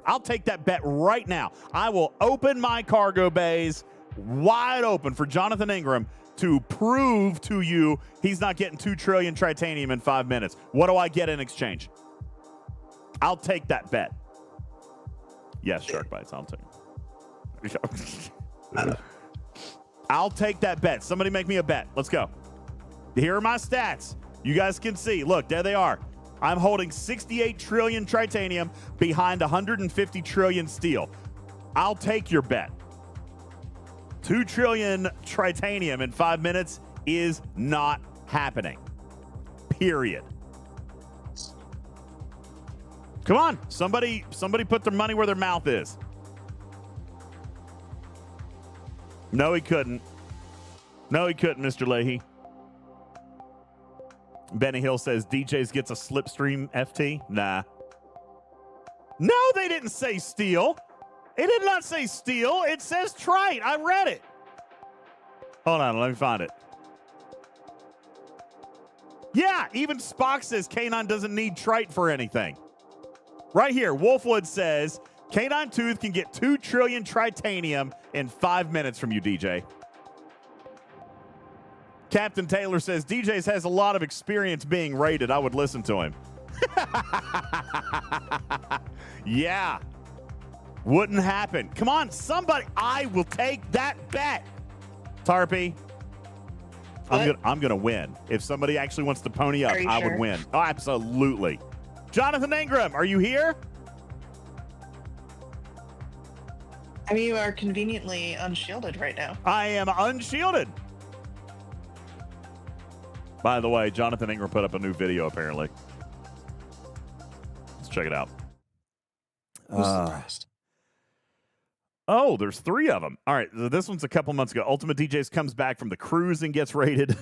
I'll take that bet right now. I will open my cargo bays wide open for Jonathan Ingram to prove to you he's not getting 2 trillion tritanium in 5 minutes. What do I get in exchange? I'll take that bet. Yes, Shark Bites. I'll take it. I'll take that bet. Somebody make me a bet. Let's go. Here are my stats. You guys can see. Look, there they are. I'm holding 68 trillion tritanium behind 150 trillion steel. I'll take your bet. 2 trillion tritanium in 5 minutes is not happening. Period. Come on. Somebody put their money where their mouth is. No, he couldn't. No, he couldn't, Mr. Leahy. Benny Hill says DJz gets a slipstream FT. Nah. No, they didn't say steel. It did not say steel. It says trite. I read it. Hold on. Let me find it. Yeah, even Spock says Canine doesn't need trite for anything. Right here, Wolfwood says Canine Tooth can get 2 trillion tritanium in 5 minutes from you, DJ. Captain Taylor says DJz has a lot of experience being raided. I would listen to him. Yeah. Wouldn't happen. Come on, somebody. I will take that bet. Tarpy. I'm gonna win. If somebody actually wants to pony up, I would win. Oh, absolutely. Jonathan Ingram, are you here? I mean, you are conveniently unshielded right now. I am unshielded. By the way, Jonathan Ingram put up a new video, apparently. Let's check it out. Oh, there's 3 of them. All right, so this one's a couple months ago. UltimatDJz comes back from the cruise and gets raided.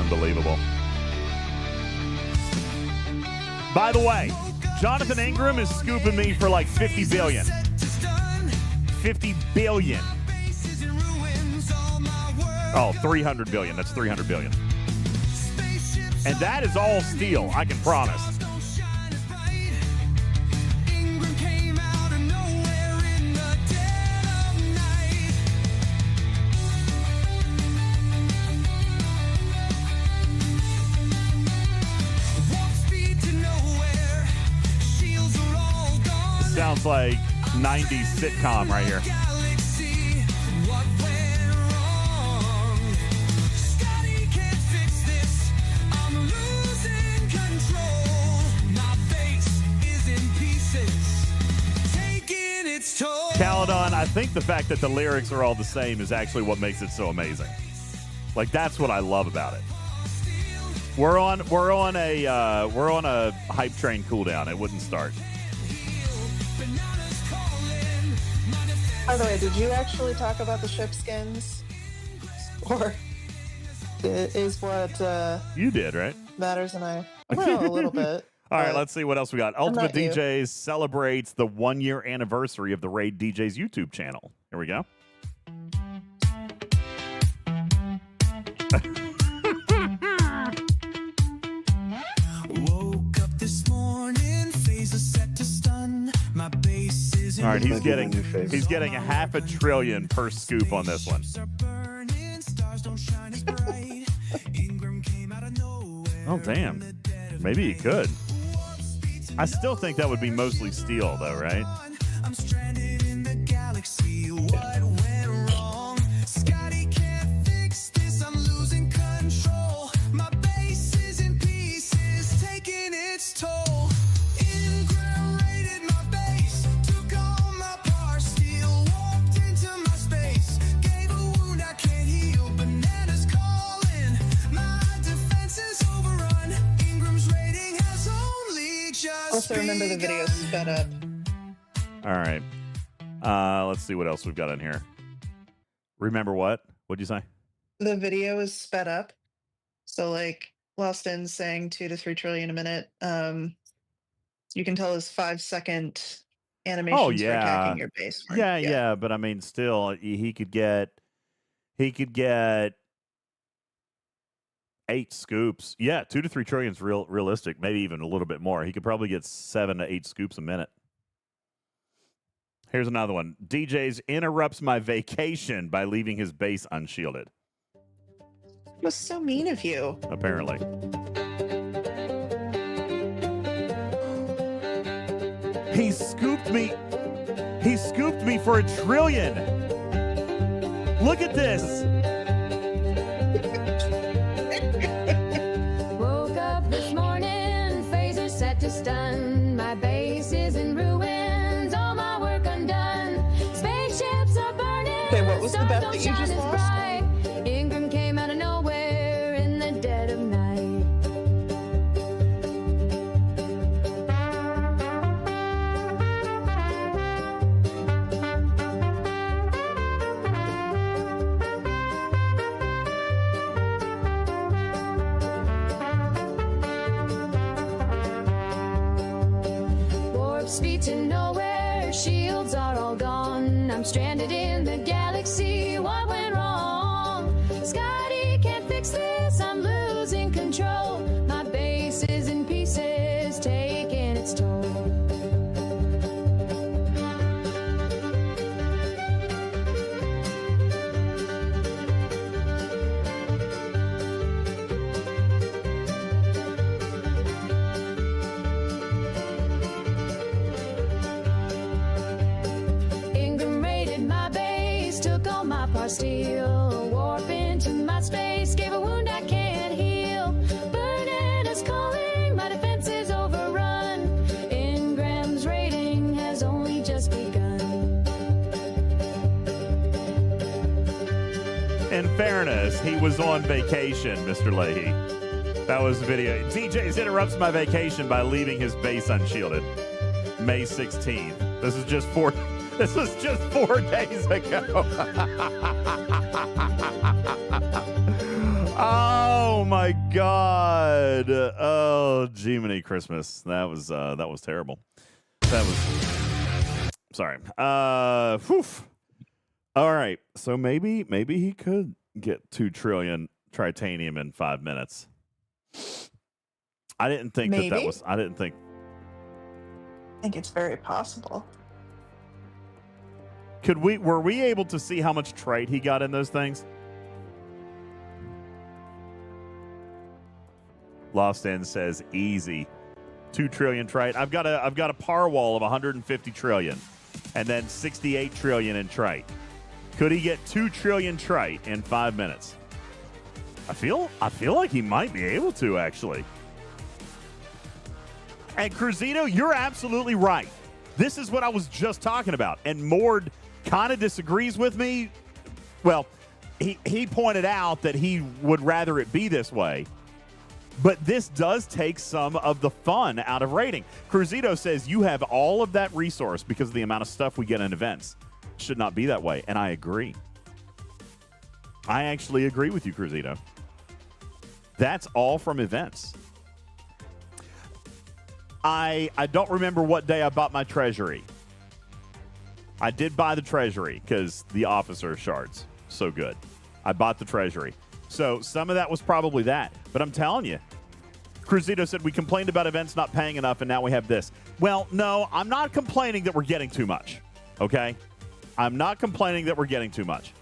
Unbelievable. By the way, Jonathan Ingram is scooping me for like 50 billion. 50 billion. Oh, 300 billion. That's 300 billion. And that is all steel, I can promise. Sounds like 90s sitcom right here. Caledon, I think the fact that the lyrics are all the same is actually what makes it so amazing. Like, that's what I love about it. We're on a hype train cooldown. It wouldn't start. By the way, did you actually talk about the ship skins? Or is what you did, right? matters and I well, a little bit. All right, let's see what else we got. UltimatDJz celebrates the 1-year anniversary of the Raid DJz YouTube channel. Here we go. Woke up this morning, phaser set to stun. My base is all right, he's getting a $500 billion per scoop on this one. Oh, damn. Maybe he could. I still think that would be mostly steel, though, right? I'm stranded in the galaxy. What went wrong? Scotty can't fix this. I'm losing control. My base is in pieces, taking its toll. Ingram raided my base, took all my parts, steel walked into my space, gave a wound I can't heal. Bananas calling, my defense is overrun. Ingram's rating has only just Also, remember the video sped up. All right. Let's see what else we've got in here. Remember what? What'd you say? The video is sped up. So, like, Lost in saying 2 to 3 trillion a minute. You can tell his 5-second animations Oh, for yeah. attacking your base. Yeah. But I mean, still, he could get 8 scoops. Yeah, 2 to 3 trillion is realistic. Maybe even a little bit more. He could probably get 7 to 8 scoops a minute. Here's another one. DJz interrupts my vacation by leaving his base unshielded. It was so mean of you. Apparently. He scooped me. He scooped me for 1 trillion. Look at this. Woke up this morning, phaser set to stun. My base is in ruins, all my work undone. Spaceships are burning. Okay, what was the stars bet don't that you shine just as lost? bright. Ingram came out of nowhere in the dead of night. Warp speed to nowhere, shields are all gone. I'm stranded in the galaxy, what went wrong? Scotty can't fix this, I'm losing control. My base is in pieces, taking its toll. Ingram raided my base, took all my parts, steel. Warp into my space, gave a wound I can't heal. Burning is calling, my defense is overrun. Ingram's rating has only just begun. In fairness, he was on vacation, Mr. Leahy. That was the video. DJz interrupts my vacation by leaving his base unshielded. May 16th. This is just 4 days ago. Oh my God. Oh, Jiminy Christmas. That was terrible. That was sorry. Whew. All right. So maybe he could get 2 trillion titanium in 5 minutes. I didn't think that Maybe. was I didn't think I think it's very possible. were we able to see how much trite he got in those things? Lost End says easy. 2 trillion trite. I've got a par wall of 150 trillion and then 68 trillion in trite. Could he get 2 trillion trite in 5 minutes? I feel like he might be able to, actually. And Cruzito, you're absolutely right. This is what I was just talking about. And Mord kind of disagrees with me. Well, he pointed out that he would rather it be this way. But this does take some of the fun out of raiding. Cruzito says you have all of that resource because of the amount of stuff we get in events. Should not be that way. And I agree. I actually agree with you, Cruzito. That's all from events. I don't remember what day I bought my treasury. I did buy the treasury because the officer shards. So good. I bought the treasury. So some of that was probably that. But I'm telling you, Cruzito said we complained about events not paying enough and now we have this. Well, no, I'm not complaining that we're getting too much. Okay? I'm not complaining that we're getting too much.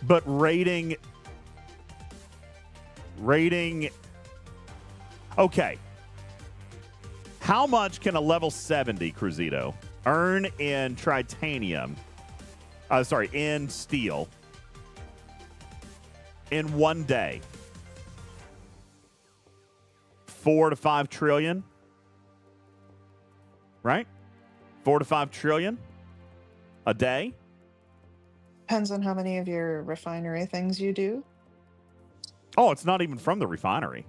But rating Okay. How much can a level 70 Cruzito earn in titanium? In steel in one day? 4 to 5 trillion, right? 4 to 5 trillion a day. Depends on how many of your refinery things you do. Oh, it's not even from the refinery.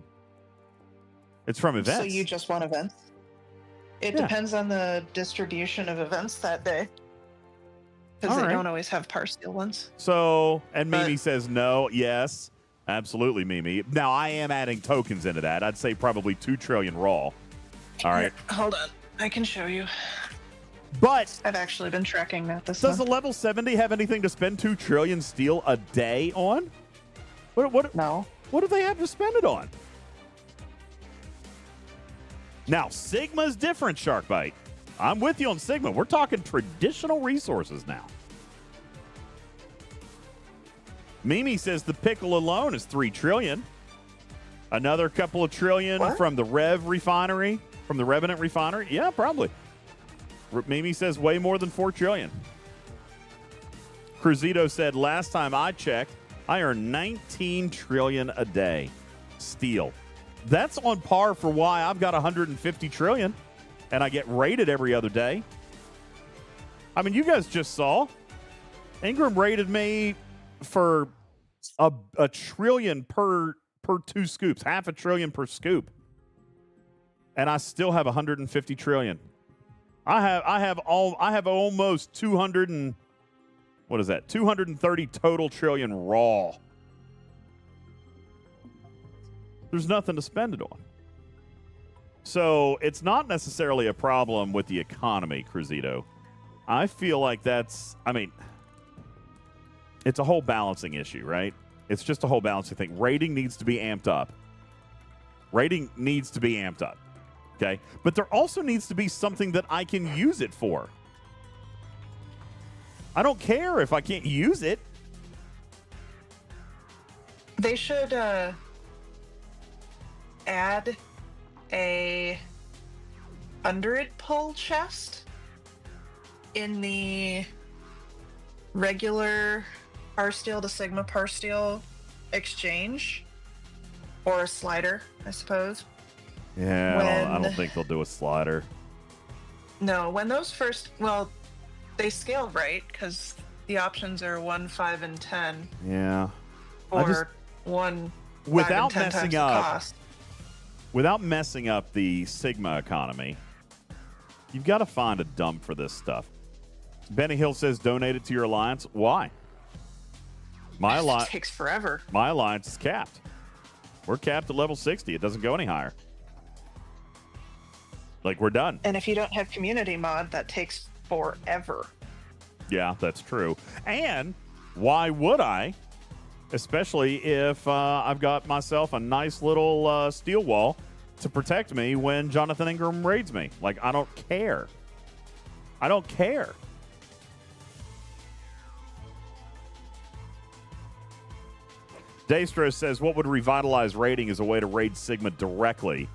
It's from events. So you just want events? It depends on the distribution of events that day. Because they don't always have par steel ones. So, and Mimi says no. Yes, absolutely, Mimi. Now, I am adding tokens into that. I'd say probably 2 trillion raw. All right. Hold on. I can show you. But I've actually been tracking that this does month. a level 70 have anything to spend 2 trillion steel a day on? What? No. What do they have to spend it on? Now, Sigma's different, Sharkbite. I'm with you on Sigma. We're talking traditional resources now. Mimi says the pickle alone is 3 trillion. Another couple of trillion from the Rev refinery, from the Revenant refinery. Yeah, probably. Mimi says way more than 4 trillion. Cruzito said last time I checked, I earn 19 trillion a day. Steel. That's on par for why I've got 150 trillion and I get rated every other day. I mean, you guys just saw Ingram rated me for a trillion per 2 scoops, half a trillion per scoop. And I still have 150 trillion. I have almost 200 and what is that? 230 total trillion raw. There's nothing to spend it on. So it's not necessarily a problem with the economy, Cruzito. I feel like it's a whole balancing issue, right? It's just a whole balancing thing. Rating needs to be amped up. Okay? But there also needs to be something that I can use it for. I don't care if I can't use it. They should add a underit pull chest in the regular par steel to Sigma par steel exchange, or a slider, I suppose. Yeah, I don't think they'll do a slider. No, when those first, they scale right because the options are 1, 5, and 10. Yeah. Or 1, 5, without and 10 messing times up, the cost. Without messing up the Sigma economy, you've got to find a dump for this stuff. Benny Hill says donate it to your alliance. Why? My alliance takes forever. My alliance is capped. We're capped at level 60. It doesn't go any higher. Like, we're done. And if you don't have community mod, that takes forever. Yeah, that's true. And why would I? Especially if I've got myself a nice little steel wall to protect me when Jonathan Ingram raids me. Like, I don't care. I don't care. Daystro says, what would revitalize raiding as a way to raid Sigma directly,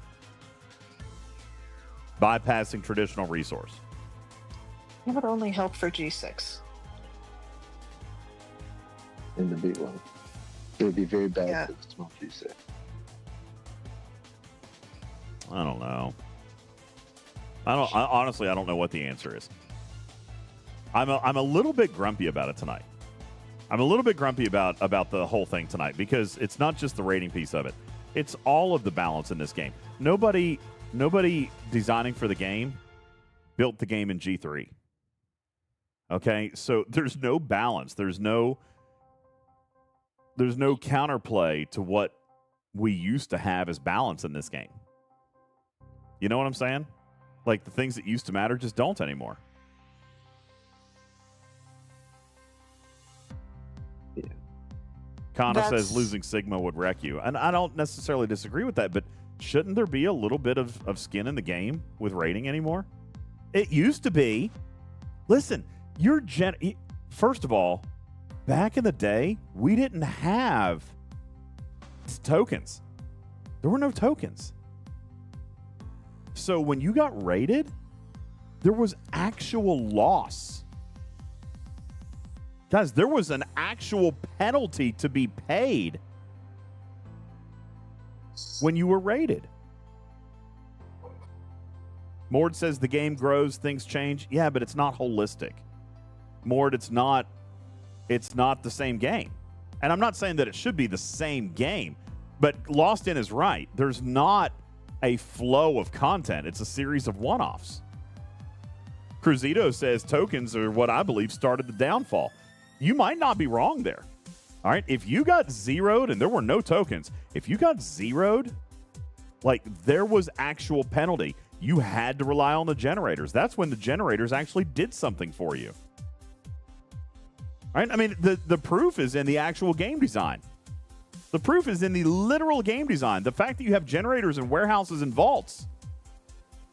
bypassing traditional resource? It would only help for G6. In the big one. It would be very bad for the small G6. I don't know. Honestly, I don't know what the answer is. I'm a little bit grumpy about it tonight. I'm a little bit grumpy about the whole thing tonight because it's not just the rating piece of it. It's all of the balance in this game. Nobody designing for the game built the game in G3. Okay? So there's no balance. There's no counterplay to what we used to have as balance in this game. You know what I'm saying? Like, the things that used to matter just don't anymore. Yeah. Kana says losing Sigma would wreck you. And I don't necessarily disagree with that, but shouldn't there be a little bit of skin in the game with rating anymore? It used to be. Listen, first of all, back in the day, we didn't have tokens. There were no tokens. So when you got raided, there was actual loss. Guys, there was an actual penalty to be paid when you were raided. Mord says the game grows, things change. Yeah, but it's not holistic. Mord, it's not the same game. And I'm not saying that it should be the same game, but Lost In is right. There's not a flow of content. It's a series of one-offs. Cruzito says tokens are what I believe started the downfall. You might not be wrong there. All right, if you got zeroed and there were no tokens, if you got zeroed, like there was actual penalty. You had to rely on the generators. That's when the generators actually did something for you. All right? I mean, the proof is in the actual game design. The proof is in the literal game design. The fact that you have generators in warehouses and vaults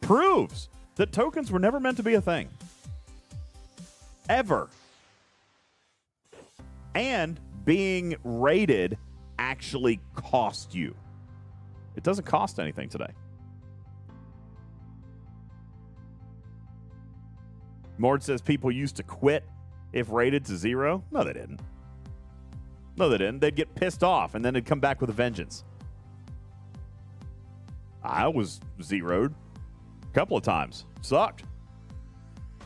proves that tokens were never meant to be a thing. Ever. And being raided actually cost you. It doesn't cost anything today. Mord says people used to quit if rated to 0. No, they didn't. No, they didn't. They'd get pissed off, and then they'd come back with a vengeance. I was zeroed a couple of times. Sucked.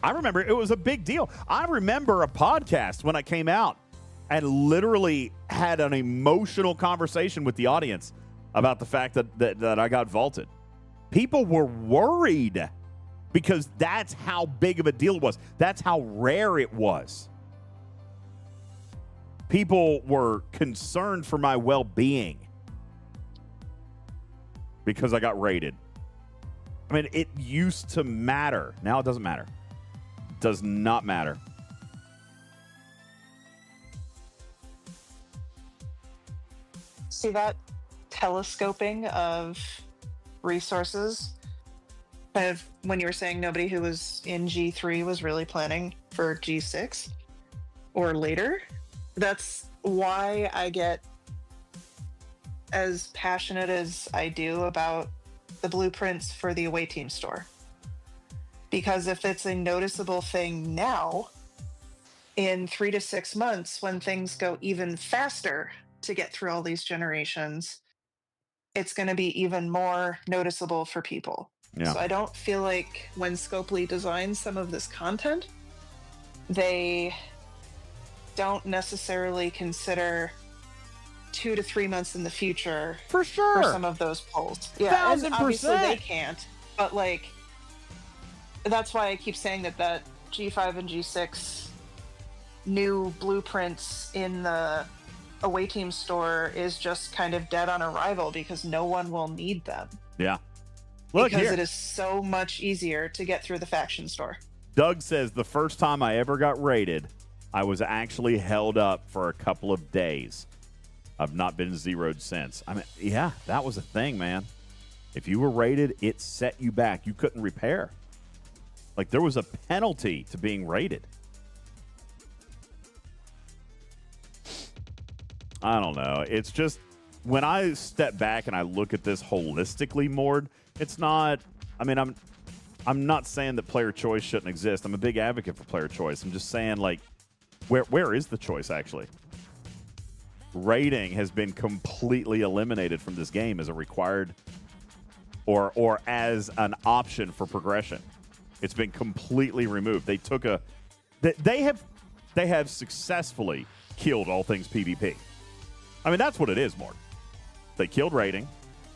I remember it was a big deal. I remember a podcast when I came out and literally had an emotional conversation with the audience about the fact that I got vaulted. People were worried because that's how big of a deal it was. That's how rare it was. People were concerned for my well-being because I got raided. I mean, it used to matter. Now it doesn't matter. It does not matter. See that telescoping of resources? Kind of when you were saying nobody who was in G3 was really planning for G6 or later. That's why I get as passionate as I do about the blueprints for the away team store. Because if it's a noticeable thing now, in 3 to 6 months, when things go even faster to get through all these generations, it's going to be even more noticeable for people. Yeah. So I don't feel like when Scopely designs some of this content, they don't necessarily consider 2 to 3 months in the future for sure for some of those polls. Yeah, and obviously 1000%. they can't. But like, that's why I keep saying that G5 and G6 new blueprints in the away team store is just kind of dead on arrival because no one will need them. Yeah. Look because here. it is so much easier to get through the faction store. Doug says the first time I ever got raided, I was actually held up for a couple of days. I've not been zeroed since. I mean, yeah, that was a thing, man. If you were raided, it set you back. You couldn't repair. Like, there was a penalty to being raided. I don't know. It's just, when I step back and I look at this holistically, Mord, it's not, I mean, I'm not saying that player choice shouldn't exist. I'm a big advocate for player choice. I'm just saying, like, where is the choice, actually? Raiding has been completely eliminated from this game as a required or as an option for progression. It's been completely removed. They took they have successfully killed all things PvP. I mean, that's what it is, Mort. They killed raiding,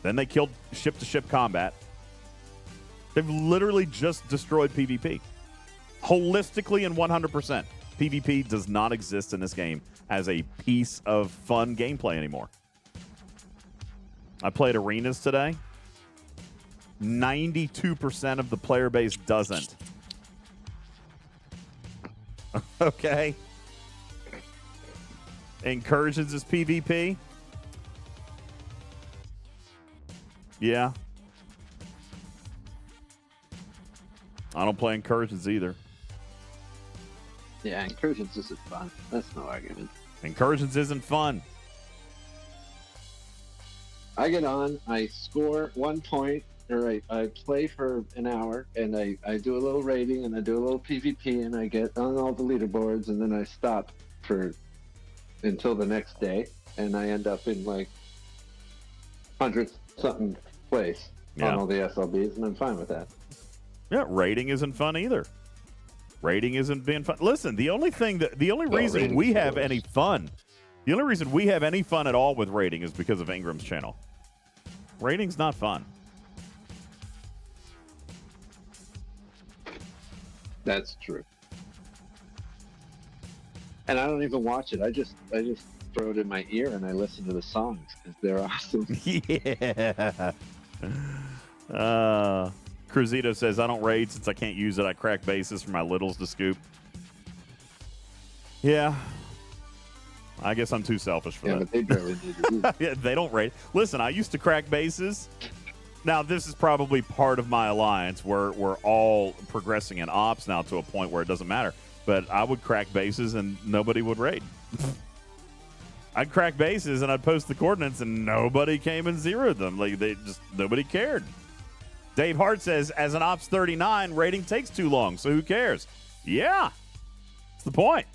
then they killed ship-to-ship combat. They've literally just destroyed PvP. Holistically and 100%. PvP does not exist in this game as a piece of fun gameplay anymore. I played arenas today. 92% of the player base doesn't. Okay. Incursions is PvP. Yeah. I don't play incursions either. Yeah, incursions isn't fun. That's no argument. Incursions isn't fun. I get on, I score 1 point, All right, I play for an hour, and I do a little rating, and I do a little PvP, and I get on all the leaderboards, and then I stop for until the next day, and I end up in like 100-something place on all the SLBs, and I'm fine with that. Yeah, rating isn't fun either. Rating isn't being fun. Listen, the only reason we have any fun, the only reason we have any fun at all with rating is because of Ingram's channel. Rating's not fun. That's true. And I don't even watch it. I just throw it in my ear and I listen to the songs because they're awesome. Yeah. Cruzito says, I don't raid since I can't use it. I crack bases for my littles to scoop. Yeah. I guess I'm too selfish for that. But they barely need to use it. Yeah, they don't raid. Listen, I used to crack bases. Now, this is probably part of my alliance where we're all progressing in ops now to a point where it doesn't matter. But I would crack bases and nobody would raid. I'd crack bases and I'd post the coordinates and nobody came and zeroed them. Like, nobody cared. Dave Hart says, as an Ops 39, rating takes too long, so who cares? Yeah. That's the point.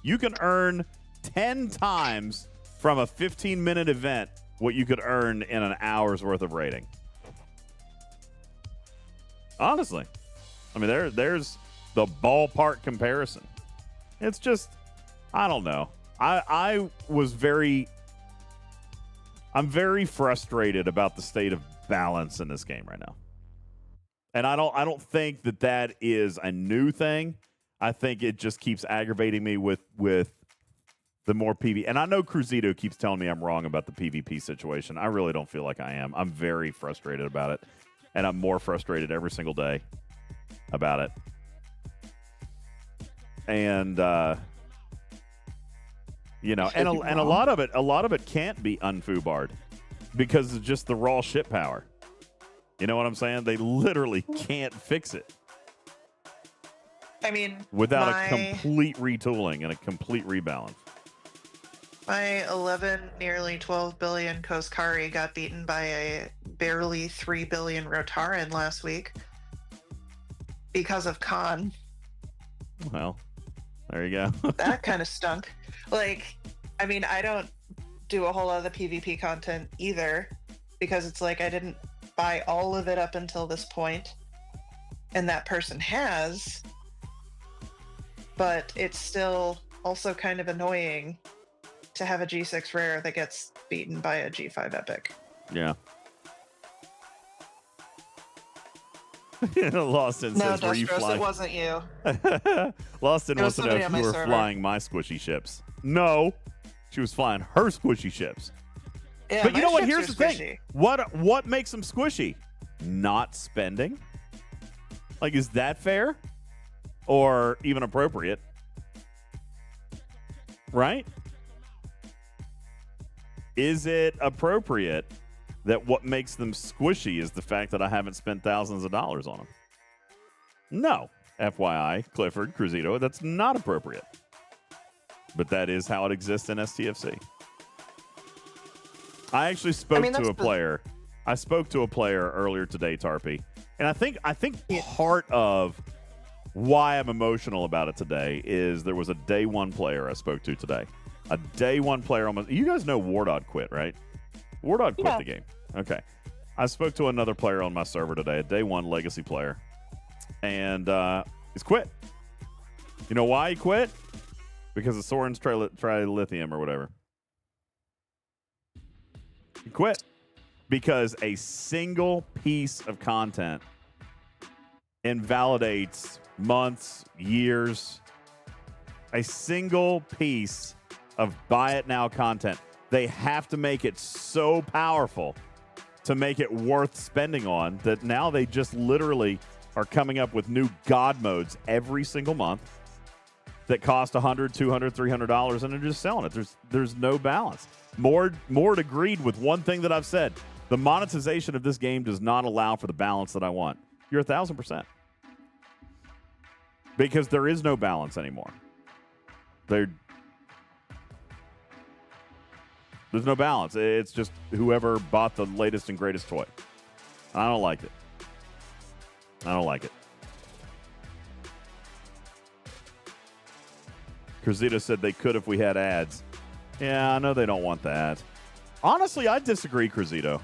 You can earn 10 times from a 15-minute event what you could earn in an hour's worth of rating. Honestly. I mean, there's the ballpark comparison. It's just, I don't know. I'm very frustrated about the state of balance in this game right now. And I don't think that is a new thing. I think it just keeps aggravating me with the more PvP. And I know Cruzito keeps telling me I'm wrong about the PvP situation. I really don't feel like I am. I'm very frustrated about it. And I'm more frustrated every single day about it. And and a lot of it can't be unfoobarred because of just the raw shit power. You know what I'm saying? They literally can't fix it. I mean, without a complete retooling and a complete rebalance. My 11, nearly 12 billion Koskari got beaten by a barely 3 billion Rotaran last week because of Khan. Well, there you go. That kind of stunk. Like, I mean, I don't do a whole lot of the PvP content either because it's like I didn't buy all of it up until this point, and that person has, but it's still also kind of annoying to have a G6 rare that gets beaten by a G5 epic. Yeah. Lawson no, says, were you flying? It wasn't you. Lawson wants to know if you were flying my squishy ships. No, she was flying her squishy ships. Yeah, but you know what? Here's the squishy. thing. What makes them squishy? Not spending. Like, is that fair? Or even appropriate? Right? Is it appropriate that what makes them squishy is the fact that I haven't spent thousands of dollars on them? No. FYI, Clifford, Cruzito, that's not appropriate. But that is how it exists in STFC. I actually spoke to a player. I spoke to a player earlier today, Tarpy. And I think part of why I'm emotional about it today is there was a day one player I spoke to today. A day one player almost. You guys know Wardod quit, right? Wardod quit the game. Okay. I spoke to another player on my server today, a day one legacy player. And he's quit. You know why he quit? Because of Soren's trilithium or whatever. He quit. Because a single piece of content invalidates months, years. A single piece of buy it now content. They have to make it so powerful to make it worth spending on that now they just literally are coming up with new God modes every single month that cost $100, $200, $300 and they're just selling it. There's no balance. Mord agreed with one thing that I've said. The monetization of this game does not allow for the balance that I want. You're 1,000%. Because there is no balance anymore. There's no balance. It's just whoever bought the latest and greatest toy. I don't like it. I don't like it. Cruzita said they could if we had ads. Yeah, I know they don't want that. Honestly, I disagree, Cruzito.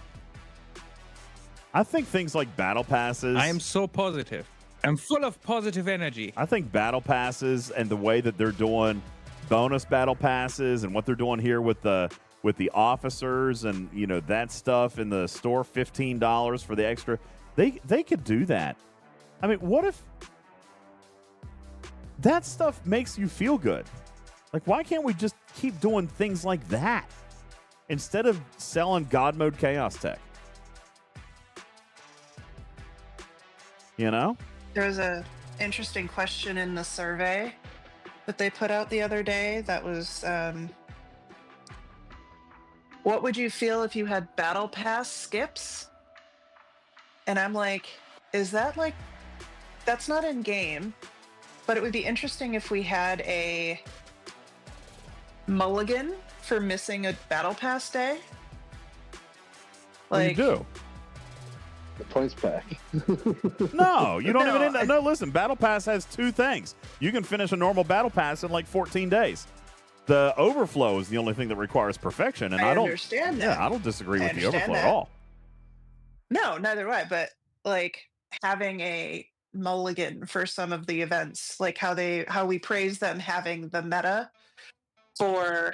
I think things like battle passes. I am so positive. I'm full of positive energy. I think battle passes and the way that they're doing bonus battle passes and what they're doing here with the officers and that stuff in the store, $15 for the extra. They could do that. I mean, what if that stuff makes you feel good? Like, why can't we just keep doing things like that instead of selling God Mode Chaos Tech? There was a interesting question in the survey that they put out the other day that was, what would you feel if you had battle pass skips? And I'm like, is that like, that's not in game, but it would be interesting if we had a mulligan for missing a battle pass day. Like, you do. The points pack. No, you don't even. No, listen. Battle Pass has two things. You can finish a normal Battle Pass in like 14 days. The overflow is the only thing that requires perfection, and I don't understand that. Yeah, I don't disagree with the overflow at all. No, neither do I. But like having a mulligan for some of the events, like how we praise them having the meta for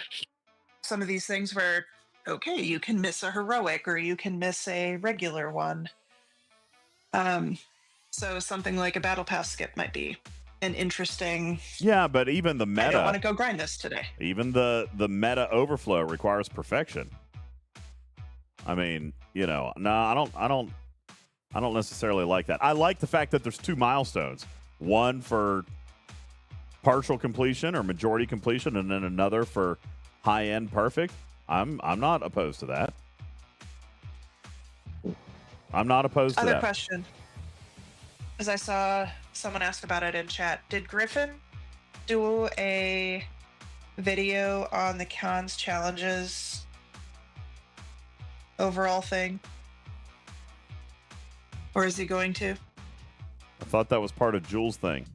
some of these things where okay, you can miss a heroic or you can miss a regular one. So something like a battle pass skip might be an interesting. Yeah, but even the meta. I don't want to go grind this today. Even the meta overflow requires perfection. I mean, no, I don't necessarily like that. I like the fact that there's two milestones, one for partial completion or majority completion, and then another for high end perfect. I'm not opposed to that. I'm not opposed to that. Other question, as I saw someone ask about it in chat, did Griffin do a video on the cons challenges overall thing? Or is he going to? I thought that was part of Jules' thing.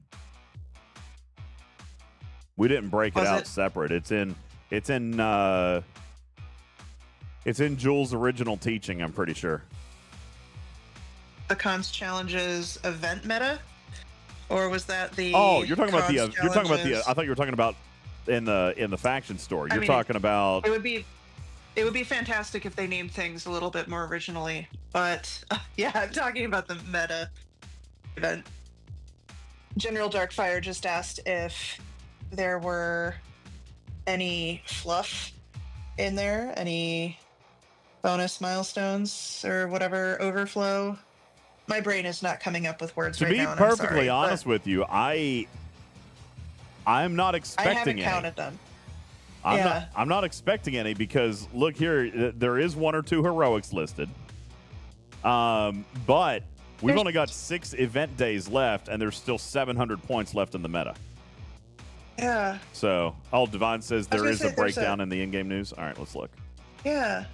We didn't break it out separate. It's in Jules' original teaching, I'm pretty sure. The cons challenges event meta, or was that the? Oh, you're talking about the. cons You're talking about the. challenges? I thought you were talking about in the faction store. You're I mean, talking about. It would be fantastic if they named things a little bit more originally. But yeah, I'm talking about the meta event. General Darkfire just asked if there were any fluff in there, any bonus milestones or whatever overflow. My brain is not coming up with words right now. To be perfectly honest with you, I'm not expecting I haven't any. counted them. I'm not expecting any because look here, there is one or two heroics listed. But we've only got 6 event days left, and there's still 700 points left in the meta. Yeah. So, Divine says there is a breakdown in the in-game news. All right, let's look. Yeah.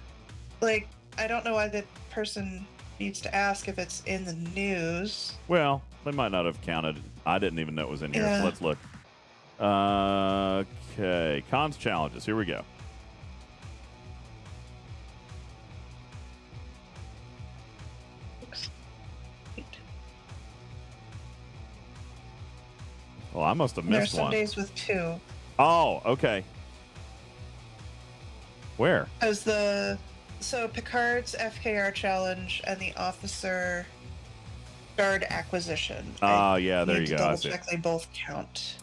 Like, I don't know why the person needs to ask if it's in the news. Well, they might not have counted. I didn't even know it was in here, Yeah. so let's look. Okay, cons challenges. Here we go. Well, I must have There's missed some one. days with 2. Oh, okay. Where? As so Picard's FKR challenge and the officer guard acquisition. Yeah, there you go. I Double see. check they both count.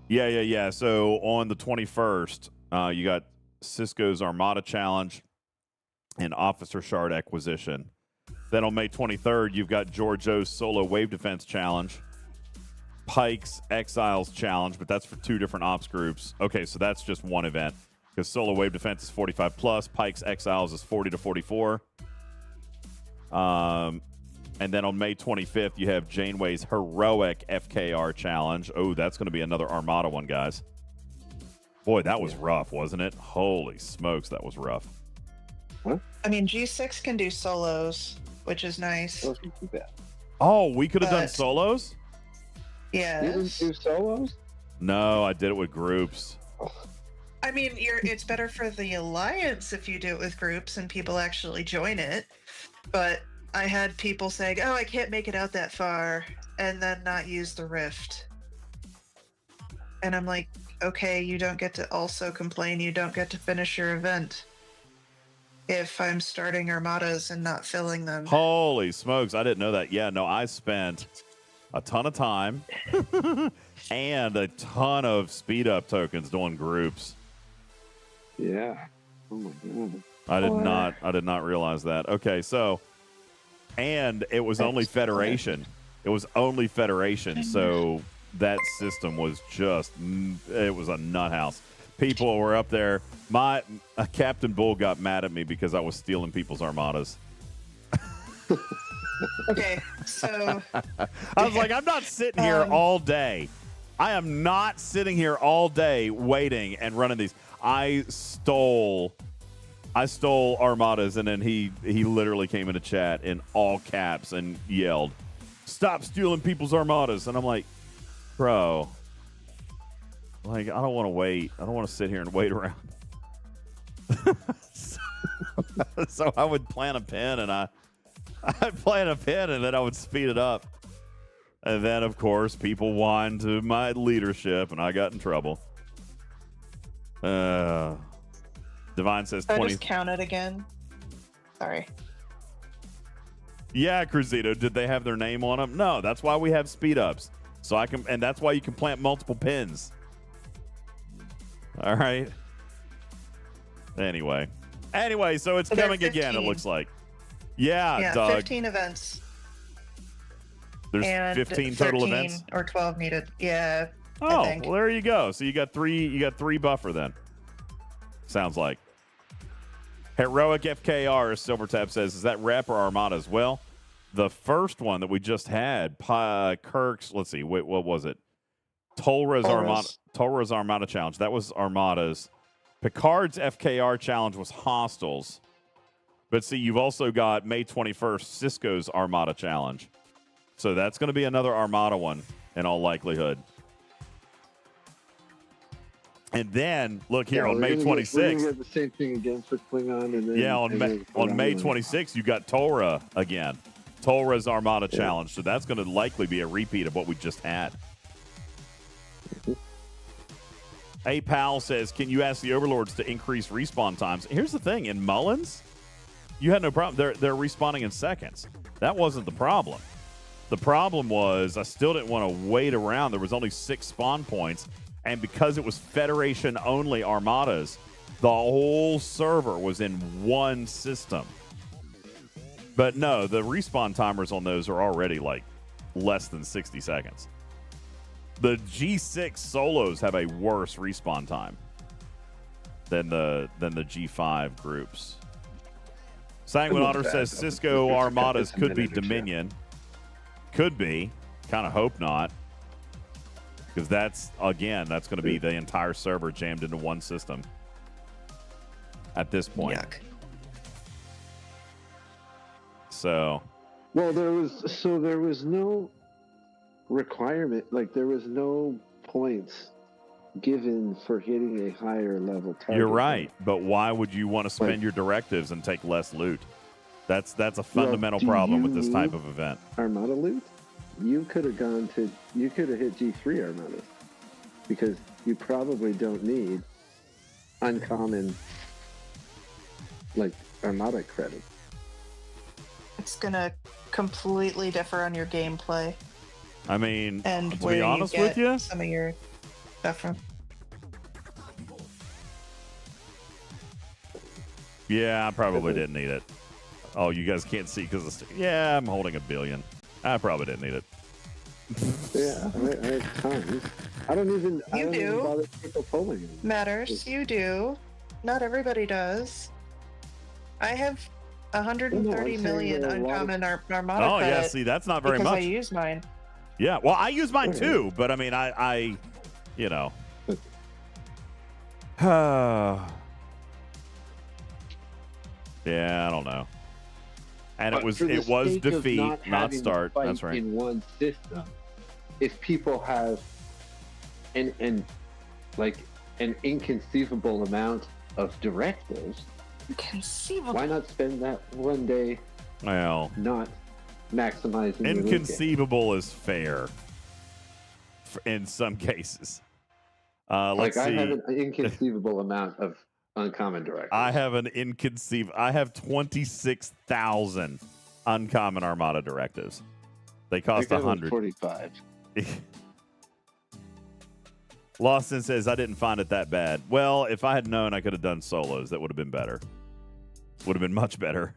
Yeah. So on the 21st, you got Cisco's Armada Challenge and Officer Shard Acquisition. Then on May 23rd, you've got Georgios Solo Wave Defense Challenge, Pike's Exiles Challenge, but that's for 2 different ops groups. Okay, so that's just one event because Solo Wave Defense is 45 plus, Pike's Exiles is 40 to 44. And then on May 25th, you have Janeway's Heroic FKR Challenge. Oh, that's going to be another Armada one, guys. Boy, that was rough, wasn't it? Holy smokes, that was rough. What? I mean, G6 can do solos, which is nice. Those are too bad. Oh, we could have done But- solos? Yes. You didn't do solos? No, I did it with groups. I mean, it's better for the alliance if you do it with groups and people actually join it. But I had people saying, "Oh, I can't make it out that far," and then not use the rift. And I'm like, okay, you don't get to also complain. You don't get to finish your event if I'm starting armadas and not filling them. Holy smokes, I didn't know that. Yeah, no, I spent a ton of time and a ton of speed up tokens doing groups. Yeah. Oh my god. I did not realize that. Okay, so and it was only Federation. It was only Federation, so that system was just it was a nut house. People were up there. Captain Bull got mad at me because I was stealing people's armadas. Okay, so I was like, I'm not sitting here all day. I am not sitting here all day waiting and running these. I stole armadas, and then he literally came into chat in all caps and yelled, "Stop stealing people's armadas!" And I'm like, bro, like, I don't want to wait. I don't want to sit here and wait around. So I would plant a pin, and I'd plant a pin, and then I would speed it up. And then, of course, people whined to my leadership, and I got in trouble. Divine says I 20. just count it again. Sorry. Yeah, Cruzito, did they have their name on them? No, that's why we have speed ups. So I can, and that's why you can plant multiple pins. All right. Anyway, so it's So there are coming again. It 15. looks like. Yeah, Yeah, Doug. 15 events. There's And 15 total 13 events. or 12 needed. Yeah. I Oh, think. well, there you go. So you got three buffer then. Sounds like. Heroic FKR, as Silvertap says, is that rep or armadas? Well, the first one that we just had, Kirk's, let's see, wait, what was it? Tolra's Armada Challenge. That was armadas. Picard's FKR challenge was hostiles. But see, you've also got May 21st, Cisco's Armada Challenge. So that's going to be another Armada one in all likelihood. And then, look here, on May 26th. We're gonna get the same thing again for Klingon. And then, on May 26th, you got Tora again. Tora's Armada Challenge. So that's going to likely be a repeat of what we just had. A Pal says, can you ask the Overlords to increase respawn times? Here's the thing. In Mullins, you had no problem. They're respawning in seconds. That wasn't the problem. The problem was I still didn't want to wait around. There was only 6 spawn points. And because it was Federation-only armadas, the whole server was in one system. But no, the respawn timers on those are already like less than 60 seconds. The G6 solos have a worse respawn time than the G5 groups. Sanguine Otter says Cisco armadas could be Dominion. Could be. Kind of hope not. Because that's going to be the entire server jammed into one system at this point. Yuck. So. Well, there was no requirement, like there was no points given for hitting a higher level target. You're right, but why would you want to spend your directives and take less loot? That's a fundamental problem with this type of event. Armada loot? You could have hit G3 armadas because you probably don't need uncommon like armada credit. It's gonna completely differ on your gameplay. I mean, and to where be honest you get with you, some of your stuff from. Yeah, I probably didn't need it. Oh, you guys can't see because yeah, I'm holding $1 billion. I probably didn't need it. Yeah, I have tons. I don't even bother people pulling it. Matters. You do. Not everybody does. I have 130 million uncommon armada Oh credit yeah, see, that's not very because much. I use mine. Yeah, well, I use mine too, but I mean, I you know. Yeah, I don't know. And But for the it was sake of defeat, not having the start. fight That's right. In one system, if people have an inconceivable amount of directives, Conceivable. why not spend that one day Well, not maximizing your loot game? inconceivable is fair in some cases. Let's I see. have an inconceivable amount of uncommon directives. I have 26,000 uncommon Armada directives. They cost 100. 45. Lawson says, I didn't find it that bad. Well, if I had known I could have done solos, that would have been better. Would have been much better.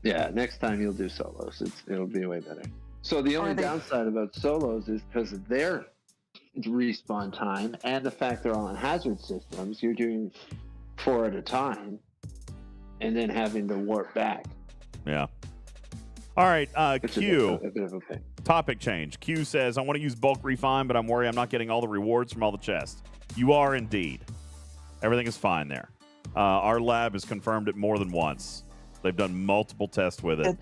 Yeah, next time you'll do solos. It'll be way better. So the only downside about solos is because of their respawn time and the fact they're all on hazard systems, you're doing 4 at a time and then having to warp back. Yeah. All right, Which Q. is a bit of a pain. Topic change. Q says, I want to use bulk refine, but I'm worried I'm not getting all the rewards from all the chests. You are indeed. Everything is fine there. Our lab has confirmed it more than once. They've done multiple tests with it.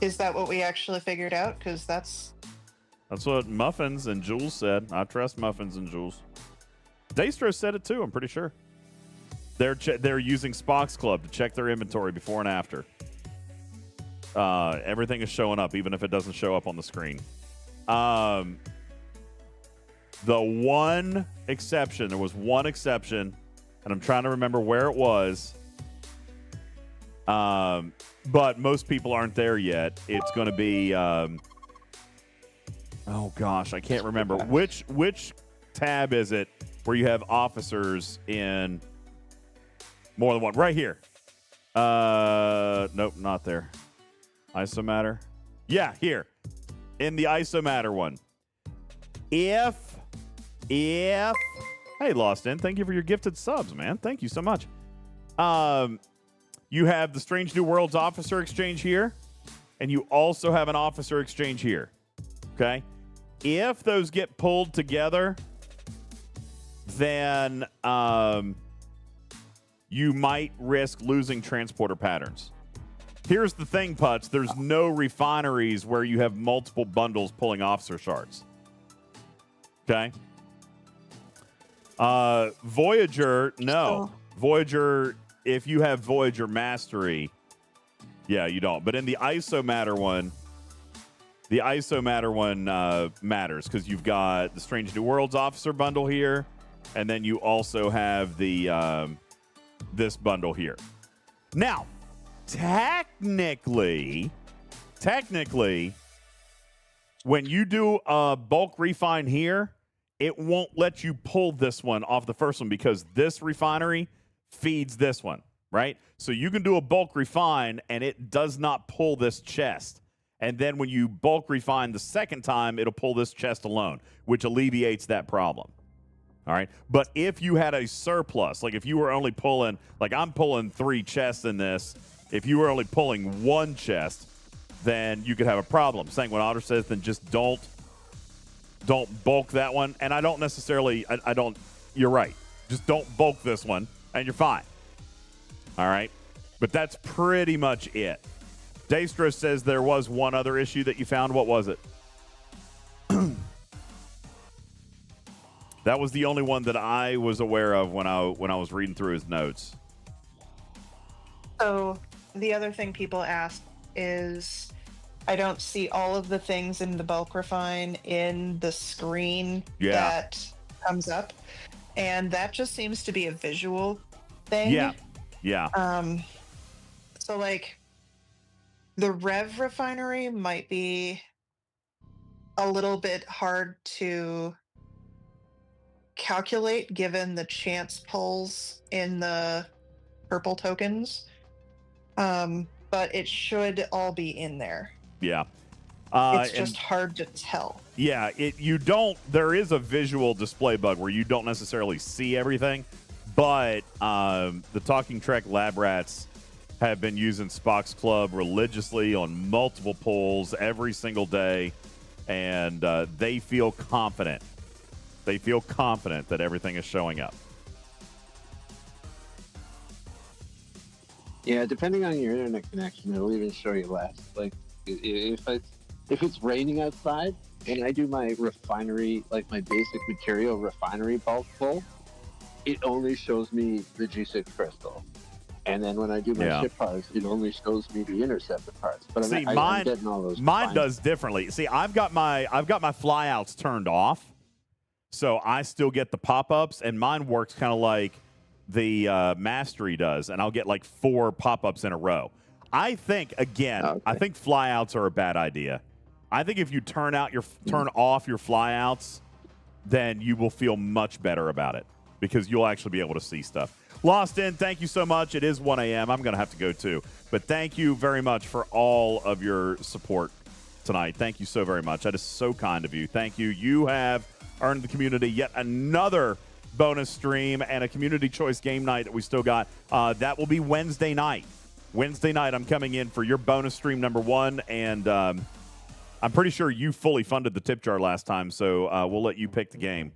Is that what we actually figured out? Because that's what Muffins and Jules said. I trust Muffins and Jules. Daystro said it too, I'm pretty sure. They're using Spock's Club to check their inventory before and after. Everything is showing up, even if it doesn't show up on the screen. The one exception, there was one exception, and I'm trying to remember where it was. But most people aren't there yet. It's going to be, oh gosh, I can't remember. Which tab is it where you have officers in more than one? Right here. Nope, not there. Isomatter? Yeah, here. In the Isomatter one. Hey, Lost In, thank you for your gifted subs, man. Thank you so much. You have the Strange New Worlds officer exchange here, and you also have an officer exchange here. Okay? If those get pulled together, then you might risk losing transporter patterns. Here's the thing, Putz. There's no refineries where you have multiple bundles pulling officer shards. Okay? Voyager, no. Voyager, if you have Voyager Mastery, yeah, you don't. But in the Isomatter one, matters because you've got the Strange New Worlds officer bundle here, and then you also have the this bundle here. Now, technically, when you do a bulk refine here, it won't let you pull this one off the first one because this refinery feeds this one, right? So you can do a bulk refine and it does not pull this chest. And then when you bulk refine the second time, it'll pull this chest alone, which alleviates that problem. All right. But if you had a surplus, like if you were only pulling, like I'm pulling 3 chests in this, if you were only pulling 1 chest, then you could have a problem. Saying what Otter says, then just don't bulk that one. And I don't necessarily, I don't, you're right. Just don't bulk this one and you're fine. All right. But that's pretty much it. Daystro says there was one other issue that you found. What was it? That was the only one that I was aware of when I was reading through his notes. So the other thing people ask is, I don't see all of the things in the bulk refine in the screen that comes up, and that just seems to be a visual thing. Yeah. So like the Rev refinery might be a little bit hard to calculate given the chance pulls in the purple tokens, but it should all be in there. Yeah. It's just hard to tell. Yeah, there is a visual display bug where you don't necessarily see everything, but the Talking Trek lab rats have been using Spock's Club religiously on multiple pulls every single day, and they feel confident. They feel confident that everything is showing up. Yeah, depending on your internet connection, it'll even show you less. Like if it's raining outside and I do my refinery, like my basic material refinery bulk pull, it only shows me the G6 crystal. And then when I do my ship parts, it only shows me the interceptor parts. But See, I'm getting all those. Mine does differently. See, I've got my flyouts turned off, so I still get the pop-ups, and mine works kind of like the Mastery does, and I'll get like 4 pop-ups in a row. I think I think flyouts are a bad idea. I think if you turn off your flyouts, then you will feel much better about it because you'll actually be able to see stuff. Lost In, thank you so much. It is 1 a.m. I'm going to have to go too. But thank you very much for all of your support tonight. Thank you so very much. That is so kind of you. Thank you. You have earned the community yet another bonus stream and a community choice game night that we still got. That will be Wednesday night. Wednesday night, I'm coming in for your bonus stream number 1. And I'm pretty sure you fully funded the tip jar last time, so we'll let you pick the game.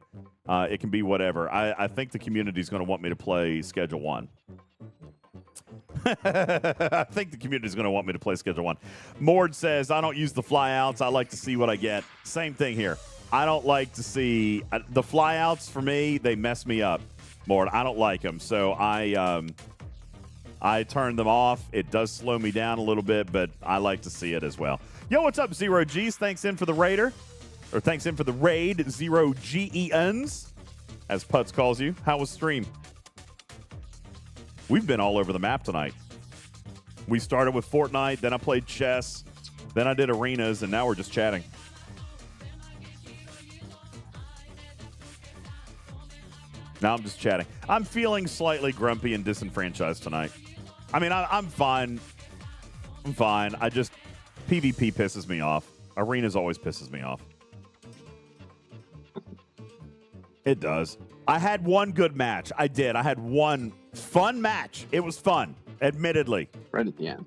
It can be whatever. I think the community is going to want me to play Schedule 1. I think the community is going to want me to play Schedule 1. Mord says, I don't use the flyouts. I like to see what I get. Same thing here. I don't like to see the flyouts. For me, they mess me up, Mord. I don't like them, so I turn them off. It does slow me down a little bit, but I like to see it as well. Yo, what's up, Zero G's? Thanks in for the raid, Zero Gens, as Putz calls you. How was stream? We've been all over the map tonight. We started with Fortnite, then I played chess, then I did arenas, and now we're just chatting. Now I'm just chatting. I'm feeling slightly grumpy and disenfranchised tonight. I mean, I'm fine. I'm fine. PvP pisses me off. Arenas always pisses me off. It does. I had one good match. I did. I had one fun match. It was fun, admittedly. Right at the end.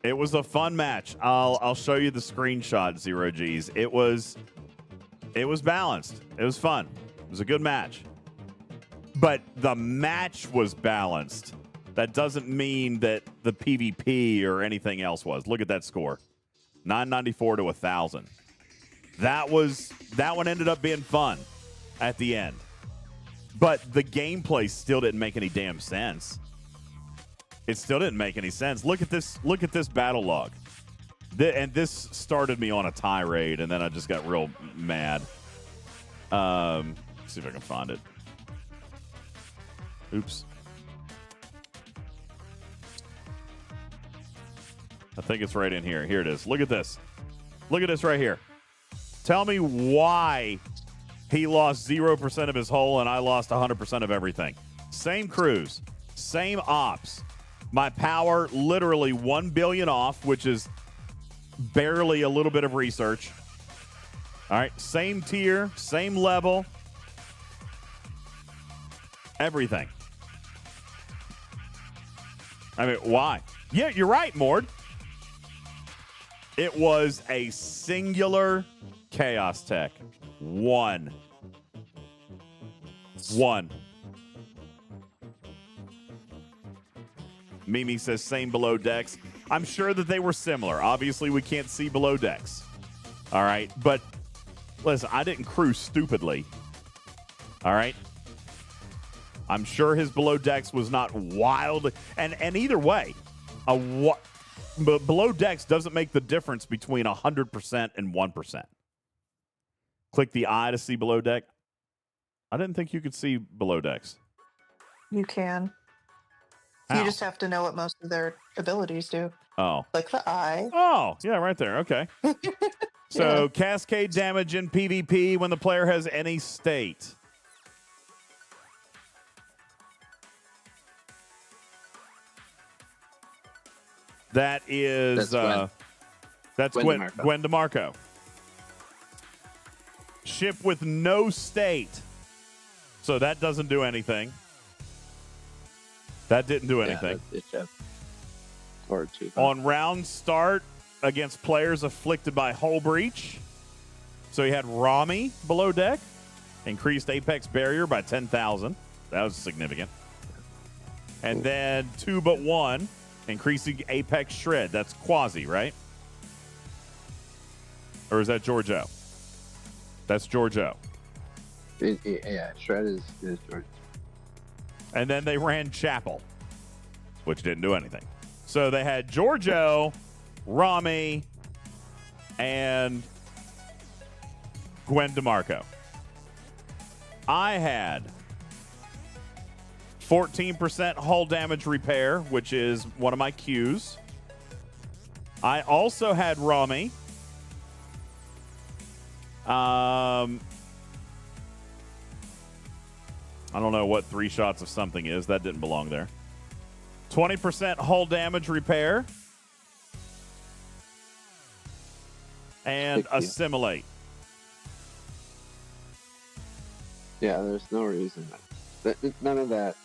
It was a fun match. I'll show you the screenshot, Zero G's. It was balanced. It was fun. It was a good match. But the match was balanced. That doesn't mean that the PvP or anything else was. Look at that score. 994 to 1,000. That one ended up being fun at the end. But the gameplay still didn't make any damn sense. It still didn't make any sense. Look at this battle log. And this started me on a tirade, and then I just got real mad. Let's see if I can find it. Oops. I think it's right in here. Here it is. Look at this. Look at this right here. Tell me why he lost 0% of his hull and I lost 100% of everything. Same crews, same ops. My power literally 1 billion off, which is barely a little bit of research. All right, same tier, same level. Everything. I mean, why? Yeah, you're right, Mord. It was a singular chaos tech. One. Mimi says same below decks. I'm sure that they were similar. Obviously, we can't see below decks. All right. But listen, I didn't crew stupidly. All right. I'm sure his below decks was not wild. And either way, but below decks doesn't make the difference between 100% and 1%. Click the eye to see below deck. I didn't think you could see below decks. You can. How? You just have to know what most of their abilities do. Oh. Like the eye. Oh, yeah, right there. Okay. So cascade damage in PvP when the player has any state. That is that's Gwen DeMarco. Ship with no state. So that doesn't do anything. That didn't do anything. On round start against players afflicted by hull breach. So he had Rami below deck. Increased apex barrier by 10,000. That was significant. And then 2 but 1, increasing Apex Shred. That's Quasi, right? Or is that Giorgio? That's Giorgio. Yeah, Shred is Giorgio. And then they ran Chapel, which didn't do anything. So they had Giorgio, Rami, and Gwen DeMarco. I had 14% hull damage repair, which is one of my Qs. I also had Rami. I don't know what 3 shots of something is. That didn't belong there. 20% hull damage repair. And Assimilate. Yeah, there's no reason that none of that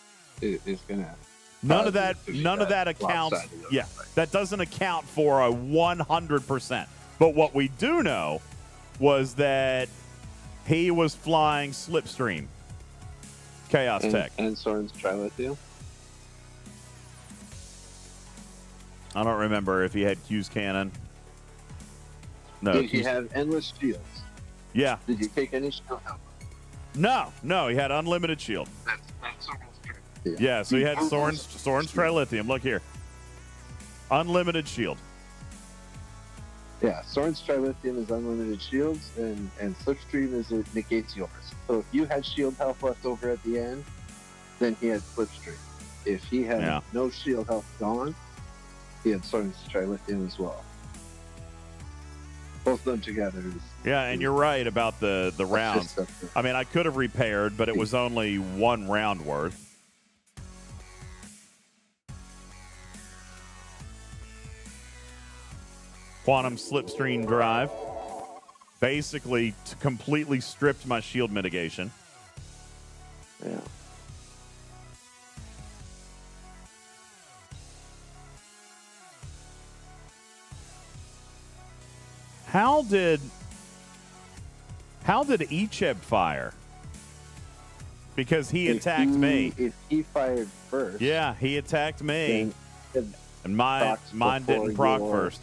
is gonna. None of that accounts. Yeah, that doesn't account for a 100%. But what we do know was that he was flying Slipstream. Chaos Tech. And Soren's Trilithium. I don't remember if he had Q's cannon. No. Did he have endless shields? Yeah. Did you take any shield help? No, he had unlimited shield. That's Soren's Trilithium. Yeah, so he had Soren's Trilithium. Look here. Unlimited shield. Yeah, Soren's Trilithium is unlimited shields, and Slipstream it negates yours. So if you had shield health left over at the end, then he had Slipstream. If he had no shield health gone, he had Soren's Trilithium as well. Both of them together. And you're right about the rounds. I mean, I could have repaired, but it was only 1 round worth. Quantum Slipstream Drive. Basically, completely stripped my shield mitigation. Yeah. How did Icheb fire? Because he attacked me. If he fired first. Yeah, he attacked me. And mine didn't proc first.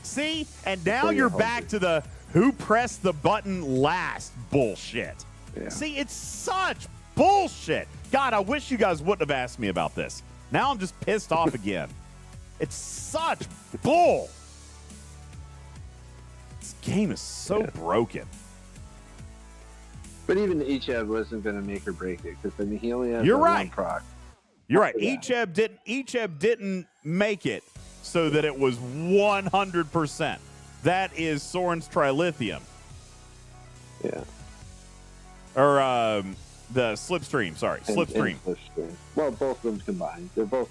See? And now you're back to the who pressed the button last bullshit. Yeah. See, it's such bullshit. God, I wish you guys wouldn't have asked me about this. Now I'm just pissed off again. It's such bull. This game is so broken. But even Icheb wasn't going to make or break it because I mean he only has one proc. You're right. Icheb didn't make it so that it was 100%. That is Soren's Trilithium. Yeah. Or the Slipstream. Sorry, Slipstream. And Slipstream. Well, both of them combined. They're both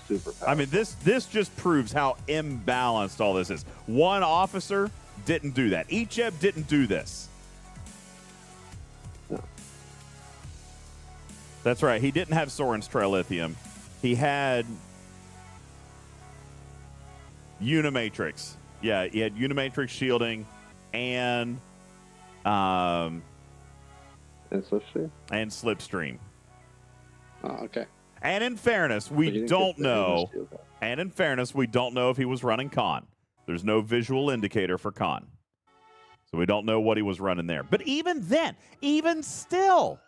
super powerful. I mean, this just proves how imbalanced all this is. One officer didn't do that. Icheb didn't do this. No. That's right. He didn't have Soren's Trilithium. He had Unimatrix. Yeah, he had Unimatrix shielding and Slipstream? And Slipstream. Oh, okay. And in fairness, we don't know. And in fairness, we don't know if he was running Con. There's no visual indicator for Con. So we don't know what he was running there. But even then, even still,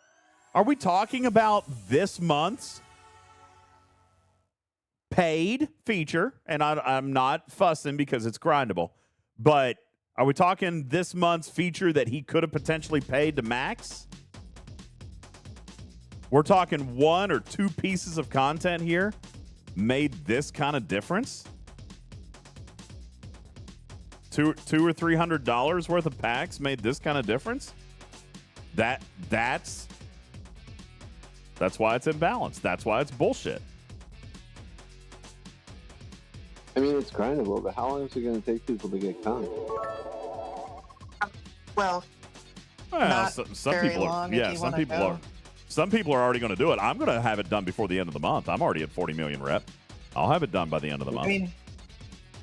are we talking about this month's paid feature? And I'm not fussing because it's grindable. But are we talking this month's feature that he could have potentially paid to max? We're talking 1 or 2 pieces of content here made this kind of difference? $200 or $300 worth of packs made this kind of difference? That's why it's imbalanced. That's why it's bullshit. I mean, it's grindable, but how long is it going to take people to get Con? Well, not some very people long. are. Yeah, some people are. Some people are already going to do it. I'm going to have it done before the end of the month. I'm already at 40 million rep. I'll have it done by the end of the month. I mean,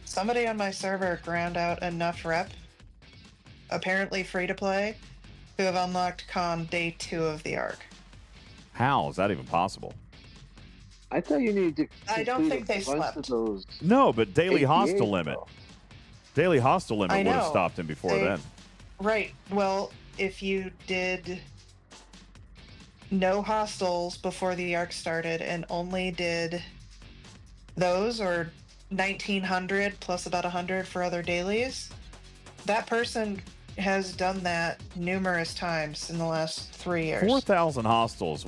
somebody on my server ground out enough rep, apparently free to play, to have unlocked Con day 2 of the arc. How is that even possible? I thought you needed to. I don't think they complete a bunch slept. of those. No, but daily 88, hostile limit. though. Daily hostile limit I would have know. stopped him before They- then. Right. Well, if you did no hostiles before the arc started and only did those or 1900 plus about 100 for other dailies, that person has done that numerous times in the last 3 years. 4,000 hostiles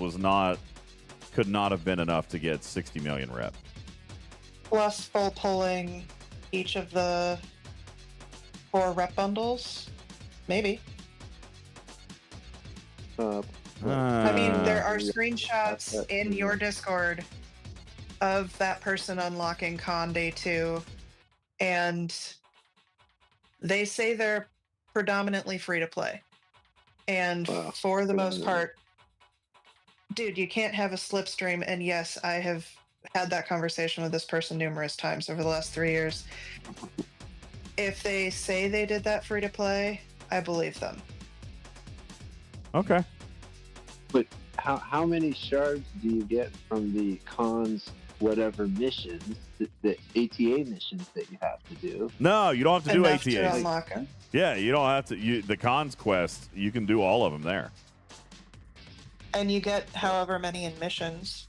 could not have been enough to get 60 million rep. Plus full pulling each of the 4 rep bundles. Maybe. I mean, there are screenshots in your Discord of that person unlocking Con Day 2, and they say they're predominantly free to play. And Wow. for the most part, dude, you can't have a slipstream. And yes, I have had that conversation with this person numerous times over the last 3 years. If they say they did that free to play, I believe them. Okay. But how many shards do you get from the cons whatever missions, the ATA missions that you have to do? No, you don't have to do Enough to ATAs. unlock 'em. Yeah, you don't have to. The cons quest, you can do all of them there. And you get however many in missions.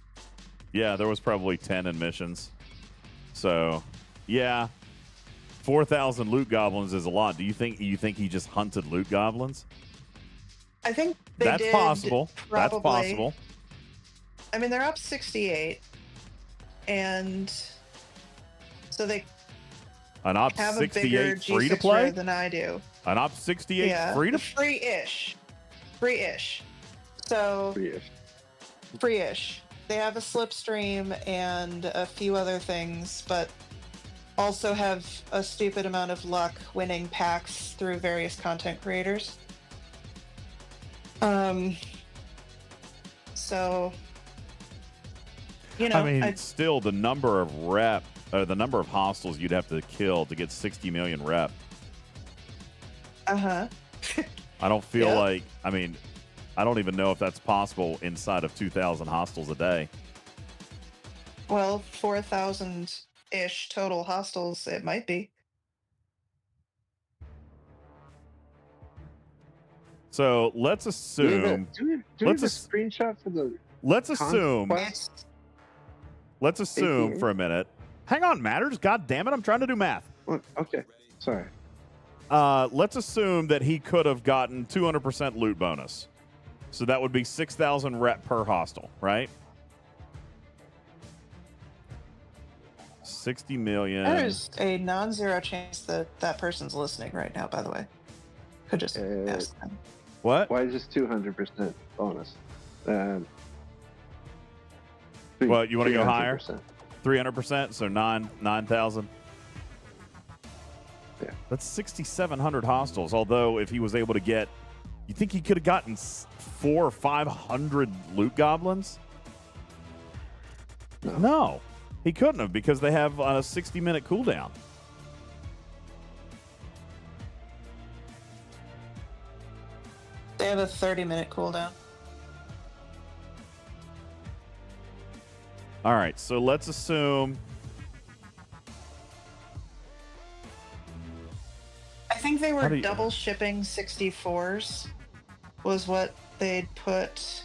Yeah, there was probably 10 in missions. So, yeah, 4,000 loot goblins is a lot. Do you think he just hunted loot goblins? I think they That's did possible. That's probably. possible. I mean, they're up 68, and so they An op have a bigger 68 free to G6 play. row than I do. An op 68 Yeah, free to. free-ish. So free-ish. They have a slipstream and a few other things, but also have a stupid amount of luck winning packs through various content creators. So, you know, I mean, still the number of the number of hostiles you'd have to kill to get 60 million rep. I don't feel Yeah. like. I mean, I don't even know if that's possible inside of 2,000 hostiles a day. well, 4,000-ish total hostiles, it might be. So let's assume. Do we have a screenshot for the? Let's cons assume. quest? Let's assume ATA? for a minute. Hang on, matters. God damn it! I'm trying to do math. Okay, sorry. Let's assume that he could have gotten 200% loot bonus. So that would be 6,000 rep per hostile, right? 60 million. There's a non-zero chance that that person's listening right now, by the way. Could just ask them. What? Why just 200% bonus? Well, you want to go higher? 300%. 300%, so 9,000. Yeah. That's 6,700 hostiles. Although, if he was able to get, you think he could have gotten 400 or 500 loot goblins? No, he couldn't have because they have a 60-minute cooldown. They have a 30-minute cooldown. All right, so let's assume. I think they How were do you- double shipping 64s was what they'd put.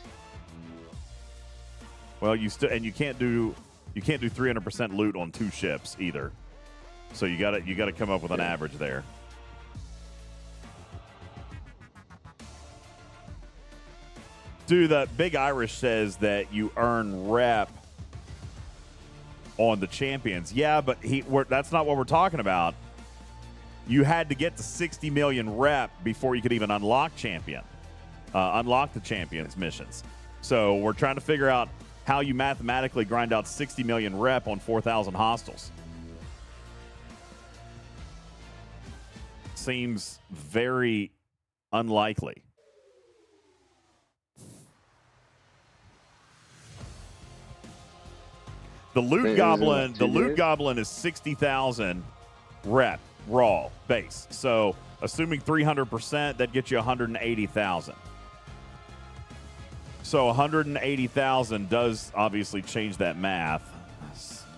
Well, you can't do 300% loot on 2 ships either. So you got to come up with an average there. Dude, the Big Irish says that you earn rep on the champions. Yeah, but that's not what we're talking about. You had to get to 60 million rep before you could even unlock the champions missions. So we're trying to figure out how you mathematically grind out 60 million rep on 4,000 hostiles. Seems very unlikely. The loot goblin is 60,000 rep raw base. So assuming 300%, that gets you 180,000. So 180,000 does obviously change that math.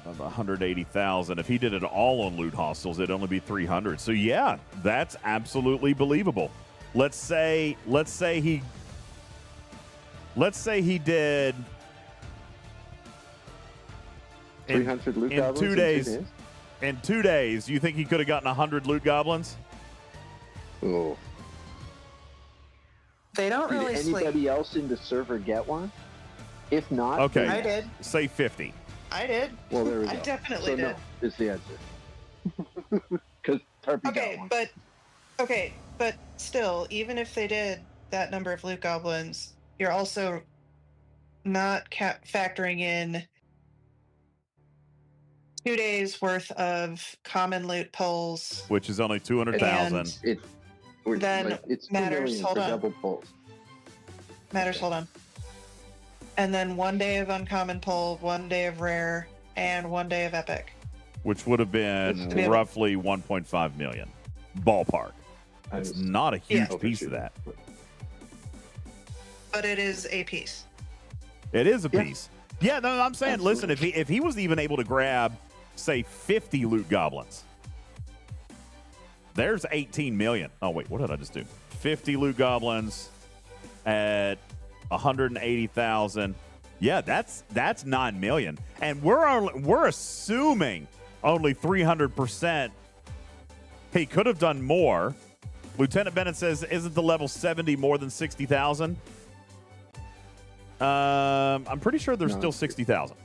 180,000. If he did it all on loot hostels, it'd only be 300. So yeah, that's absolutely believable. Let's say he did 300 loot goblins in 2 days. In 2 days, you think he could have gotten 100 loot goblins? Oh. They don't really Did sleep. anybody else in the server get one? If not, Okay. I did. Say 50. I did. Well, there we go. I definitely so did. No, is the answer. Because Tarpey got one. but still, even if they did that number of loot goblins, you're also not factoring in 2 days worth of common loot pulls. Which is only 200,000. Then it's 2 matters. million Hold for on. double pulls. Matters. Hold on. And then 1 day of uncommon pull, 1 day of rare, and 1 day of epic. Which would have been roughly 1.5 million. Ballpark. It's not a huge piece of that. But it is a piece. It is a piece. Yeah, no, I'm saying, listen, if he was even able to grab, say, 50 loot goblins, there's 18 million. Oh, wait, what did I just do? 50 loot goblins at 180,000. Yeah, that's 9 million. And we're assuming only 300%. He could have done more. Lieutenant Bennett says, isn't the level 70 more than 60,000? I'm pretty sure there's still 60,000.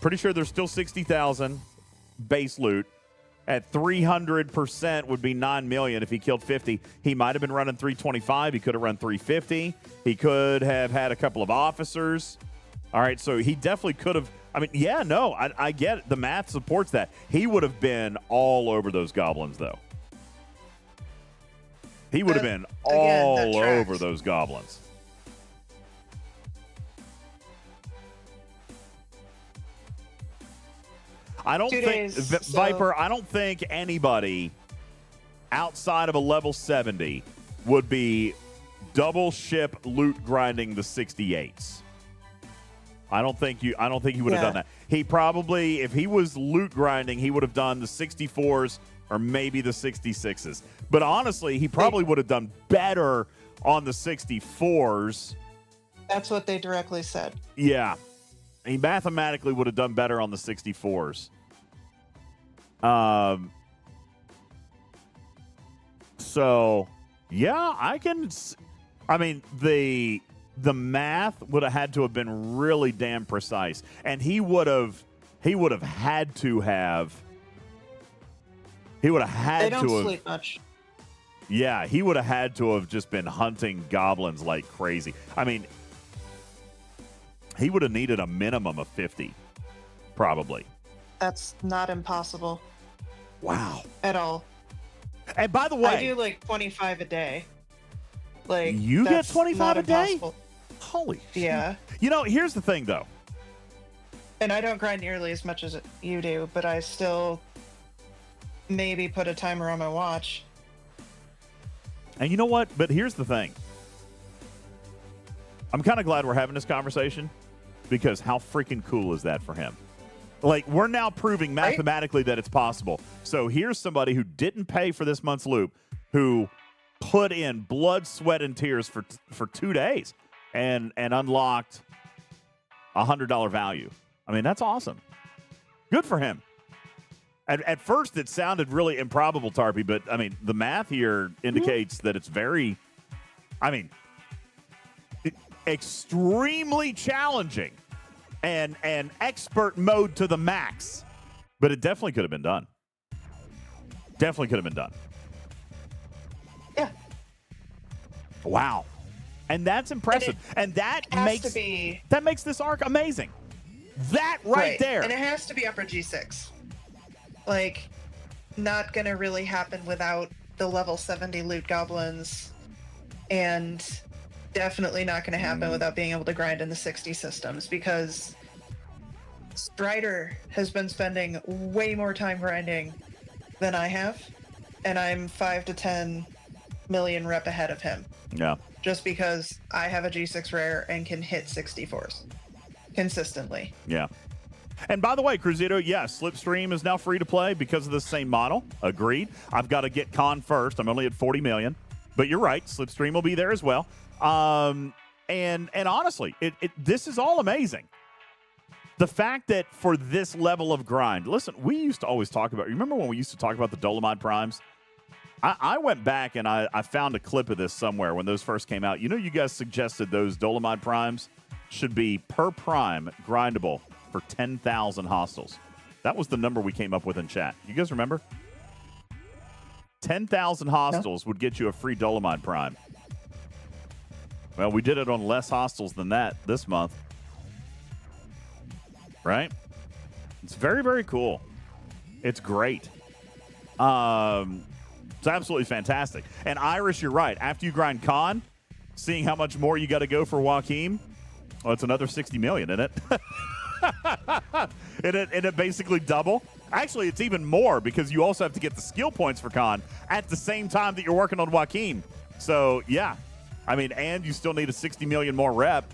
Pretty sure there's still 60,000 base loot. At 300% would be 9 million if he killed 50. He might have been running 325. He could have run 350. He could have had a couple of officers. All right, so he definitely could have. I mean, yeah, no, I get it. The math supports that. He would have been all over those goblins, though. He would have been all over those goblins. I don't think, Viper, I don't think anybody outside of a level 70 would be double ship loot grinding the 68s. I don't think he would have done that. He probably, if he was loot grinding, he would have done the 64s or maybe the 66s. But honestly, he probably would have done better on the 64s. That's what they directly said. Yeah. He mathematically would have done better on the 64s. So, yeah, I mean, the math would have had to have been really damn precise. And he would have had to have. He would have had they to don't have. sleep much. Yeah, he would have had to have just been hunting goblins like crazy. I mean, he would have needed a minimum of 50, probably. That's not impossible. Wow. At all. And by the way, I do like 25 a day. Like you get 25 a day? Impossible. Holy shit. Yeah. You know, here's the thing, though. And I don't grind nearly as much as you do, but I still maybe put a timer on my watch. And you know what? But here's the thing. I'm kind of glad we're having this conversation because how freaking cool is that for him? Like, we're now proving mathematically that it's possible. So here's somebody who didn't pay for this month's loop, who put in blood, sweat, and tears for 2 days and unlocked $100 value. I mean, that's awesome. Good for him. At first, it sounded really improbable, Tarpey, but, I mean, the math here indicates that it's very, I mean, extremely challenging and expert mode to the max. But it definitely could have been done. Definitely could have been done. Yeah. Wow. And that's impressive. And that makes this arc amazing. That right there. And it has to be upper G6. Like, not going to really happen without the level 70 loot goblins. And definitely not going to happen without being able to grind in the 60 systems, because Strider has been spending way more time grinding than I have. And I'm 5 to 10 million rep ahead of him. Yeah. just because I have a G6 rare and can hit 64s consistently. Yeah. And by the way, Cruzito, yes, Slipstream is now free to play because of the same model. Agreed. I've got to get Con first. I'm only at 40 million. But you're right. Slipstream will be there as well. And honestly, this is all amazing. The fact that for this level of grind, listen, we used to always talk about, remember when we used to talk about the Dolomite Primes? I went back and I found a clip of this somewhere when those first came out. You know, you guys suggested those Dolomite Primes should be per prime grindable for 10,000 hostiles. That was the number we came up with in chat. You guys remember? 10,000 hostiles would get you a free Dolomite Prime. Well, we did it on less hostiles than that this month. Right? It's very, very cool. It's great. It's absolutely fantastic. And Irish, you're right. After you grind Con, seeing how much more you got to go for Joaquim, well, it's another 60 million, isn't it? and it basically double. Actually, it's even more because you also have to get the skill points for Con at the same time that you're working on Joaquim. So, yeah. I mean, and you still need a 60 million more rep.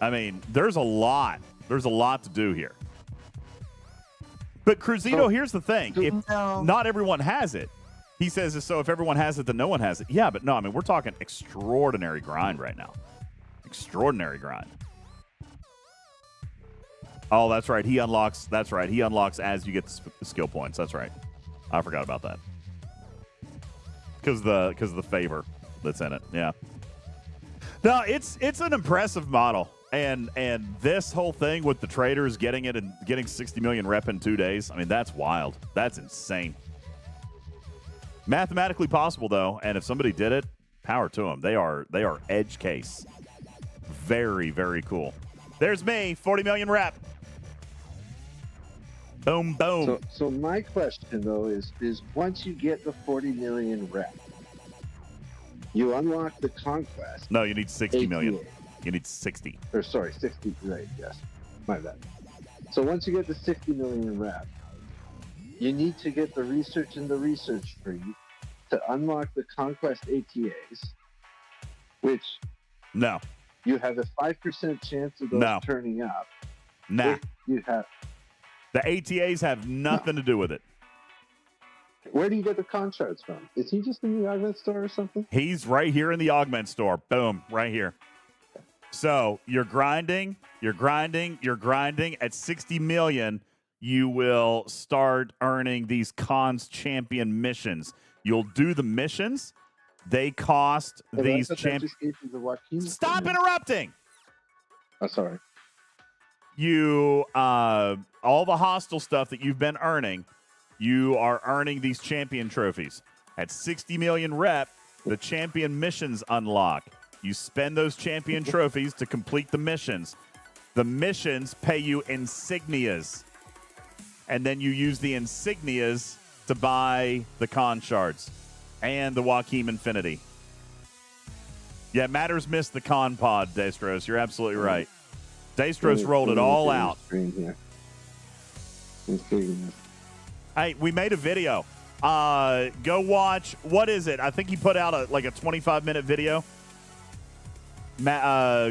I mean, there's a lot. There's a lot to do here. But Cruzito, here's the thing. If not everyone has it, he says, so if everyone has it, then no one has it. Yeah, but no, I mean, we're talking extraordinary grind right now. Extraordinary grind. Oh, that's right. He unlocks. That's right. He unlocks as you get the skill points. That's right. I forgot about that. Because of the favor that's in it. Yeah. No, it's an impressive model. And this whole thing with the traders getting it and getting 60 million rep in 2 days, I mean, that's wild. That's insane. Mathematically possible, though, and if somebody did it, power to them. They are edge case. Very, very cool. There's me, 40 million rep. Boom, boom. So my question, though, is once you get the 40 million rep, you unlock the conquest. No, you need 60 million. You need 60. Or sorry, 60. Right, yes. My bad. So once you get the 60 million rep, you need to get the research and the research free to unlock the conquest ATAs, which no, you have a 5% chance of those turning up. Nah. If you have the ATAs have nothing to do with it. Where do you get the con shards from? Is he just in the augment store or something? He's right here in the augment store. Boom, right here. So you're grinding. At 60 million, you will start earning these cons champion missions. You'll do the missions. They cost these champions. Stop interrupting. Oh, sorry. You, all the hostile stuff that you've been earning, you are earning these champion trophies. At 60 million rep, the champion missions unlock. You spend those champion trophies to complete the missions. The missions pay you insignias. And then you use the insignias to buy the con shards and the Joaquim Infinity. Yeah, Matters missed the con pod, Dastros. You're absolutely right. Dastros rolled it all out. Hey, we made a video. Go watch. What is it? I think he put out a 25-minute video.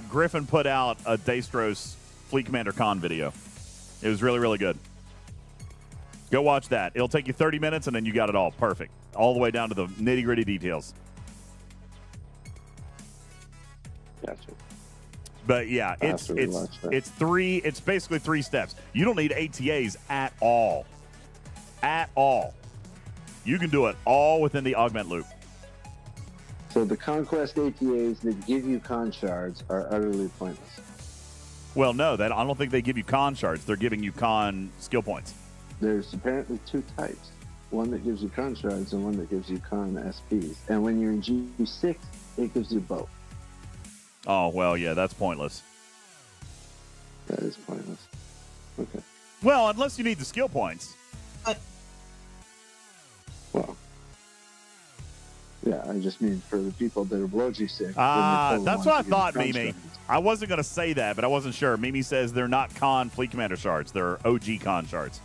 Griffin put out a Dastros Fleet Commander Con video. It was really, really good. Go watch that. It'll take you 30 minutes, and then you got it all perfect. All the way down to the nitty-gritty details. Gotcha. But yeah, it's basically 3 steps. You don't need ATAs at all. At all. You can do it all within the augment loop. So the conquest ATAs that give you con shards are utterly pointless. Well, no, I don't think they give you con shards. They're giving you con skill points. There's apparently 2 types. One that gives you con shards and one that gives you con SPs. And when you're in G6, it gives you both. Oh, well, yeah, that's pointless. That is pointless. Okay. Well, unless you need the skill points. Well, yeah, I just mean for the people that are below G6. That's what I thought, Mimi. I wasn't going to say that, but I wasn't sure. Mimi says they're not con Fleet Commander shards. They're OG con shards.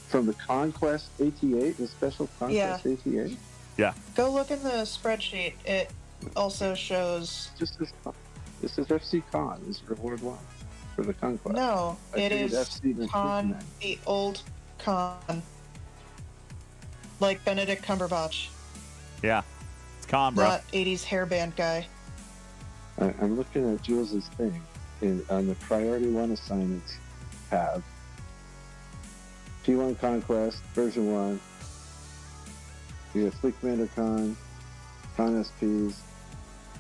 From the Conquest ATA, the special Conquest ATA? Yeah. Go look in the spreadsheet. It also shows. This is FC Con. This is reward 1 for the Conquest. No, it is FC Con, the old Con. Like Benedict Cumberbatch. Yeah. It's Con, bro. Not 80s hairband guy. I'm looking at Jules' thing. On the priority 1 assignments tab. P1 Conquest, version 1. You have Fleet Commander Con SPs,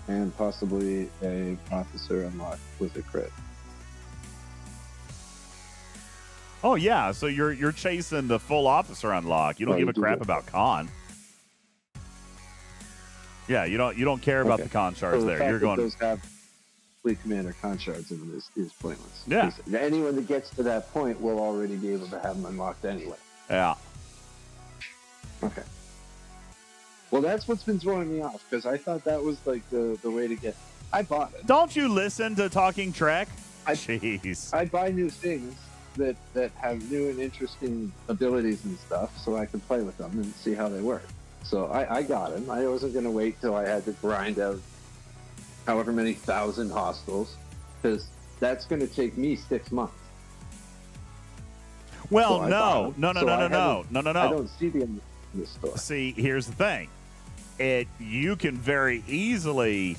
and possibly a officer unlocked with a crit. Oh yeah, so you're chasing the full officer unlock. You don't give a crap about con. Yeah, you don't care about the con shards so the there. You're going. Those have Fleet Commander con shards in this is pointless. Yeah. Anyone that gets to that point will already be able to have them unlocked anyway. Yeah. Okay. Well, that's what's been throwing me off, because I thought that was like the way to get. I bought it. Don't you listen to Talking Trek? Jeez. I buy new things that have new and interesting abilities and stuff, so I can play with them and see how they work. So I got him. I wasn't going to wait till I had to grind out however many thousand hostiles, because that's going to take me 6 months. Well, So no. I don't see the end of this store. See, here's the thing. You can very easily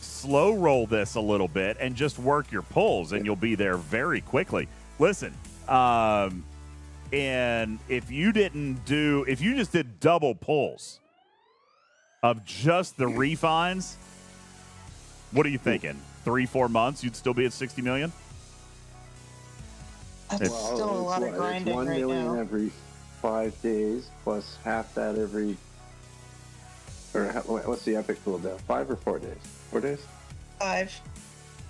slow roll this a little bit and just work your pulls, and you'll be there very quickly. Listen, and if you just did double pulls of just the refines, what are you thinking? 3-4 months, you'd still be at 60 million? That's still a lot of grinding it's 1 right million now. every 5 days, plus half that every. Or what's the epic cooldown? 5 or 4 days? 4 days? 5.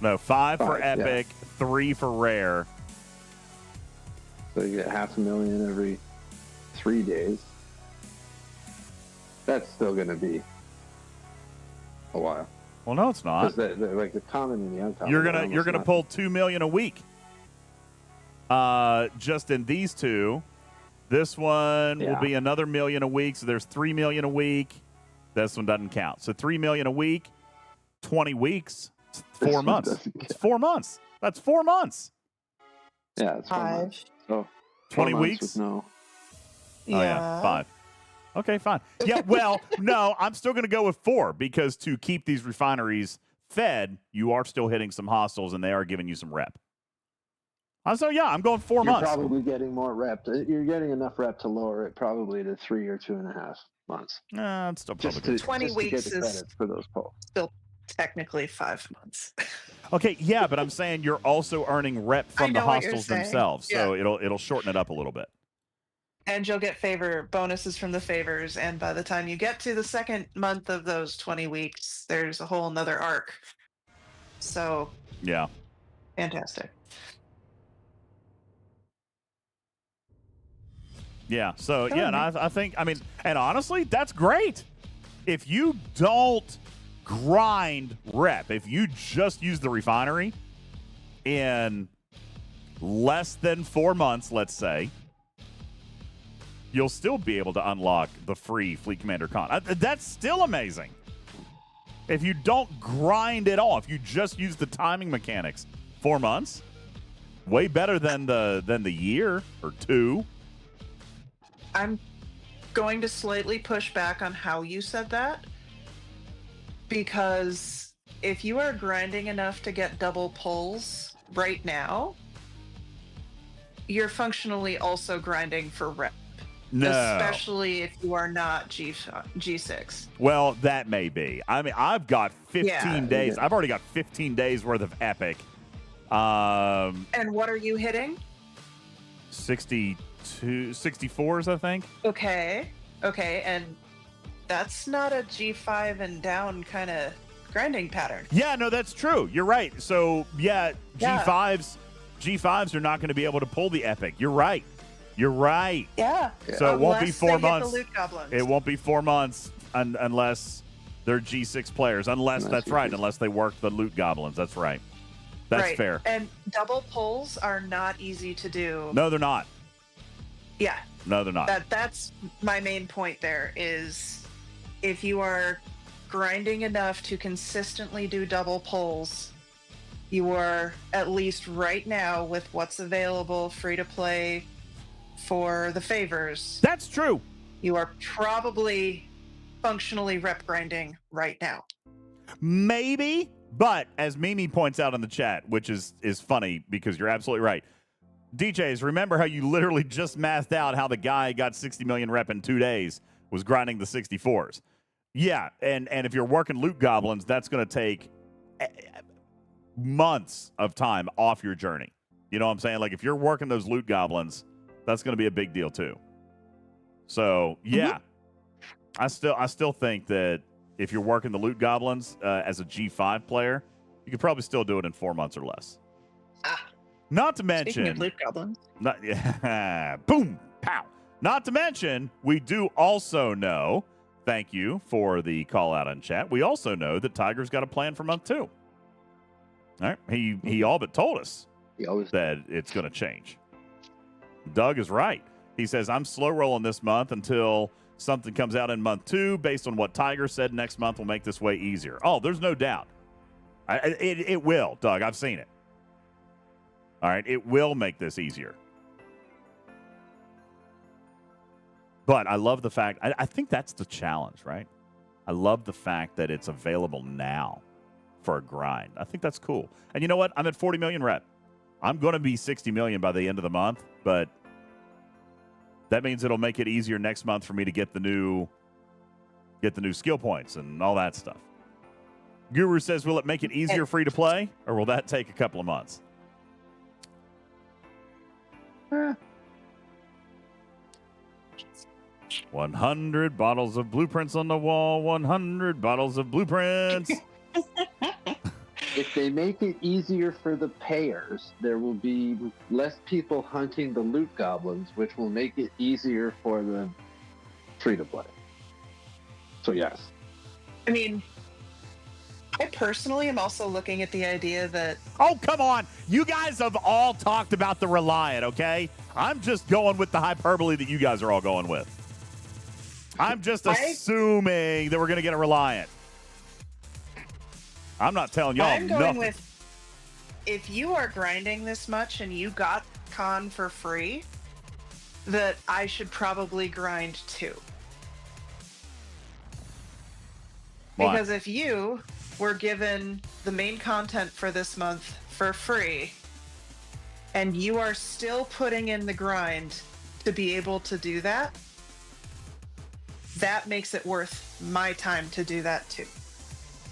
No, 5 for 5, yeah. epic, 3 for rare. So you get 500,000 every 3 days. That's still going to be a while. Well, no, it's not. Because like the common and the uncommon. You're gonna pull 2 million a week. Just in these two. This one will be another million a week, so there's 3 million a week. This one doesn't count. So 3 million a week, 20 weeks, it's 4 months. It's 4 months. That's 4 months. Yeah, it's 5. So 20 4 months weeks? with no. Oh yeah, 5. Okay, fine. Yeah, well, no, I'm still going to go with 4 because to keep these refineries fed, you are still hitting some hostiles and they are giving you some rep. So yeah, I'm going 4 months. You're probably getting more rep. You're getting enough rep to lower it probably to 3 or 2.5 months. It's still probably good. 20 weeks to get the is credit for those polls. still technically 5 months. Okay, yeah, but I'm saying you're also earning rep from the know what you're hostiles saying. themselves, so Yeah. it'll shorten it up a little bit. And you'll get favor bonuses from the favors. And by the time you get to the second month of those 20 weeks, there's a whole nother arc. So Yeah. fantastic. Yeah. So yeah, and I think and honestly, that's great. If you don't grind rep, if you just use the refinery in less than 4 months, let's say, you'll still be able to unlock the free Fleet Commander Con. That's still amazing. If you don't grind it all, if you just use the timing mechanics, 4 months, way better than the year or 2. I'm going to slightly push back on how you said that, because if you are grinding enough to get double pulls right now, you're functionally also grinding for rep. No. Especially if you are not G6. Well, that may be. I mean, I've got 15 days. Yeah. I've already got 15 days worth of epic. And what are you hitting? 64s, I think. Okay, and that's not a G5 and down kind of grinding pattern. Yeah, no, that's true. You're right. So, yeah, G5s are not going to be able to pull the epic. You're right. Yeah. So it won't be 4 Unless they hit months. the loot goblins. It won't be 4 months unless they're G6 players. Unless they work the loot goblins. That's right. That's right. fair. And double pulls are not easy to do. No, they're not. Yeah. No, they're not. That's my main point there is if you are grinding enough to consistently do double pulls, you are at least right now with what's available free to play for the favors. That's true. You are probably functionally rep grinding right now. Maybe, but as Mimi points out in the chat, which is funny because you're absolutely right. DJs, remember how you literally just mathed out how the guy got 60 million rep in 2 days was grinding the 64s. Yeah, and if you're working loot goblins, that's going to take months of time off your journey. You know what I'm saying? Like if you're working those loot goblins, that's going to be a big deal too. So, yeah. I still think that if you're working the loot goblins as a G5 player, you could probably still do it in 4 months or less. Not to mention, Speaking of loot goblins. Boom, pow. Not to mention, we do also know, thank you for the call out on chat, we also know that Tiger's got a plan for month 2. All right. He all but told us that it's going to change. Doug is right. He says, I'm slow rolling this month until something comes out in month 2. Based on what Tiger said, next month will make this way easier. Oh, there's no doubt. It will, Doug. I've seen it. All right. It will make this easier. But I love the fact, I think that's the challenge, right? I love the fact that it's available now for a grind. I think that's cool. And you know what? I'm at 40 million rep. I'm going to be 60 million by the end of the month, but that means it'll make it easier next month for me to get the new skill points and all that stuff. Guru says, will it make it easier free to play, or will that take a couple of months? 100 bottles of blueprints on the wall, 100 bottles of blueprints. If they make it easier for the payers, there will be less people hunting the loot goblins, which will make it easier for the free-to-play. So, yes. I mean, I personally am also looking at the idea that... Oh, come on. You guys have all talked about the Reliant, okay? I'm just going with the hyperbole that you guys are all going with. I'm just assuming that we're going to get a Reliant. I'm not telling y'all I'm going nothing. with, if you are grinding this much and you got con for free, that I should probably grind too. Why? Because if you were given the main content for this month for free, and you are still putting in the grind to be able to do that, that makes it worth my time to do that too.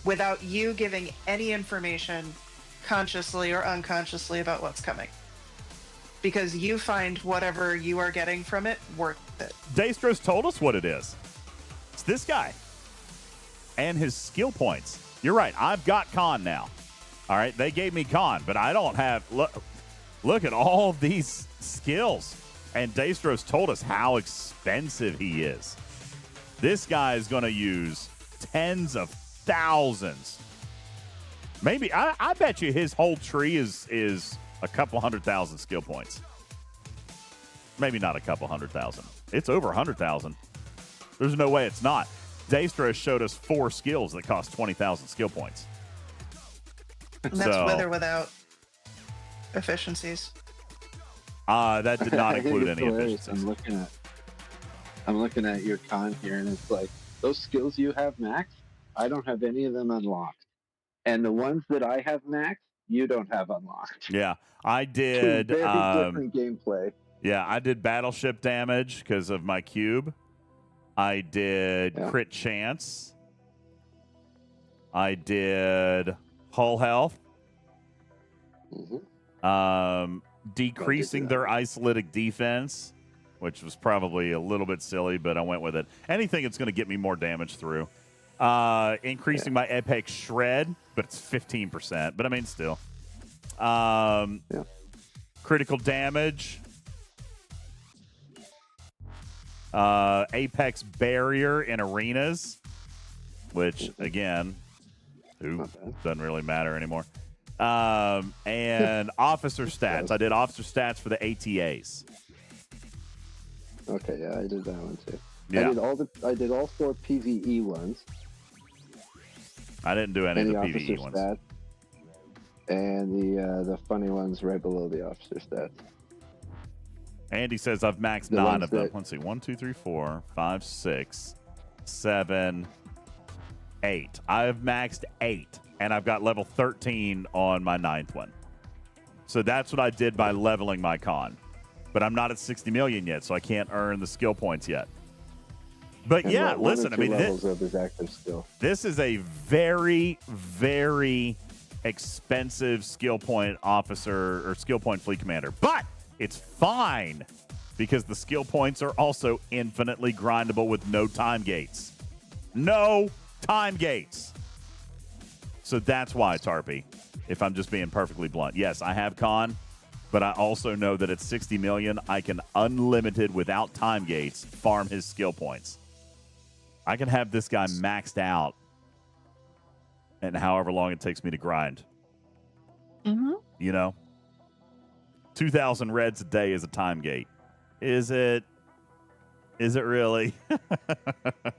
Without you giving any information consciously or unconsciously about what's coming. Because you find whatever you are getting from it worth it. Dastros told us what it is. It's this guy. And his skill points. You're right. I've got con now. All right. They gave me con, but I don't have... Look at all of these skills. And Dastros told us how expensive he is. This guy is going to use tens of thousands. Maybe I bet you his whole tree is a couple 100,000 skill points. Maybe not a couple 100,000. It's over 100,000. There's no way it's not. Daystros showed us 4 skills that cost 20,000 skill points. And that's with or without efficiencies. That did not include any hilarious. efficiencies. I'm looking at your con here, and it's like those skills you have maxed, I don't have any of them unlocked. And the ones that I have maxed, you don't have unlocked. Yeah, I did. Very different gameplay. Yeah, I did battleship damage because of my cube. I did crit chance. I did hull health. Decreasing their isolatic defense, which was probably a little bit silly, but I went with it. Anything that's going to get me more damage through. Increasing my epic shred, but it's 15%. But I mean, still. Critical damage. Apex barrier in arenas, which, again, doesn't really matter anymore. And officer stats. I did officer stats for the ATAs. Okay, yeah, I did that one too. Yeah. I did all 4 PvE ones. I didn't do any of the officer PvE ones. stats, and the funny ones right below the officer stats. Andy says I've maxed The 9 ones of them. that- Let's see. 1, 2, 3, 4, 5, 6, 7, 8. I have maxed 8, and I've got level 13 on my 9th one. So that's what I did by leveling my con. But I'm not at 60 million yet, so I can't earn the skill points yet. But And yeah, one or listen, I two mean, levels of his active skill. this is a very, very expensive skill point officer or skill point fleet commander. But it's fine because the skill points are also infinitely grindable with no time gates. No time gates. So that's why, Tarpy, if I'm just being perfectly blunt. Yes, I have con, but I also know that at 60 million, I can unlimited without time gates farm his skill points. I can have this guy maxed out and however long it takes me to grind. Mm-hmm. You know? 2,000 reds a day is a time gate. Is it? Is it really?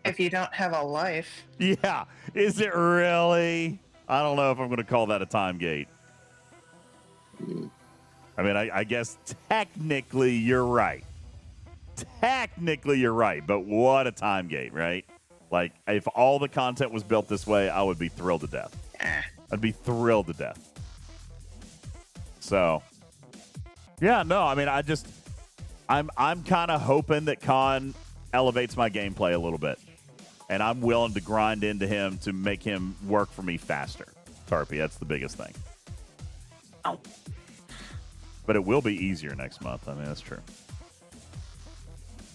If you don't have a life. Yeah. Is it really? I don't know if I'm going to call that a time gate. I mean, I guess technically you're right. Technically you're right, but what a time gate, right? Like, if all the content was built this way, I would be thrilled to death. I'd be thrilled to death. So, yeah, no, I mean, I'm kind of hoping that Khan elevates my gameplay a little bit. And I'm willing to grind into him to make him work for me faster. Tarpy, that's the biggest thing. Ow. But it will be easier next month. I mean, that's true.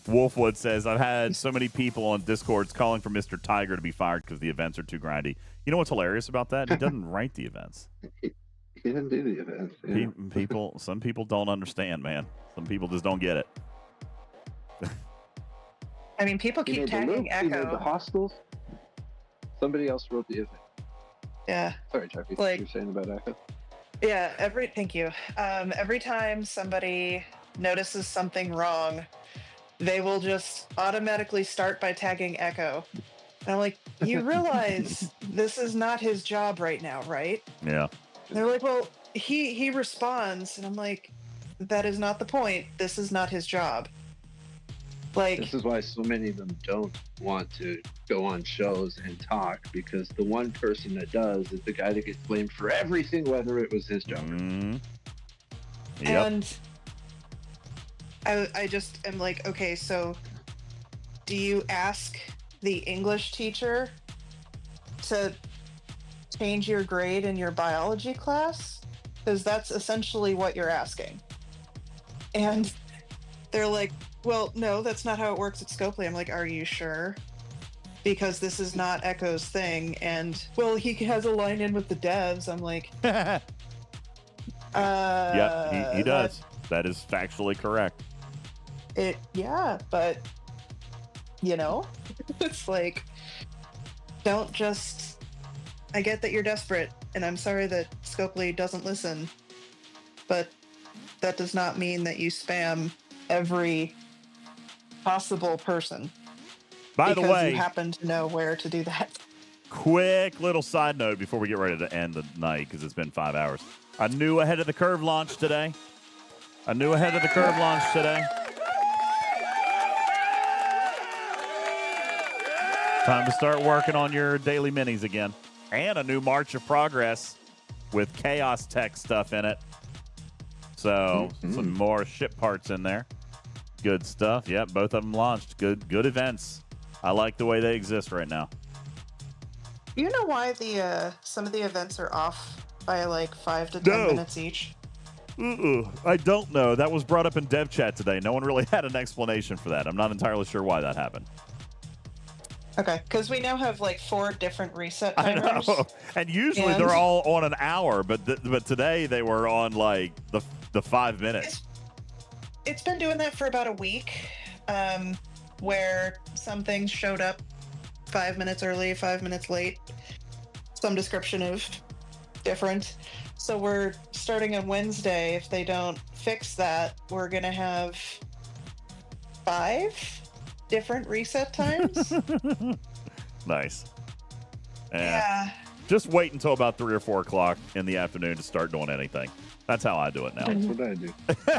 Wolfwood says, I've had so many people on Discords calling for Mr. Tiger to be fired because the events are too grindy. You know what's hilarious about that? He doesn't write the events. He didn't do the events. Yeah. Some people don't understand, man. Some people just don't get it. I mean, people keep tagging He made the Echo. hostels. Somebody else wrote the event. Yeah. Sorry, Chucky. Like- You're saying about Echo? Yeah, thank you. Every time somebody notices something wrong, they will just automatically start by tagging Echo. And I'm like, you realize this is not his job right now, right? Yeah. And they're like, well, he responds, and I'm like, that is not the point. This is not his job. Like, This is why so many of them don't want to go on shows and talk, because the one person that does is the guy that gets blamed for everything, whether it was his job. Mm-hmm. Yep. and I just am like, okay, so do you ask the English teacher to change your grade in your biology class? Because that's essentially what you're asking. And they're like, well, no, that's not how it works at Scopely. I'm like, are you sure? Because this is not Echo's thing. And, well, he has a line in with the devs. I'm like, Yep, he does. That is factually correct. Yeah, but, you know, it's like, don't just, I get that you're desperate, and I'm sorry that Scopely doesn't listen, but that does not mean that you spam every possible person. By the because way, you happen to know where to do that. quick little side note before we get ready to end the night, because it's been 5 hours. A new Ahead of the Curve launch today. Time to start working on your daily minis again. And a new March of Progress with Chaos Tech stuff in it. So, some more ship parts in there. Good stuff. Yep, both of them launched. Good events. I like the way they exist right now. You know why the some of the events are off by like 5 to 10 minutes each? I don't know. That was brought up in dev chat today. No one really had an explanation for that. I'm not entirely sure why that happened. Okay, because we now have like 4 different reset I timers. know. And usually they're all on an hour, but today they were on like the 5 minutes. It's been doing that for about a week, where some things showed up 5 minutes early, 5 minutes late, some description of different. So we're starting on Wednesday. If they don't fix that, we're going to have 5 different reset times. Nice. Yeah. Just wait until about 3 or 4 o'clock in the afternoon to start doing anything. That's how I do it now. That's what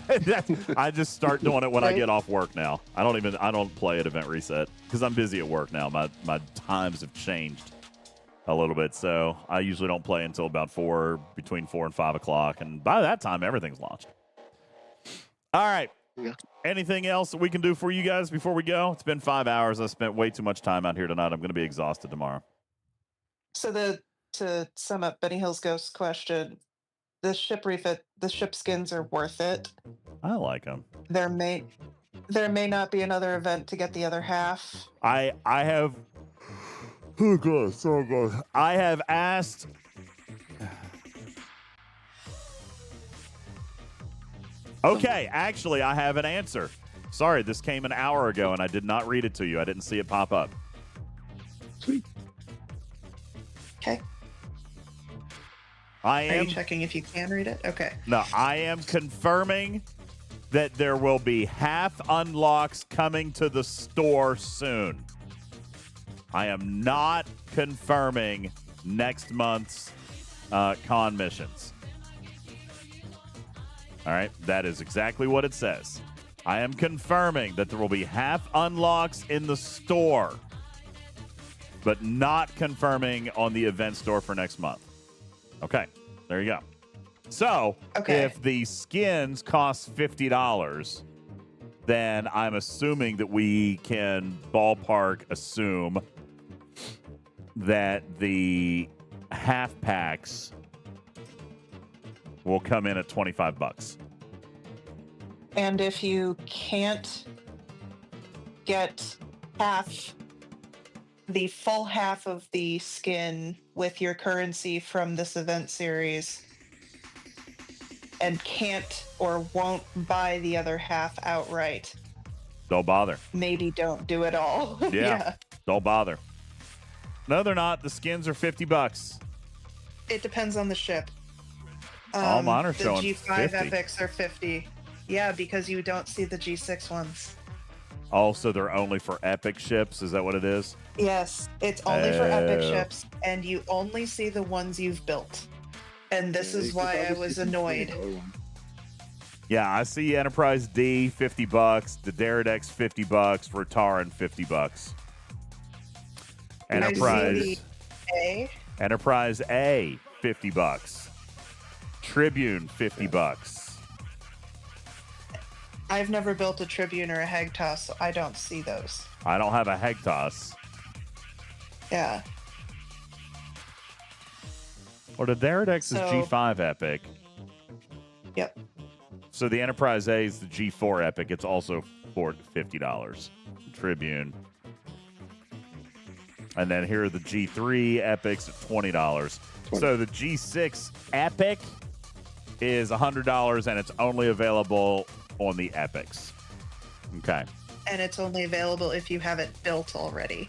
I do. I just start doing it when I get off work now. I don't play at event reset because I'm busy at work now. My times have changed a little bit, so I usually don't play until about between 4 and 5 o'clock, and by that time everything's launched. All right. Yeah. Anything else that we can do for you guys before we go? It's been 5 hours. I spent way too much time out here tonight. I'm going to be exhausted tomorrow. So to sum up Benny Hill's ghost question, the ship refit, the ship skins are worth it. I like them. There may not be another event to get the other half. I have. Oh god, so good. I have asked. Okay, actually, I have an answer. Sorry, this came an hour ago, and I did not read it to you. I didn't see it pop up. Sweet. Okay. Are you checking if you can read it? Okay. No, I am confirming that there will be half unlocks coming to the store soon. I am not confirming next month's con missions. All right, that is exactly what it says. I am confirming that there will be half unlocks in the store, but not confirming on the event store for next month. Okay, there you go. So, if the skins cost $50, then I'm assuming that we can ballpark assume that the half packs will come in at $25. And if you can't get the full half of the skin with your currency from this event series and can't or won't buy the other half outright, don't bother. Maybe don't do it all. Yeah. Don't bother. No, they're not. The skins are $50. It depends on the ship. All mine are the showing G5 $50. epics are 50. Yeah, because you don't see the G6 ones. Also, they're only for epic ships. Is that what it is? Yes, it's only for epic ships, and you only see the ones you've built. And this is why I was annoyed. Yeah, I see Enterprise D $50, the Daradex $50, Rotaran $50. Enterprise A $50. Tribune $50. I've never built a Tribune or a Hagtos, so I don't see those. I don't have a Hagtos. Yeah. Or the Daradex is G5 Epic. Yep. So the Enterprise A is the G4 Epic. It's also for $50. Tribune. And then here are the G3 Epics at $20. So the G6 Epic is $100, and it's only available on the Epics. Okay. And it's only available if you have it built already.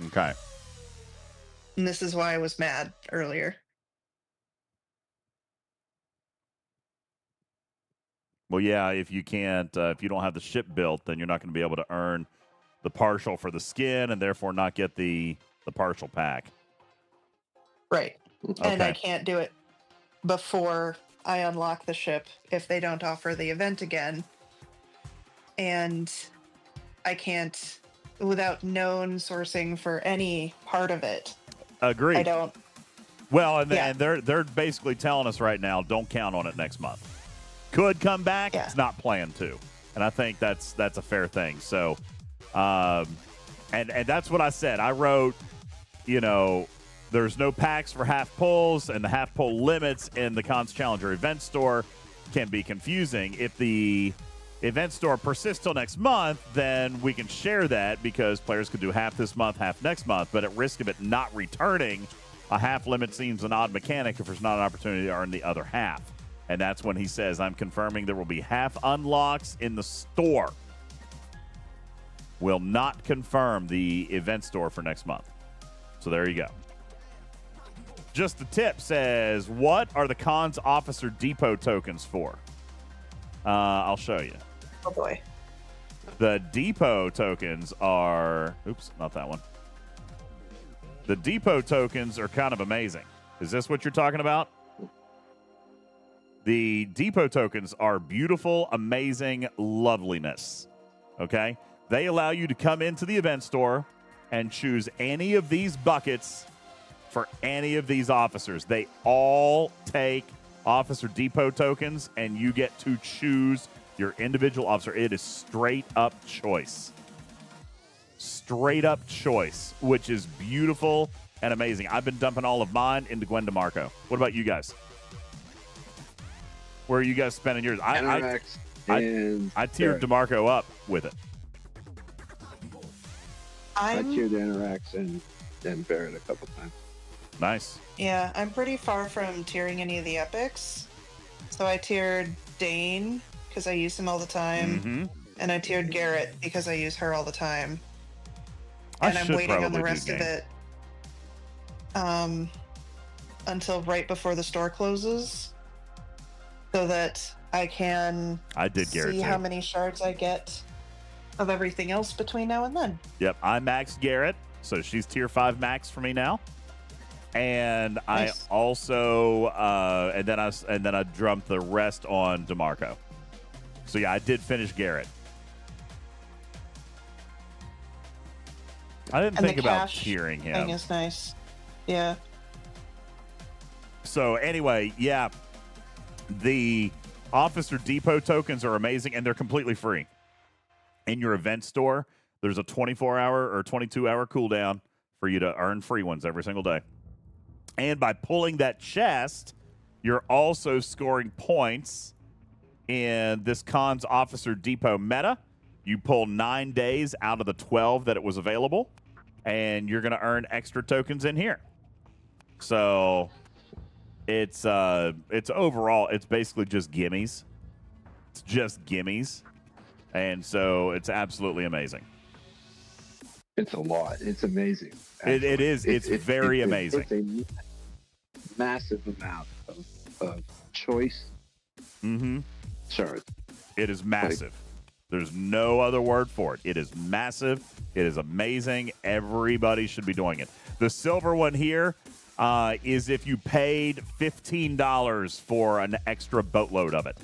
Okay. And this is why I was mad earlier. Well, yeah, if you can't, if you don't have the ship built, then you're not going to be able to earn the partial for the skin and therefore not get the partial pack. Right. Okay. And I can't do it before I unlock the ship if they don't offer the event again. And I can't, without known sourcing for any part of it. Agreed. I don't. Well, and they're basically telling us right now, don't count on it next month. Could come back. It's not planned to. And I think that's a fair thing. So, and that's what I said. I wrote, there's no packs for half pulls, and the half pull limits in the Cons Challenger event store can be confusing. If the event store persists till next month, then we can share that because players could do half this month, half next month. But at risk of it not returning, a half limit seems an odd mechanic if there's not an opportunity to earn the other half. And that's when he says, I'm confirming there will be half unlocks in the store. Will not confirm the event store for next month. So there you go. Just the tip says, what are the Cons Officer Depot tokens for? I'll show you. Oh boy. The depot tokens are... Oops, not that one. The depot tokens are kind of amazing. Is this what you're talking about? The depot tokens are beautiful, amazing loveliness. Okay? They allow you to come into the event store and choose any of these buckets for any of these officers. They all take officer depot tokens, and you get to choose your individual officer. It is straight up choice. Straight up choice, which is beautiful and amazing. I've been dumping all of mine into Gwen DeMarco. What about you guys? Where are you guys spending yours? I tiered DeMarco up with it. I tiered Interax and Barrett a couple times. Nice. Yeah, I'm pretty far from tiering any of the epics. So I tiered Dane because I use him all the time. And I tiered Garrett because I use her all the time. And I'm waiting on the rest of it until right before the store closes so that I can see how many shards I get of everything else between now and then. Yep, I maxed Garrett, so she's tier 5 max for me now. And nice. I also and then I dumped the rest on DeMarco. So yeah, I did finish Garrett. I didn't think about tiering him. Thing is nice. Yeah. So anyway, yeah, the Officer Depot tokens are amazing, and they're completely free. In your event store, there's a 24-hour or 22-hour cooldown for you to earn free ones every single day. And by pulling that chest, you're also scoring points in this Cons Officer Depot meta. You pull 9 days out of the 12 that it was available, and you're going to earn extra tokens in here. So it's overall, it's basically just gimmies. It's just gimmies. And so it's absolutely amazing. It's a lot. It's amazing. It is. It's very amazing. It's a massive amount of choice. Shards. It is massive. There's no other word for it. It is massive. It is amazing. Everybody should be doing it. The silver one here is if you paid $15 for an extra boatload of it.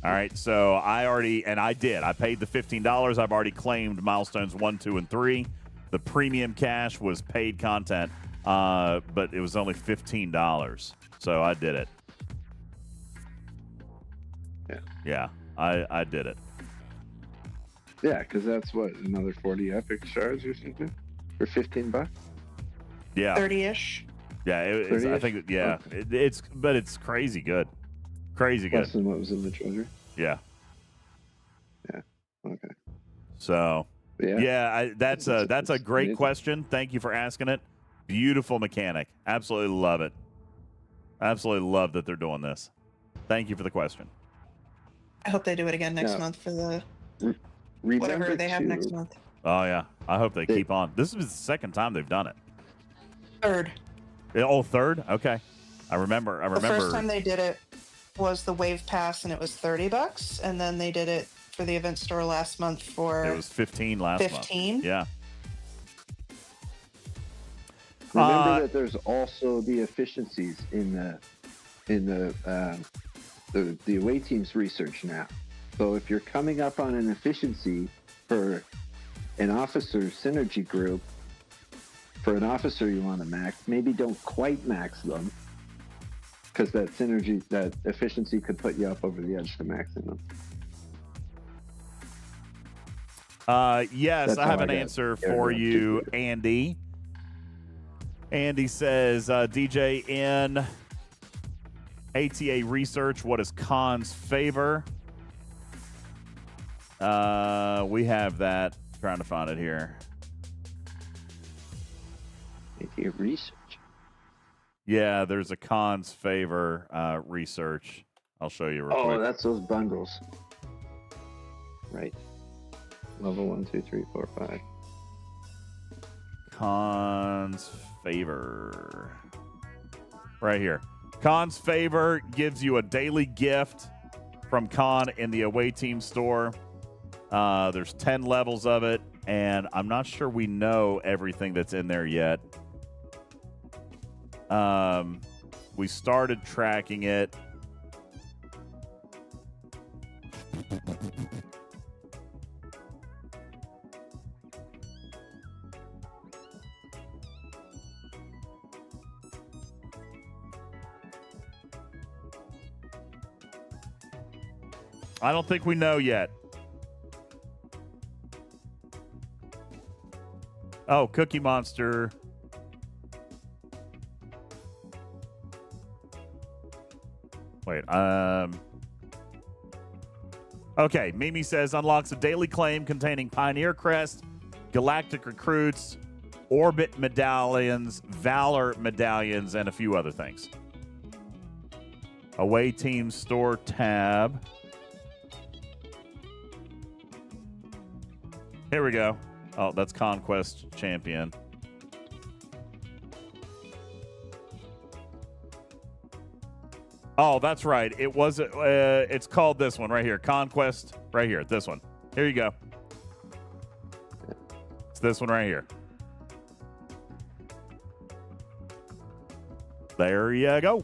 All right, so I did. I paid the $15. I've already claimed milestones 1, 2, and 3. The premium cash was paid content, but it was only $15. So I did it. Yeah, I did it. Yeah, because that's what, another 40 epic shards or something for $15. Yeah, 30-ish. Yeah, I think. Yeah, okay. It's crazy good. Crazy good. Less than what was in the treasure. Yeah. Yeah. Okay. So that's a great question. Thank you for asking it. Beautiful mechanic. Absolutely love it. Absolutely love that they're doing this. Thank you for the question. I hope they do it again next month for the whatever they have next month. Oh yeah, I hope they keep on. This is the second time they've done it. Third. Oh, third. Okay. I remember. The first time they did it was the Wave Pass, and it was $30, and then they did it for the event store last month for it was $15 last month. 15. Yeah. Remember that there's also the efficiencies in the away team's research now. So if you're coming up on an efficiency for an officer synergy group, for an officer you want to max, maybe don't quite max them, because that efficiency could put you up over the edge to maxing them. Yes, That's I have an answer for you, Andy. Andy says, DJ, in ATA research, what is Khan's favor? We have that. Trying to find it here. ATA research. Yeah, there's a Khan's favor research. I'll show you real quick. Oh, that's those bundles. Right. Level 1, 2, 3, 4, 5. Khan's favor. Right here. Khan's favor gives you a daily gift from Con in the away team store. There's 10 levels of it, and I'm not sure we know everything that's in there yet. We started tracking it. I don't think we know yet. Oh, Cookie Monster. Wait, okay, Mimi says unlocks a daily claim containing Pioneer Crest, Galactic Recruits, Orbit Medallions, Valor Medallions, and a few other things. Away Team Store tab. Here we go. Oh, that's Conquest Champion. Oh, that's right. It was. It's called this one right here. Conquest. Right here. This one. Here you go. It's this one right here. There you go.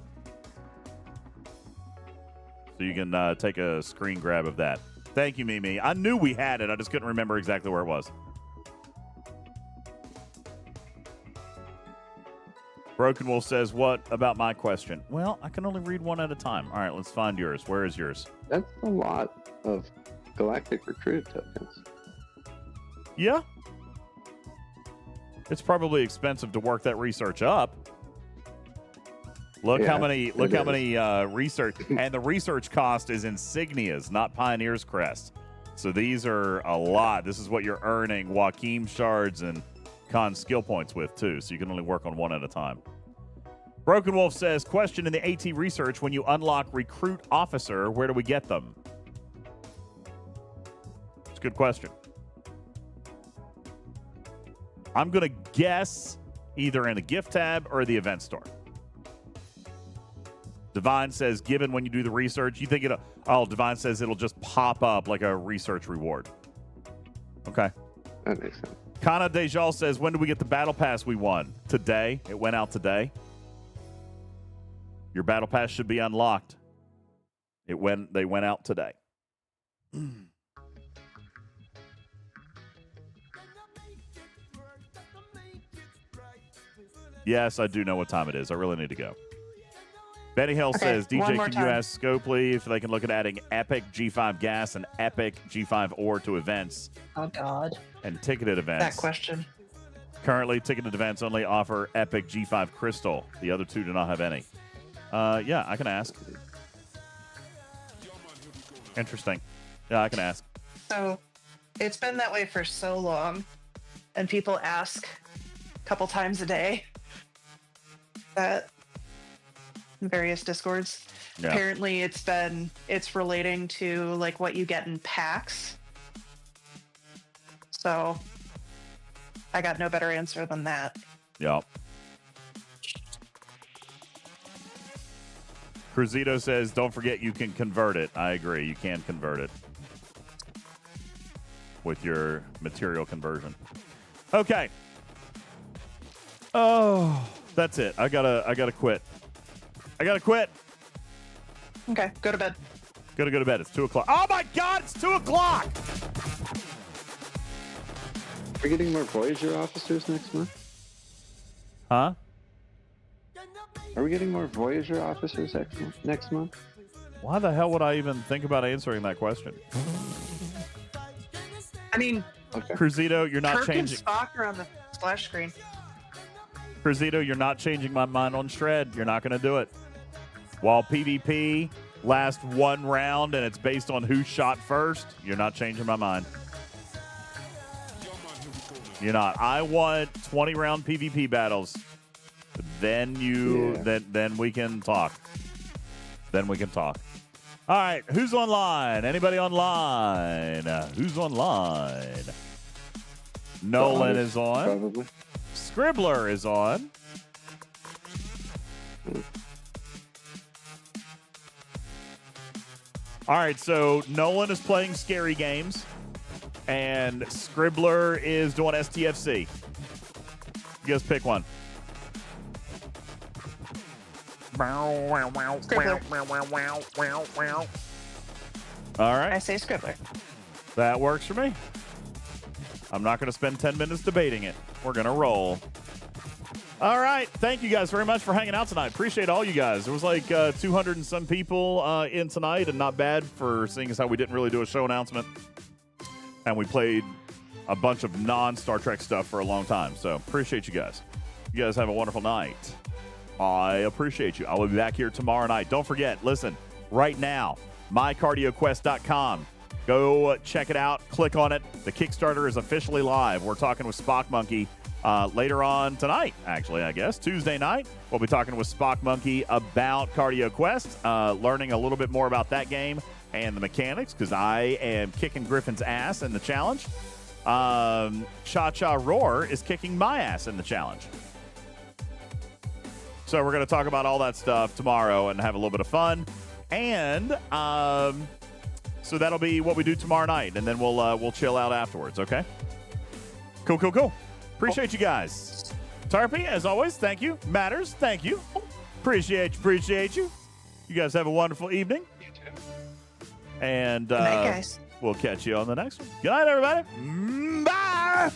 So you can take a screen grab of that. Thank you, Mimi. I knew we had it. I just couldn't remember exactly where it was. Broken Wolf says, what about my question? Well, I can only read one at a time. All right, let's find yours. Where is yours? That's a lot of Galactic Recruit tokens. Yeah. It's probably expensive to work that research up. Look how many research, and the research cost is insignias, not Pioneer's Crest. So these are a lot. This is what you're earning Joaquin shards and Con skill points with too. So you can only work on one at a time. Broken Wolf says, question in the AT research, when you unlock recruit officer, where do we get them? It's a good question. I'm going to guess either in the gift tab or the event store. Divine says, given when you do the research, you think it'll... Oh, Divine says it'll just pop up like a research reward. Okay. That makes sense. Kana Dejal says, when do we get the battle pass we won? Today. It went out today. Your battle pass should be unlocked. They went out today. Yes, I do know what time it is. I really need to go. Benny Hill says, DJ, can you ask Scopely if they can look at adding Epic G5 gas and Epic G5 ore to events? Oh, God. And ticketed events. That question. Currently, ticketed events only offer Epic G5 Crystal. The other two do not have any. Yeah, I can ask. Interesting. Yeah, I can ask. So, it's been that way for so long, and people ask a couple times a day that various discords. Yeah. Apparently it's relating to like what you get in packs. So I got no better answer than that. Yeah. Cruzito says, don't forget you can convert it. I agree. You can convert it with your material conversion. Okay. Oh, that's it. I gotta quit. I gotta quit. Okay, go to bed. Gotta go to bed. It's 2 o'clock. Oh my God, it's 2 o'clock. We're getting more Voyager officers next month? Huh? Are we getting more Voyager officers next month? Why the hell would I even think about answering that question? I mean, okay. Cruzito, you're not Kirk changing. and Spock are on the splash screen. Cruzito, you're not changing my mind on Shred. You're not going to do it. While PvP lasts one round and it's based on who shot first, you're not changing my mind. You're not. I want 20-round PvP battles. Then then we can talk. Then we can talk. All right, who's online? Anybody online? Who's online? Nolan is on. Probably. Scribbler is on. All right, so Nolan is playing scary games, and Scribbler is doing STFC. You guys pick one. All right. I say Scribbler. That works for me. I'm not going to spend 10 minutes debating it. We're going to roll. All right. Thank you guys very much for hanging out tonight. Appreciate all you guys. There was like 200 and some people in tonight, and not bad for seeing as how we didn't really do a show announcement. And we played a bunch of non-Star Trek stuff for a long time. So appreciate you guys. You guys have a wonderful night. I appreciate you. I will be back here tomorrow night. Don't forget, listen, right now, mycardioquest.com. Go check it out. Click on it. The Kickstarter is officially live. We're talking with Spock Monkey later on tonight, actually, I guess. Tuesday night, we'll be talking with Spock Monkey about Cardio Quest, learning a little bit more about that game and the mechanics, because I am kicking Griffin's ass in the challenge. Cha-Cha Roar is kicking my ass in the challenge. So we're going to talk about all that stuff tomorrow and have a little bit of fun. And so that'll be what we do tomorrow night, and then we'll chill out afterwards, okay? Cool. Appreciate you guys. Tarpy, as always, thank you. Matters, thank you. Appreciate you. You guys have a wonderful evening. You too. And Good night, guys. We'll catch you on the next one. Good night, everybody. Bye.